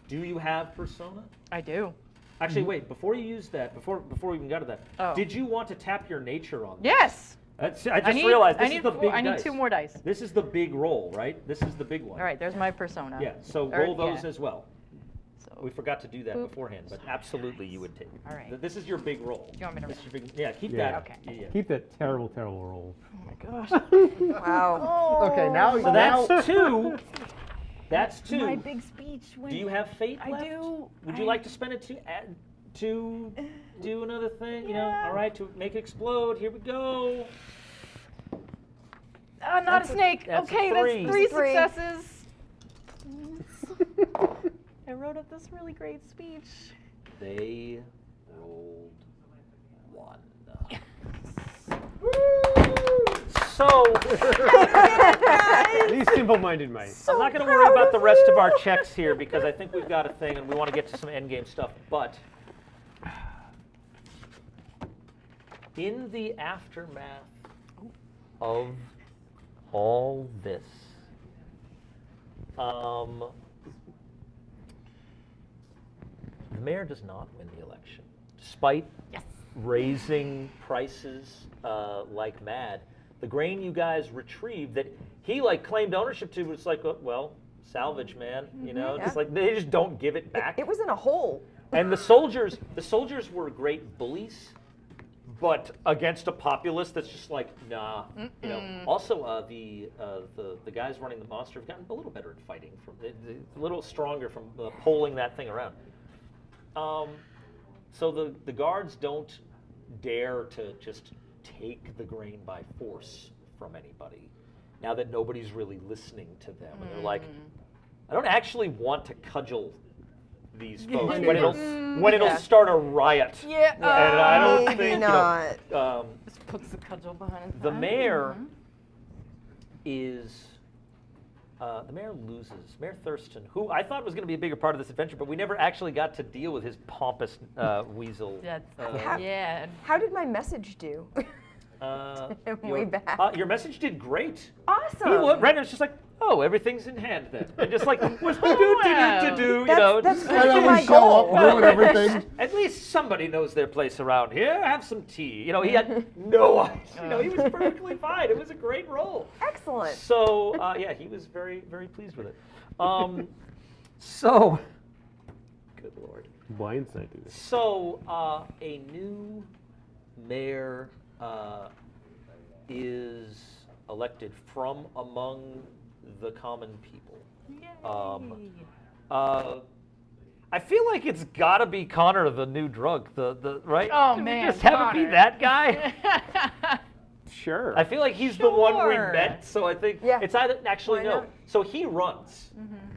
Do you have persona? I do. Actually, wait. Before you use that, before we even got to that, Oh. did you want to tap your nature on this? Yes. I just realized this I need is the big I need dice. 2 more dice. This is the big roll, right? This is the big one. All right, there's my persona. Yeah. So Or- roll those yeah. as well. So, We forgot to do that Boop. beforehand, but absolutely you would take. All right. This is your big roll. Do you want me to This is your big, yeah, keep Yeah. that. Okay. Yeah. Keep that terrible, terrible roll. oh my gosh. Wow. Okay, now So that's two. That's two. My big speech. Do you have fate I left? do. Would you like to spend it to do another thing? You know, all right, to make it explode. Here we go. Not That's a a- snake. that's a Okay, three. that's 3 Three. successes. I wrote up this really great speech. They rolled 1. So These simple-minded mice. I'm not going to worry about the rest of our checks here because I think we've got a thing and we want to get to some endgame stuff. But in the aftermath of all this, the mayor does not win the election, despite raising prices like mad. The grain you guys retrieved that he like claimed ownership to, it's like, oh, well, salvage, man. You know, it's Yeah. like they just don't give it back. It was in a hole. And the soldiers were great bullies, but against a populace that's just like, nah. You know. Also, the guys running the monster have gotten a little better at fighting, a little stronger from pulling that thing around. So the guards don't dare to just take the grain by force from anybody. Now that nobody's really listening to them, and they're like, I don't actually want to cudgel these folks when it'll start a riot. Yeah. And I don't Maybe think not. Just puts the cudgel behind his the back. mayor is. The mayor loses. Mayor Thurston, who I thought was going to be a bigger part of this adventure, but we never actually got to deal with his pompous weasel. Yeah. How did my message do? Way back. Your message did great. Awesome. He looked, Brandon was just like, oh, everything's in hand then. And just like, was do, you know. That's just- really And then my we show goal. up, ruin everything. At least somebody knows their place around here. Have some tea. You know, he had no idea. You know, he was perfectly fine. It was a great role. Excellent. So, yeah, he was very, very pleased with it. So, good Lord. Blindside do this. So, a new mayor is elected from among the common people. I feel like it's got to be Connor, the new drug, the right? Oh, Can man, we just have it be Connor. that guy? Sure. I feel like he's the one we Sure. met, so I think Yeah. it's either actually Why no. not? So he runs.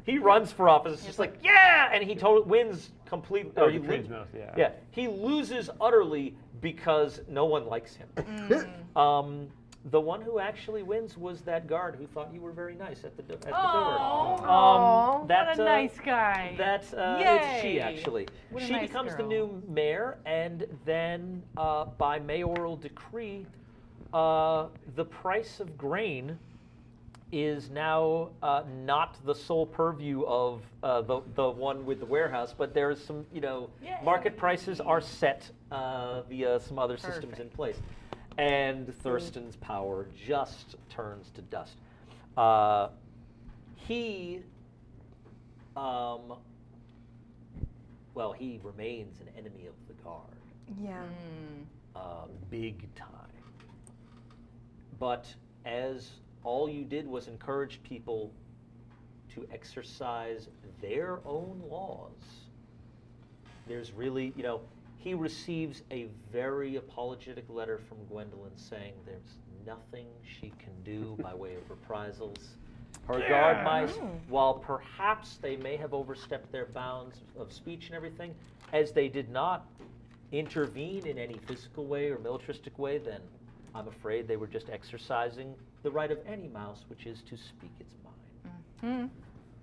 He runs for office. It's just like yeah, and he totally wins completely. Oh, or the he trades lo- mouse, yeah. Yeah, he loses utterly because no one likes him. The one who actually wins was that guard who thought you were very nice at the door. Oh, That, what a nice guy. It's she Yay. actually. What a She nice becomes the girl. new mayor, and then by mayoral decree, the price of grain is now not the sole purview of the one with the warehouse, but there's some, market prices are set via some other systems in place. And Thurston's power just turns to dust. He remains an enemy of the guard. Yeah. Big time. But as all you did was encourage people to exercise their own laws, there's really, he receives a very apologetic letter from Gwendolyn saying there's nothing she can do by way of reprisals. Her guard mice, while perhaps they may have overstepped their bounds of speech and everything, as they did not intervene in any physical way or militaristic way, then I'm afraid they were just exercising the right of any mouse, which is to speak its mind.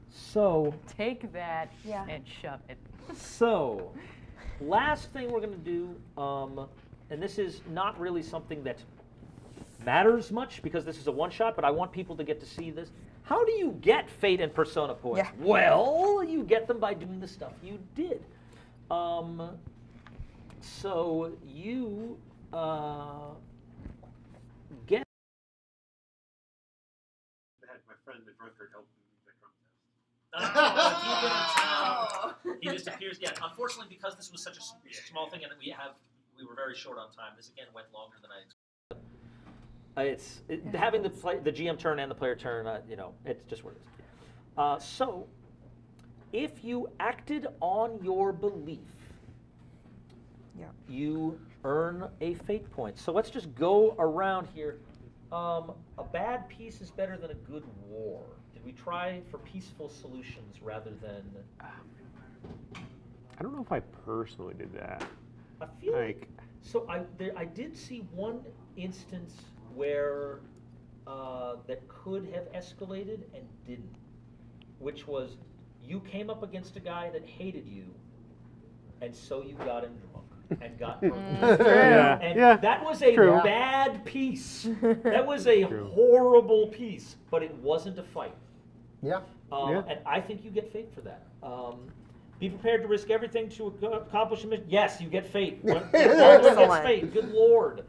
So, Take that Yeah. and shove it. so, last thing we're going to do, and this is not really something that matters much because this is a one-shot, but I want people to get to see this. How do you get fate and persona points? Yeah. Well, you get them by doing the stuff you did. So you get. I had my friend the drunkard help me with the drunk test. He just appears. Yeah, unfortunately, because this was such a small thing, and we were very short on time. This again went longer than I expected. Having the GM turn and the player turn. It's just what it is. So, if you acted on your belief, you earn a fate point. So let's just go around here. A bad peace is better than a good war. Did we try for peaceful solutions rather than? I don't know if I personally did that. I feel like so. I did see one instance where that could have escalated and didn't, which was you came up against a guy that hated you, and so you got him drunk and got drunk. And that was a bad piece. That was a horrible piece, but it wasn't a fight. Yeah. And I think you get fate for that. Be prepared to risk everything to accomplish a mission. Yes, you get fate. Everyone gets fate. Good Lord.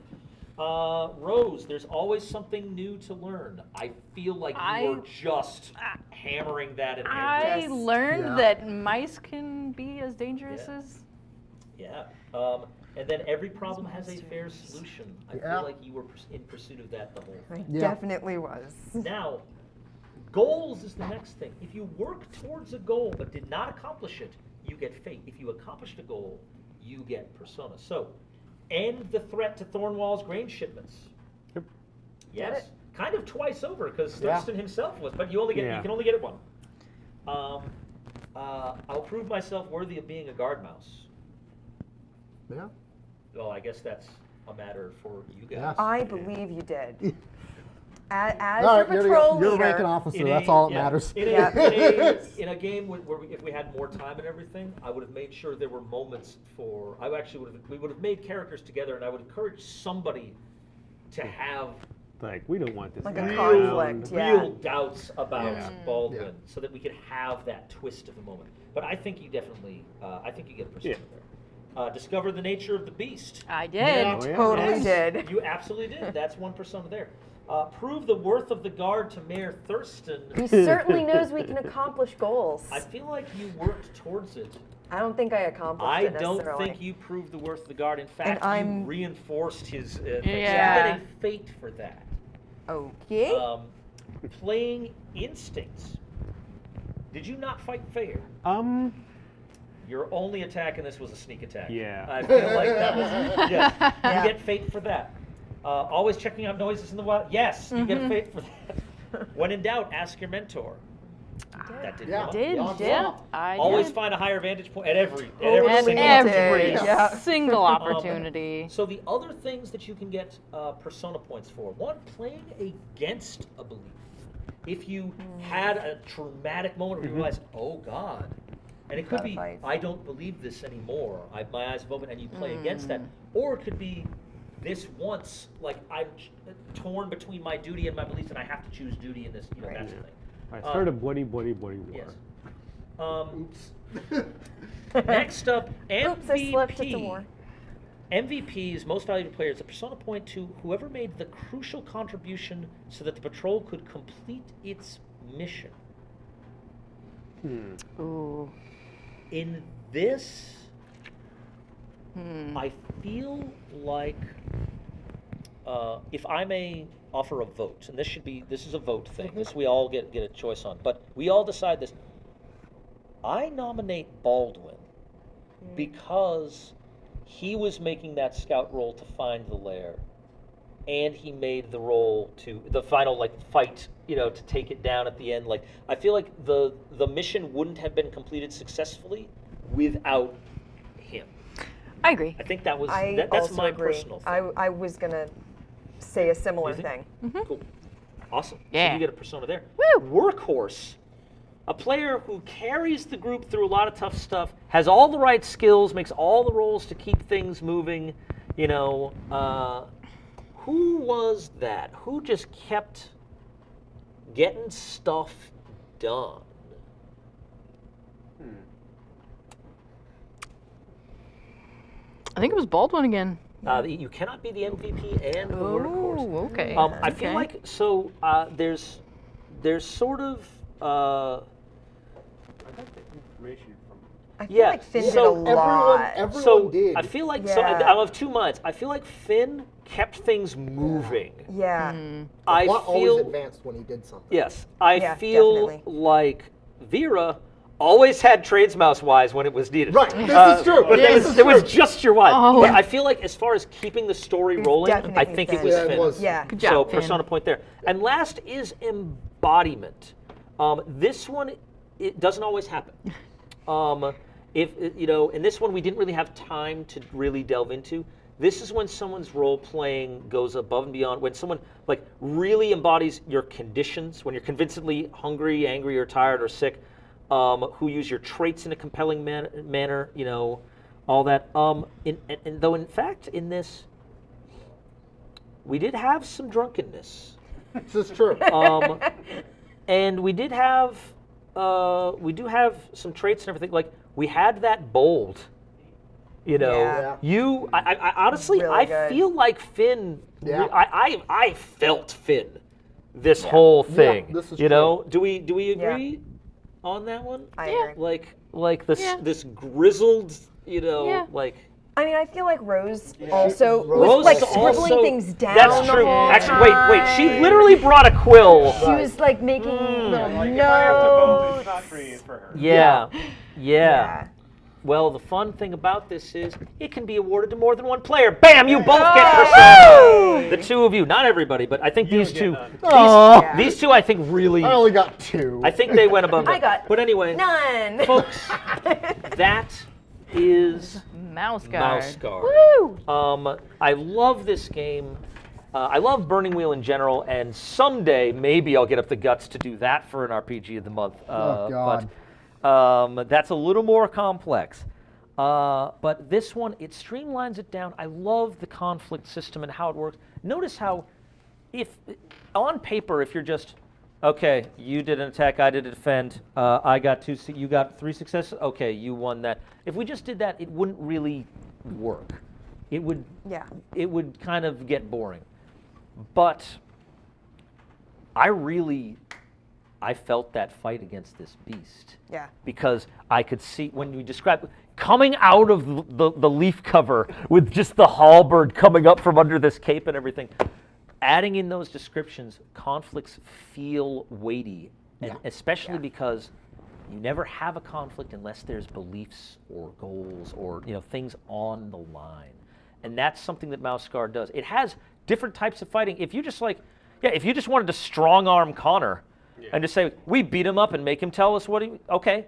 Rose, there's always something new to learn. I feel like you are just hammering that in I learned that mice can be as dangerous as. Yeah. And then every problem has a fair solution. I feel like you were in pursuit of that the whole time. I definitely was. Now, goals is the next thing. If you work towards a goal but did not accomplish it, you get fate. If you accomplished a goal, you get persona. So, end the threat to Thornwall's grain shipments. Yep. Yes, kind of twice over because Thurston himself was, but you only get you can only get it one. I'll prove myself worthy of being a guard mouse. Yeah. Well, I guess that's a matter for you guys. Yes. I believe you did. As All your right, patrol you're a leader. ranking officer. That's all that matters. In a game where if we had more time and everything, I would have made sure there were moments for. We would have made characters together, and I would encourage somebody to have Like, we don't want this Like guy a around. conflict, real doubts about Yeah. Baldwin, so that we could have that twist of the moment. But I think you definitely, I think you get persona there. Discover the nature of the beast. I did. Yeah. Oh, yeah. Totally did. You absolutely did. That's one persona there. Prove the worth of the guard to Mayor Thurston. He certainly knows we can accomplish goals. I feel like you worked towards it. I don't think I accomplished I it don't necessarily. think you proved the worth of the guard. In fact, I'm- you reinforced his. Thing. So you Yeah. get a fate for that. Okay. Playing instincts. Did you not fight fair? Your only attack in this was a sneak attack. Yeah. I feel like that was. Yes. You get fate for that. Always checking out noises in the wild. Yes, you get fate for that. When in doubt, ask your mentor. That did Yeah. come up. Did Yes. yeah, I Always did. find a higher vantage point at every At single every Yeah. single opportunity. So the other things that you can get persona points for: one, playing against a belief. If you had a traumatic moment where you realize, oh God, and it could Gotta be, fight. I don't believe this anymore. My eyes have opened, and you play against that. Or it could be, this once, like I'm torn between my duty and my beliefs, and I have to choose duty in this. You know, that's the thing. I started a bloody war. Yes. Next up, MVP. Oops, I slipped. It's a war. MVP is most valuable player. It's a persona point to whoever made the crucial contribution so that the patrol could complete its mission. Ooh. In this, I feel like if I may offer a vote, and this is a vote thing. This we all get a choice on, but we all decide this. I nominate Baldwin because he was making that scout roll to find the lair, and he made the roll to the final fight, to take it down at the end. Like, I feel like the mission wouldn't have been completed successfully without him. I agree. I think that was I that's also my agree. personal thing. I was gonna say a similar You think? thing. Cool. Awesome. So Yeah. you get a persona there. Woo! Workhorse. A player who carries the group through a lot of tough stuff, has all the right skills, makes all the rolls to keep things moving. Who was that? Who just kept getting stuff done? I think it was Baldwin again. You cannot be the MVP and the workhorse. Oh, okay. I feel like there's sort of I got the information from. I feel Yeah, like Finn did so a lot. Everyone did. I feel like Yeah. I'm of two minds. I feel like Finn kept things moving. Yeah. I Plot always feel advanced when he did something. yes. I Yeah, feel definitely. like Vera always had tradesmouse wise when it was needed. Right, this is true. But it was just your wife. Oh. But I feel like as far as keeping the story It's rolling, I definitely think Finn. it was Yeah, it Finn. was. Yeah. Good job, So Finn. persona point there. And last is embodiment. This one, it doesn't always happen. In this one we didn't really have time to really delve into. This is when someone's role playing goes above and beyond. When someone really embodies your conditions. When you're convincingly hungry, angry, or tired, or sick. Who use your traits in a compelling manner. All that. And though in fact in this, we did have some drunkenness. This is true. And we do have some traits and everything. Like, we had that bold, Yeah. I honestly, Really I good. feel like Finn, Yeah. I felt Finn this whole thing, this is Do we agree on that one? I Yeah. agree. Like this, Yeah. this grizzled, Yeah. I mean, I feel like Rose also Rose was is scribbling also- things down. That's the true. whole Actually, wait, she time. literally brought a quill. She was making little Like, if I have to vote, it's notes. not free for her. Yeah. Well, the fun thing about this is it can be awarded to more than one player. Bam! You both get persona. The two of you, not everybody, but I think these get two. none. Yeah. These two, I think, really. I only got 2. I think they went above. I got But anyway, None. folks, that is Mouse Guard. Mouse Guard. Woo! I love this game. I love Burning Wheel in general, and someday maybe I'll get up the guts to do that for an RPG of the month. Oh, God. But that's a little more complex. But this one, it streamlines it down. I love the conflict system and how it works. Notice how, on paper, if you're just, okay, you did an attack, I did a defend, I got 2, you got 3 successes, okay, you won that. If we just did that, it wouldn't really work. It would kind of get boring. But I felt that fight against this beast. Yeah. Because I could see, when you describe coming out of the leaf cover with just the halberd coming up from under this cape and everything, adding in those descriptions, conflicts feel weighty, and especially because you never have a conflict unless there's beliefs or goals or things on the line. And that's something that Mouse Guard does. It has different types of fighting. If you just wanted to strong arm Connor, and just say, we beat him up and make him tell us what he, okay.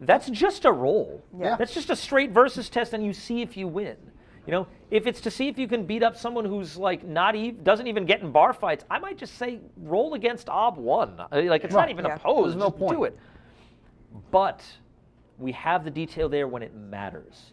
That's just a roll. Yeah. That's just a straight versus test, and you see if you win. You know, if it's to see if you can beat up someone who's like doesn't even get in bar fights, I might just say roll against Ob 1. Like it's not even opposed. There's no just point. do it. But we have the detail there when it matters.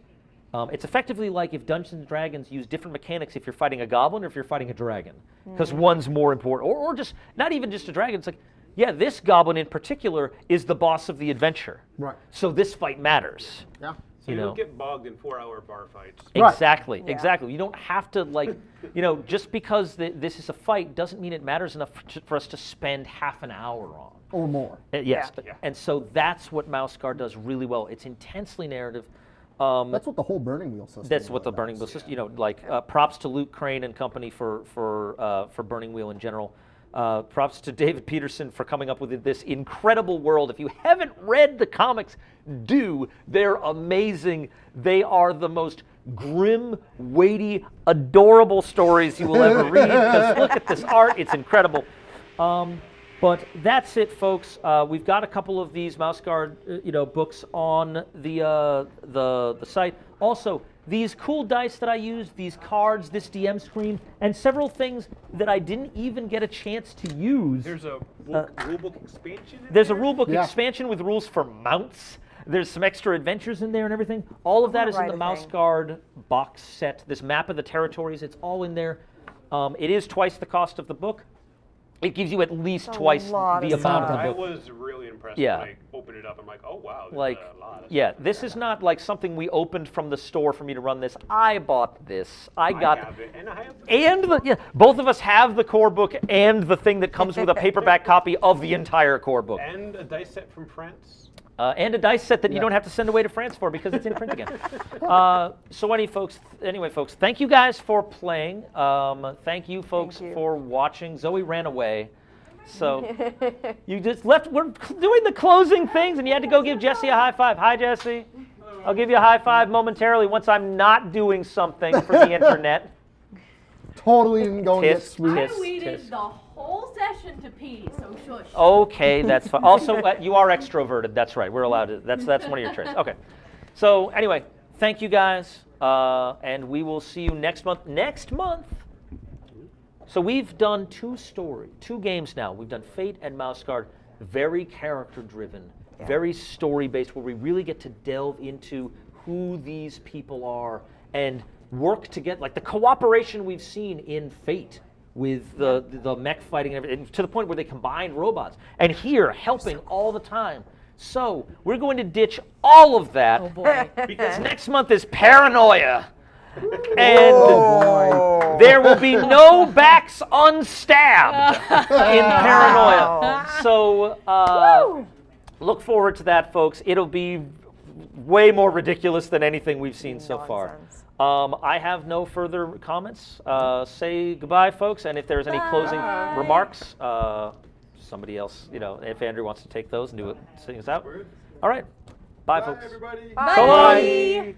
It's effectively like if Dungeons and Dragons use different mechanics if you're fighting a goblin or if you're fighting a dragon, because one's more important, or just not even just a dragon. It's like, yeah, this goblin in particular is the boss of the adventure. Right. So this fight matters. Yeah. So you don't get bogged in 4-hour bar fights. Right. Exactly, exactly. You don't have to just because this is a fight doesn't mean it matters enough for us to spend half an hour on. Or more. Yes, and so that's what Mouse Guard does really well. It's intensely narrative. That's what the whole Burning Wheel system That's is what the about. Burning Wheel system. Props to Luke Crane and company for Burning Wheel in general. Props to David Peterson for coming up with this incredible world. If you haven't read the comics, do. They're amazing. They are the most grim, weighty, adorable stories you will ever read. Because look at this art. It's incredible. But that's it, folks. We've got a couple of these Mouse Guard, books on the site. Also, these cool dice that I use, these cards, this DM screen, and several things that I didn't even get a chance to use. There's a rulebook expansion in There's a there? rulebook expansion with rules for mounts. There's some extra adventures in there and everything. All of that is in the Mouse Guard box set. This map of the territories, it's all in there. It is twice the cost of the book. It gives you at least twice the amount of the I book. was really impressed Yeah. when I opened it up. I'm like, oh wow, there's Like, a lot of yeah, this is not like something we opened from the store for me to run this. I bought this. I got have it, and I have both of us have the core book and the thing that comes with a paperback copy of the entire core book. and a dice set from France. And a dice set that you don't have to send away to France for because it's in print again. Anyway, folks, thank you guys for playing. Thank you, folks, for watching. Zoe ran away. So you just left. We're doing the closing things, and you had to go give Jesse a high five. Hi, Jesse. I'll give you a high five momentarily once I'm not doing something for the internet. Totally didn't go and get Tisk, sweet. tisk. I waited the whole session to pee, so shush. Okay, that's fine. Also, you are extroverted. That's right. We're allowed to. That's one of your traits. Okay. So anyway, thank you guys, and we will see you next month. Next month. So we've done two games now. We've done Fate and Mouse Guard, very character-driven, very story-based, where we really get to delve into who these people are and work together. Like the cooperation we've seen in Fate with the mech fighting and everything, to the point where they combine robots. And here, helping all the time. So we're going to ditch all of that. Oh boy. Because next month is Paranoia. And there will be no backs unstabbed in Paranoia. So look forward to that, folks. It'll be way more ridiculous than anything we've seen so far. I have no further comments. Say goodbye, folks. And if there's any closing remarks, somebody else, if Andrew wants to take those and do it, sing us out. All right. Bye, folks. Everybody. Bye. So long.